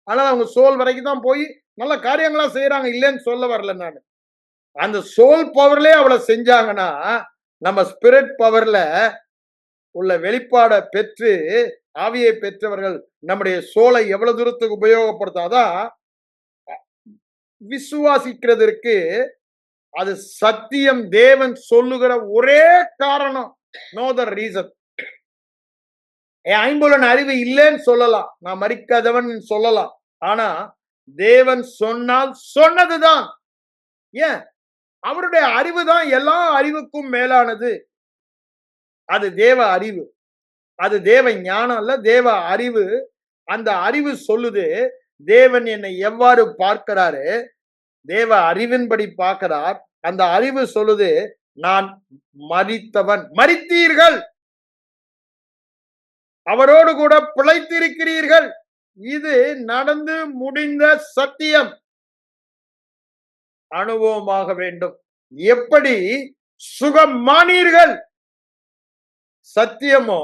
அதனால அவங்க சோல் வரைக்கும் தான் போய் நல்ல காரியங்களா செய்யறாங்க, இல்லைன்னு சொல்ல வரல நான். அந்த சோல் பவர்லயே அவ்வளவு செஞ்சாங்கன்னா, நம்ம ஸ்பிரிட் பவர்ல உள்ள வெளிப்பாடை பெற்று ஆவியை பெற்றவர்கள் நம்முடைய சோலை எவ்வளவு தூரத்துக்கு உபயோகப்படுத்தாதான் விசுவாசிக்கிறதற்கு. அது சத்தியம், தேவன் சொல்லுகிற ஒரே காரணம். No other reason. ஐம்புலன் அறிவு இல்லைன்னு சொல்லலாம், நான் மரிக்காதவன் சொல்லலாம். ஆனா தேவன் சொன்னால் சொன்னதுதான். ஏன்? அவருடைய அறிவு தான் எல்லா அறிவுக்கும் மேலானது. அது தேவ அறிவு, அது தேவ ஞானம் அல்ல, தேவ அறிவு. அந்த அறிவு சொல்லுது தேவன் என்னை எவ்வாறு பார்க்கிறாரு, தேவ அறிவின்படி பார்க்கிறார். அந்த அறிவு சொல்லுது நான் மரித்தவன், மரித்தீர்கள், அவரோடு கூட பிழைத்திருக்கிறீர்கள். இது நடந்து முடிந்த சத்தியம், அனுபவமாக வேண்டும். எப்படி சுகமானீர்கள்? சத்தியமோ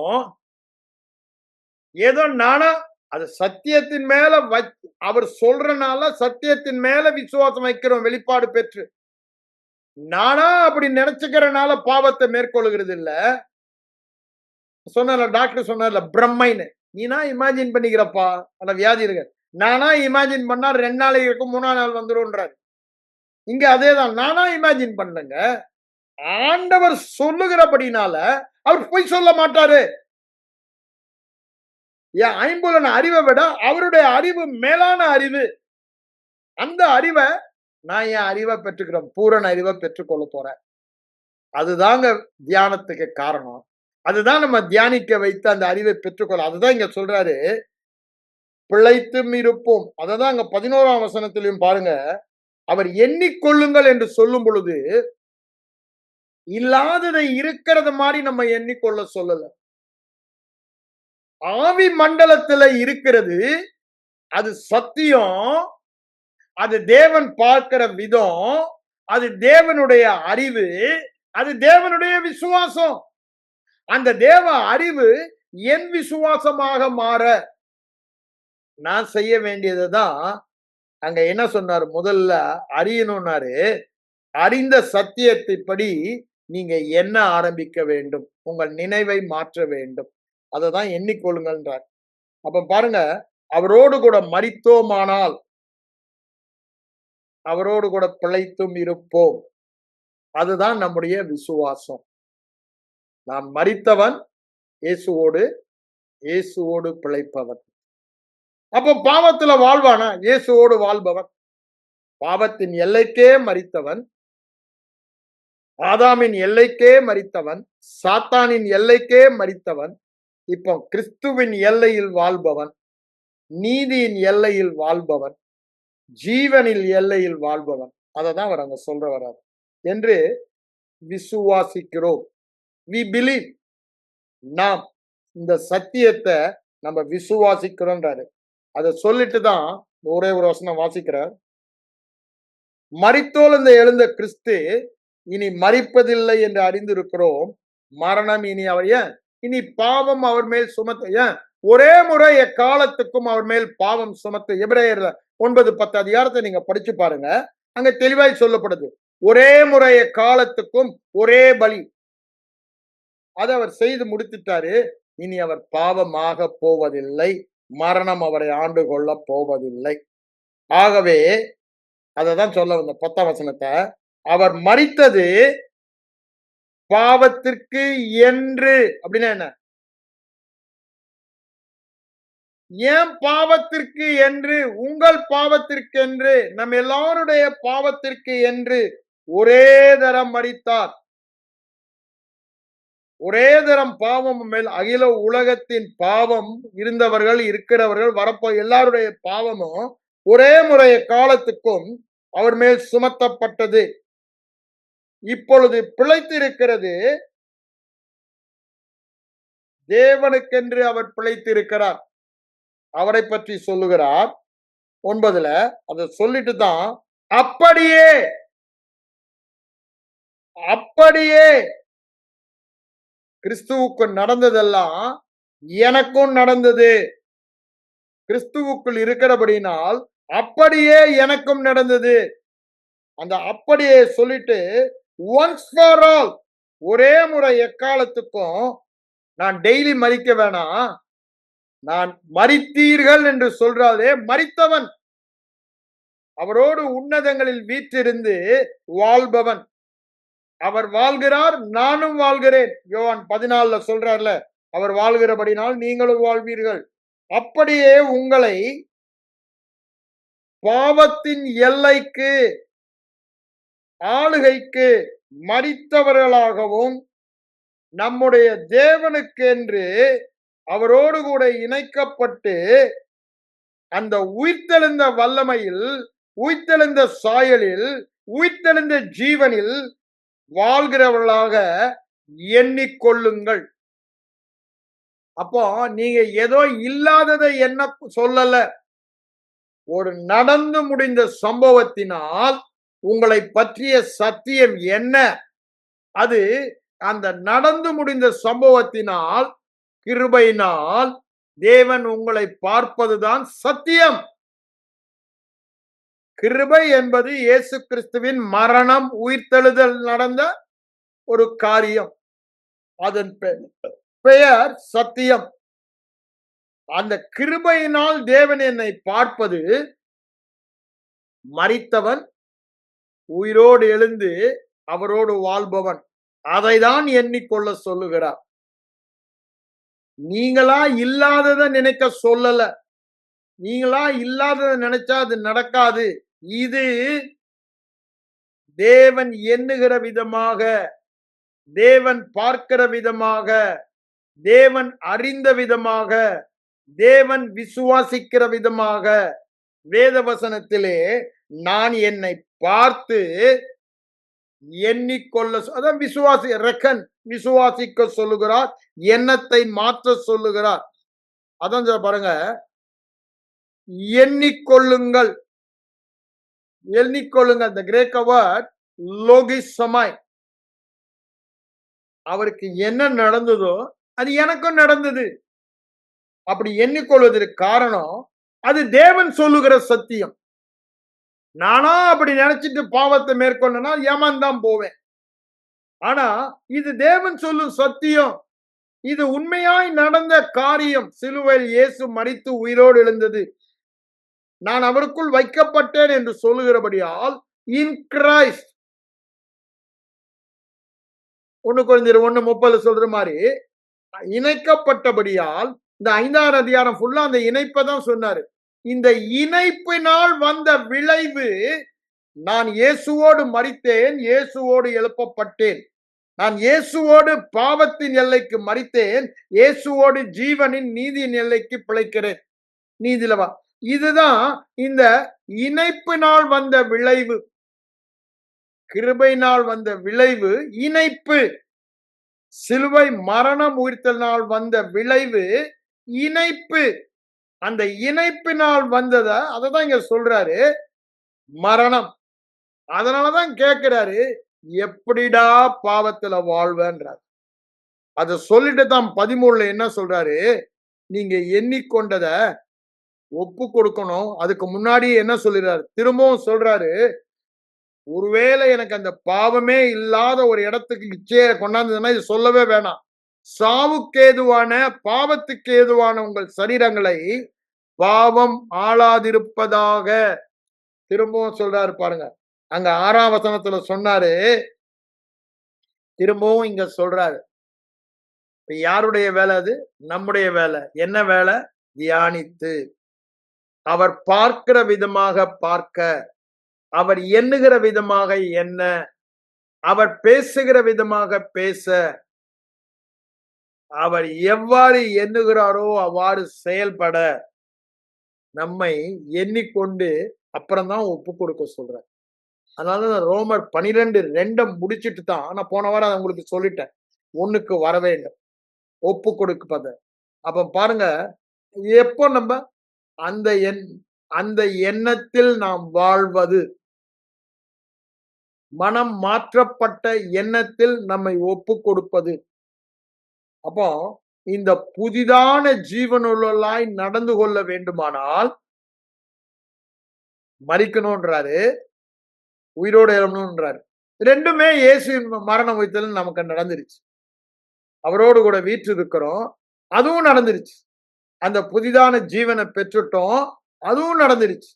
ஏதோ நானா, அது சத்தியத்தின் மேல அவர் சொல்றனால சத்தியத்தின் மேல விசுவாசம் வைக்கிறோம், வெளிப்பாடு பெற்று. நானா அப்படி நினைச்சுக்கிறனால பாவத்தை மேற்கொள்கிறது இல்ல. சொன்ன டாக்டர் சொன்னார்ல, பிரம்மைன்னு, நீனா இமேஜின் பண்ணிக்கிறப்பா அந்த வியாதி இருக்கு. நானா இமேஜின் பண்ணா 2 நாளைக்கு இருக்கும், 3ஆம் நாள் வந்துரும்ன்றாரு. இங்க அதேதான், நானா இமேஜின் பண்ணுங்க. ஆண்டவர் சொல்லுகிறபடினால அவர் பொய் சொல்ல மாட்டாரு. என் ஐம்புலன் அறிவை விட அவருடைய அறிவு மேலான அறிவு. அந்த அறிவை நான் என் அறிவை பெற்றுக்கிறேன், பூரண அறிவை பெற்றுக்கொள்ள போறேன். அதுதாங்க தியானத்துக்கு காரணம். அதுதான் நம்ம தியானிக்க வைத்து அந்த அறிவை பெற்றுக்கொள்ள. அதுதான் இங்க சொல்றாரு, பிழைத்தும் இருப்போம். அததான் அங்க 11ஆம் வசனத்திலும் பாருங்க, அவர் எண்ணிக்கொள்ளுங்கள் என்று சொல்லும் பொழுது இல்லாததை இருக்கிறது மாதிரி நம்ம எண்ணிக்கொள்ள சொல்லல. ஆவி மண்டலத்துல இருக்கிறது, அது சத்தியம், அது தேவன் பார்க்கிற விதம், அது தேவனுடைய அறிவு, அது தேவனுடைய விசுவாசம். அந்த தேவ அறிவு என் விசுவாசமாக மாற நான் செய்ய வேண்டியதுதான். அங்க என்ன சொன்னாரு? முதல்ல அறியணும்னாரு. அறிந்த சத்தியத்தைப்படி நீங்க எண்ண ஆரம்பிக்க வேண்டும், உங்கள் நினைவை மாற்ற வேண்டும். அததான் எண்ணிக்கொள்ளுங்கள்ன்றார். அப்ப பாருங்க, அவரோடு கூட மரித்தோமானால் அவரோடு கூட பிழைத்தும் இருப்போம். அதுதான் நம்முடைய விசுவாசம். நான் மரித்தவன் இயேசுவோடு, இயேசுவோடு பிழைப்பவன். அப்ப பாவத்துல வாழ்வானா? இயேசுவோடு வாழ்பவன். பாவத்தின் எல்லைக்கே மரித்தவன், ஆதாமின் எல்லைக்கே மரித்தவன், சாத்தானின் எல்லைக்கே மரித்தவன், இப்போ கிறிஸ்துவின் எல்லையில் வாழ்பவன், நீதியின் எல்லையில் வாழ்பவன், ஜீவனில் எல்லையில் வாழ்பவன். அததான் அவர் அங்க சொல்ற வரார் என்று விசுவாசிக்கிறோம். we believe. நாம் இந்த சத்தியத்தை நம்ம விசுவாசிக்கிறோம்ன்றாரு. அதை சொல்லிட்டு தான் ஒரே ஒரு வசனம் வாசிக்கிறார். மரித்தோல் எழுந்த கிறிஸ்து இனி மரிப்பதில்லை என்று அறிந்திருக்கிறோம். மரணம் இனி அவர் இனி பாவம் அவர் மேல் சுமத்த ஒரே முறை எக்காலத்துக்கும் அவர் மேல் பாவம் சுமத்த. எபிரேயர்ல 9-10 அதிகாரத்தை நீங்க படிச்சு பாருங்க, அங்க தெளிவாய் சொல்லப்படுது. ஒரே முறை எக்காலத்துக்கும் ஒரே பலி, அதை அவர் செய்து முடித்துட்டாரு. இனி அவர் பாவமாக போவதில்லை, மரணம் அவரை ஆண்டு கொள்ள போவதில்லை. ஆகவே அததான் சொல்ல வந்த 10ஆம் வசனத்தை, அவர் மரித்தது பாவத்திற்கு என்று. அப்படின்னா என்ன? ஏன் பாவத்திற்கு என்று? உங்கள் பாவத்திற்கு என்று, நம் எல்லாருடைய பாவத்திற்கு என்று ஒரே தரம் மரித்தார். ஒரே தரம் பாவம் மேல் அகில உலகத்தின் பாவம் இருந்தவர்கள், இருக்கிறவர்கள், வரப்போ எல்லாருடைய பாவமும் ஒரே முறைய காலத்துக்கும் அவர் மேல் சுமத்தப்பட்டது. இப்பொழுது பிழைத்திருக்கிறது தேவனுக்கென்று அவர் பிழைத்திருக்கிறார். அவரை பற்றி சொல்லுகிறார் 9ல. அதை சொல்லிட்டு தான் அப்படியே அப்படியே கிறிஸ்துவுக்கு நடந்ததெல்லாம் எனக்கும் நடந்தது. கிறிஸ்துவுக்குள் இருக்கிறபடினால் அப்படியே எனக்கும் நடந்தது. அந்த அப்படியே சொல்லிட்டு ஒன்ஸ் ஃபார் ஆல், ஒரே முறை எக்காலத்துக்கும் நான் டெய்லி மரிக்க வேணாம், நான் மரித்தீர்கள் என்று சொல்றாதே, மரித்தவன், அவரோடு உன்னதங்களில் வீற்றிருந்து வாழ்பவன். அவர் வாழ்கிறார், நானும் வாழ்கிறேன். யோவான் 14ல சொல்றார்ல, அவர் வாழ்கிறபடினால் நீங்களும் வாழ்வீர்கள். அப்படியே உங்களை பாவத்தின் எல்லைக்கு, ஆளுகைக்கு மரித்தவர்களாகவும் நம்முடைய தேவனுக்கென்று அவரோடு கூட இணைக்கப்பட்டு அந்த உயிர்த்தெழுந்த வல்லமையில், உயிர்த்தெழுந்த சாயலில், உயிர்த்தெழுந்த ஜீவனில் வாழ்கிறவர்களாக எண்ணிக்கொள்ளுங்கள். அப்போ நீங்க ஏதோ இல்லாததை என்ன சொல்லல, ஒரு நடந்து முடிந்த சம்பவத்தினால் உங்களை பற்றிய சத்தியம் என்ன, அது அந்த நடந்து முடிந்த சம்பவத்தினால், கிருபையினால் தேவன் உங்களை பார்ப்பதுதான் சத்தியம். கிருபை என்பது இயேசு கிறிஸ்துவின் மரணம், உயிர்த்தெழுதல் நடந்த ஒரு காரியம். அதன் பெயர் சத்தியம். அந்த கிருபையினால் தேவன் என்னை பார்ப்பது, மரித்தவன் உயிரோடு எழுந்து அவரோடு வாழ்பவன், அதைதான் எண்ணிக்கொள்ள சொல்லுகிறார். நீங்களா இல்லாததை நினைக்க சொல்லல. நீங்களா இல்லாததை நினைச்சா அது நடக்காது. இது தேவன் எண்ணுகிற விதமாக, தேவன் பார்க்கிற விதமாக, தேவன் அறிந்த விதமாக, தேவன் விசுவாசிக்கிற விதமாக வேத வசனத்திலே நான் என்னை பார்த்து எண்ணிக்கொள்ள, அதான் விசுவாசி ரெக்கன், விசுவாசிக்க சொல்லுகிறார், எண்ணத்தை மாற்ற சொல்லுகிறார். அதான் பாருங்க, எண்ணிக்கொள்ளுங்கள், எண்ணிக்கொள்ளுங்கள். இந்த கிரேக்க வேர்ட் லோகிசமாய். அவருக்கு என்ன நடந்ததோ அது எனக்கும் நடந்தது. அப்படி எண்ணிக்கொள்வதற்கு காரணம் அது தேவன் சொல்லுகிற சத்தியம். நானா அப்படி நினைச்சிட்டு பாவத்தை மேற்கொண்டனா ஏமாந்தான் போவேன். ஆனா இது தேவன் சொல்லும் சத்தியம். இது உண்மையாய் நடந்த காரியம். சிலுவையில் இயேசு மரித்து உயிரோடு எழுந்தது, நான் அவருக்குள் வைக்கப்பட்டேன் என்று சொல்லுகிறபடியால் இன் கிரைஸ்ட், 1 கொரிந்தியர் 1:30 சொல்ற மாதிரி இணைக்கப்பட்டபடியால், இந்த 5ஆம் அதிகாரம் ஃபுல்லா அந்த இணைப்பை தான் சொன்னாரு. இந்த இணைப்பினால் வந்த விளைவு, நான் இயேசுவோடு மரித்தேன், இயேசுவோடு எழுப்பப்பட்டேன். நான் இயேசுவோடு பாவத்தின் எல்லைக்கு மரித்தேன், இயேசுவோடு ஜீவனின் நீதியின் எல்லைக்கு பிழைக்கிறேன். நீதிலவா, இதுதான் இந்த இணைப்பினால் வந்த விளைவு. கிருபையினால் வந்த விளைவு இணைப்பு. சிலுவை மரணம் உயிர்த்தலினால் வந்த விளைவு இணைப்பு. அந்த இணைப்பினால் வந்தத அததான் இங்க சொல்றாரு, மரணம். அதனாலதான் கேட்கிறாரு, எப்படிடா பாவத்துல வாழ்வன்றார். அத சொல்லிட்டு தான் 13ல என்ன சொல்றாரு, நீங்க எண்ணிக்கொண்டத ஒப்பு கொடுக்கணும். அதுக்கு முன்னாடி என்ன சொல்றாரு, திரும்பவும் சொல்றாரு, ஒருவேளை எனக்கு அந்த பாவமே இல்லாத ஒரு இடத்துக்கு இச்சைய கொண்டாந்ததுன்னா இது சொல்லவே வேணாம். சாவுக்கு ஏதுவான, பாவத்துக்கு ஏதுவான உங்கள் சரீரங்களை பாவம் ஆளாதிருப்பதாக. திரும்பவும் சொல்றாரு பாருங்க, அங்க 6ஆம் வசனத்துல சொன்னாரு, திரும்பவும் இங்க சொல்றாரு. யாருடைய வேலை அது? நம்முடைய வேலை. என்ன வேலை? தியானித்து, அவர் பார்க்கிற விதமாக பார்க்க, அவர் எண்ணுகிற விதமாக எண்ண, அவர் பேசுகிற விதமாக பேச, அவர் எவ்வாறு எண்ணுகிறாரோ அவ்வாறு செயல்பட நம்மை எண்ணிக்கொண்டு அப்புறம்தான் ஒப்பு கொடுக்க சொல்றார். அதனால ரோமர் 12:2 முடிச்சிட்டு தான் நான் போன வாரம் உங்களுக்கு சொல்லிட்டேன், 1க்கு வர வேண்டும், ஒப்பு கொடுப்பத. அப்ப பாருங்க, எப்போ நம்ம அந்த எண்ணத்தில் நாம் வாழ்வது, மனம் மாற்றப்பட்ட எண்ணத்தில் நம்மை ஒப்பு கொடுப்பது. அப்போ இந்த புதிதான ஜீவனுள்ளாய் நடந்து கொள்ள வேண்டுமானால் மரிக்கணும்ன்றாரு, உயிரோடு எழுமணும்ன்றாரு. ரெண்டுமே இயேசு மரணம் உயிர்த்தல் நமக்கு நடந்துருச்சு. அவரோடு கூட வீற்று இருக்கிறோம், அதுவும் நடந்துருச்சு. அந்த புதிதான ஜீவனை பெற்றுட்டோம், அதுவும் நடந்துருச்சு.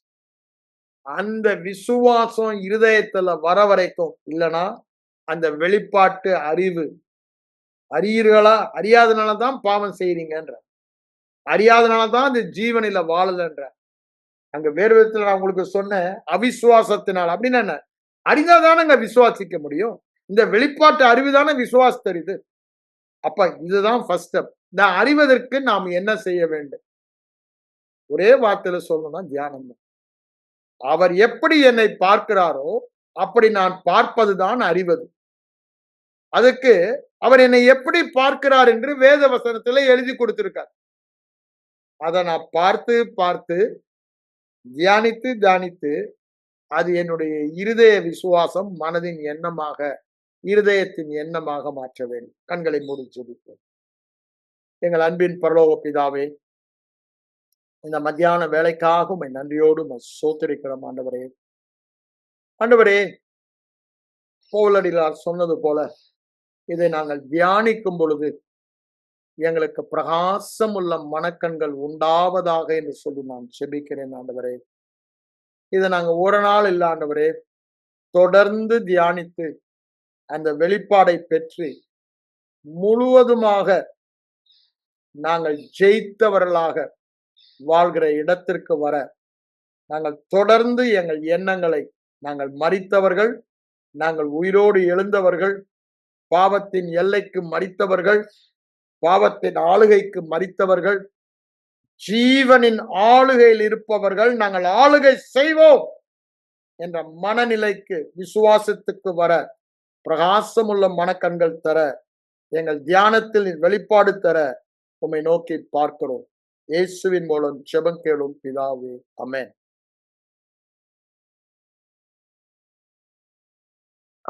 அந்த விசுவாசம் இருதயத்துல வர வரைக்கும், இல்லைன்னா அந்த வெளிப்பாட்டு அறிவு, அறியீர்களா, அறியாதனாலதான் பாவம் செய்றீங்கன்ற, அறியாதனாலதான் அந்த ஜீவனில வாழலன்ற. அங்க வேறு விதத்துல நான் உங்களுக்கு சொன்னேன், அவிசுவாசத்தினால். அப்படின்னா என்ன? அறிந்தாதானங்க விசுவாசிக்க முடியும். இந்த வெளிப்பாட்டு அறிவுதானே விசுவாச தெரியுது. அப்ப இதுதான் ஃபர்ஸ்ட் ஸ்டெப். இந்த அறிவதற்கு நாம் என்ன செய்ய வேண்டும்? ஒரே வார்த்தையில சொல்லணும்னா தியானம். அவர் எப்படி என்னை பார்க்கிறாரோ அப்படி நான் பார்ப்பதுதான் அறிவது. அதுக்கு அவர் என்னை எப்படி பார்க்கிறார் என்று வேத வசனத்துல எழுதி கொடுத்திருக்கார். அதை நான் பார்த்து பார்த்து தியானித்து தியானித்து அது என்னுடைய இருதய விசுவாசம், மனதின் எண்ணமாக, இருதயத்தின் எண்ணமாக மாற்ற வேண்டும். கண்களை மூடி ஜெபிப்போம். எங்கள் அன்பின் பரலோக பிதாவே, இந்த மத்தியான வேலைக்காக உம்மை நன்றியோடு சோத்திரிக்கிறோம் ஆண்டவரே. ஆண்டவரே, பவுலடிகளார் சொன்னது போல இதை நாங்கள் தியானிக்கும் பொழுது எங்களுக்கு பிரகாசம் உள்ள மனக்கண்கள் உண்டாவதாக என்று சொல்லி நான் செபிக்கிறேன் ஆண்டவரே. இதை நாங்க ஒரு நாள் இல்ல ஆண்டவரே, தொடர்ந்து தியானித்து அந்த வெளிப்பாடை பெற்று முழுவதுமாக நாங்கள் ஜெயித்தவர்களாக வாழ்கிற இடத்திற்கு வர நாங்கள் தொடர்ந்து எங்கள் எண்ணங்களை, நாங்கள் மரித்தவர்கள், நாங்கள் உயிரோடு எழுந்தவர்கள், பாவத்தின் எல்லைக்கு மரித்தவர்கள், பாவத்தின் ஆளுகைக்கு மரித்தவர்கள், ஜீவனின் ஆளுகையில் இருப்பவர்கள், நாங்கள் ஆளுகை செய்வோம் என்ற மனநிலைக்கு, விசுவாசத்துக்கு வர பிரகாசமுள்ள மனக்கண்கள் தர, எங்கள் தியானத்தில் வெளிப்பாடு தர உம்மை நோக்கி பார்க்கிறோம். இயேசுவின் மூலம் ஜெபம் கேளும் பிதாவே, amen.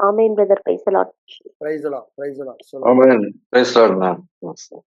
Amen brother. Praise the lord. Praise the lord, praise the lord. Amen. Praise the Lord, ma'am. Yes, sir.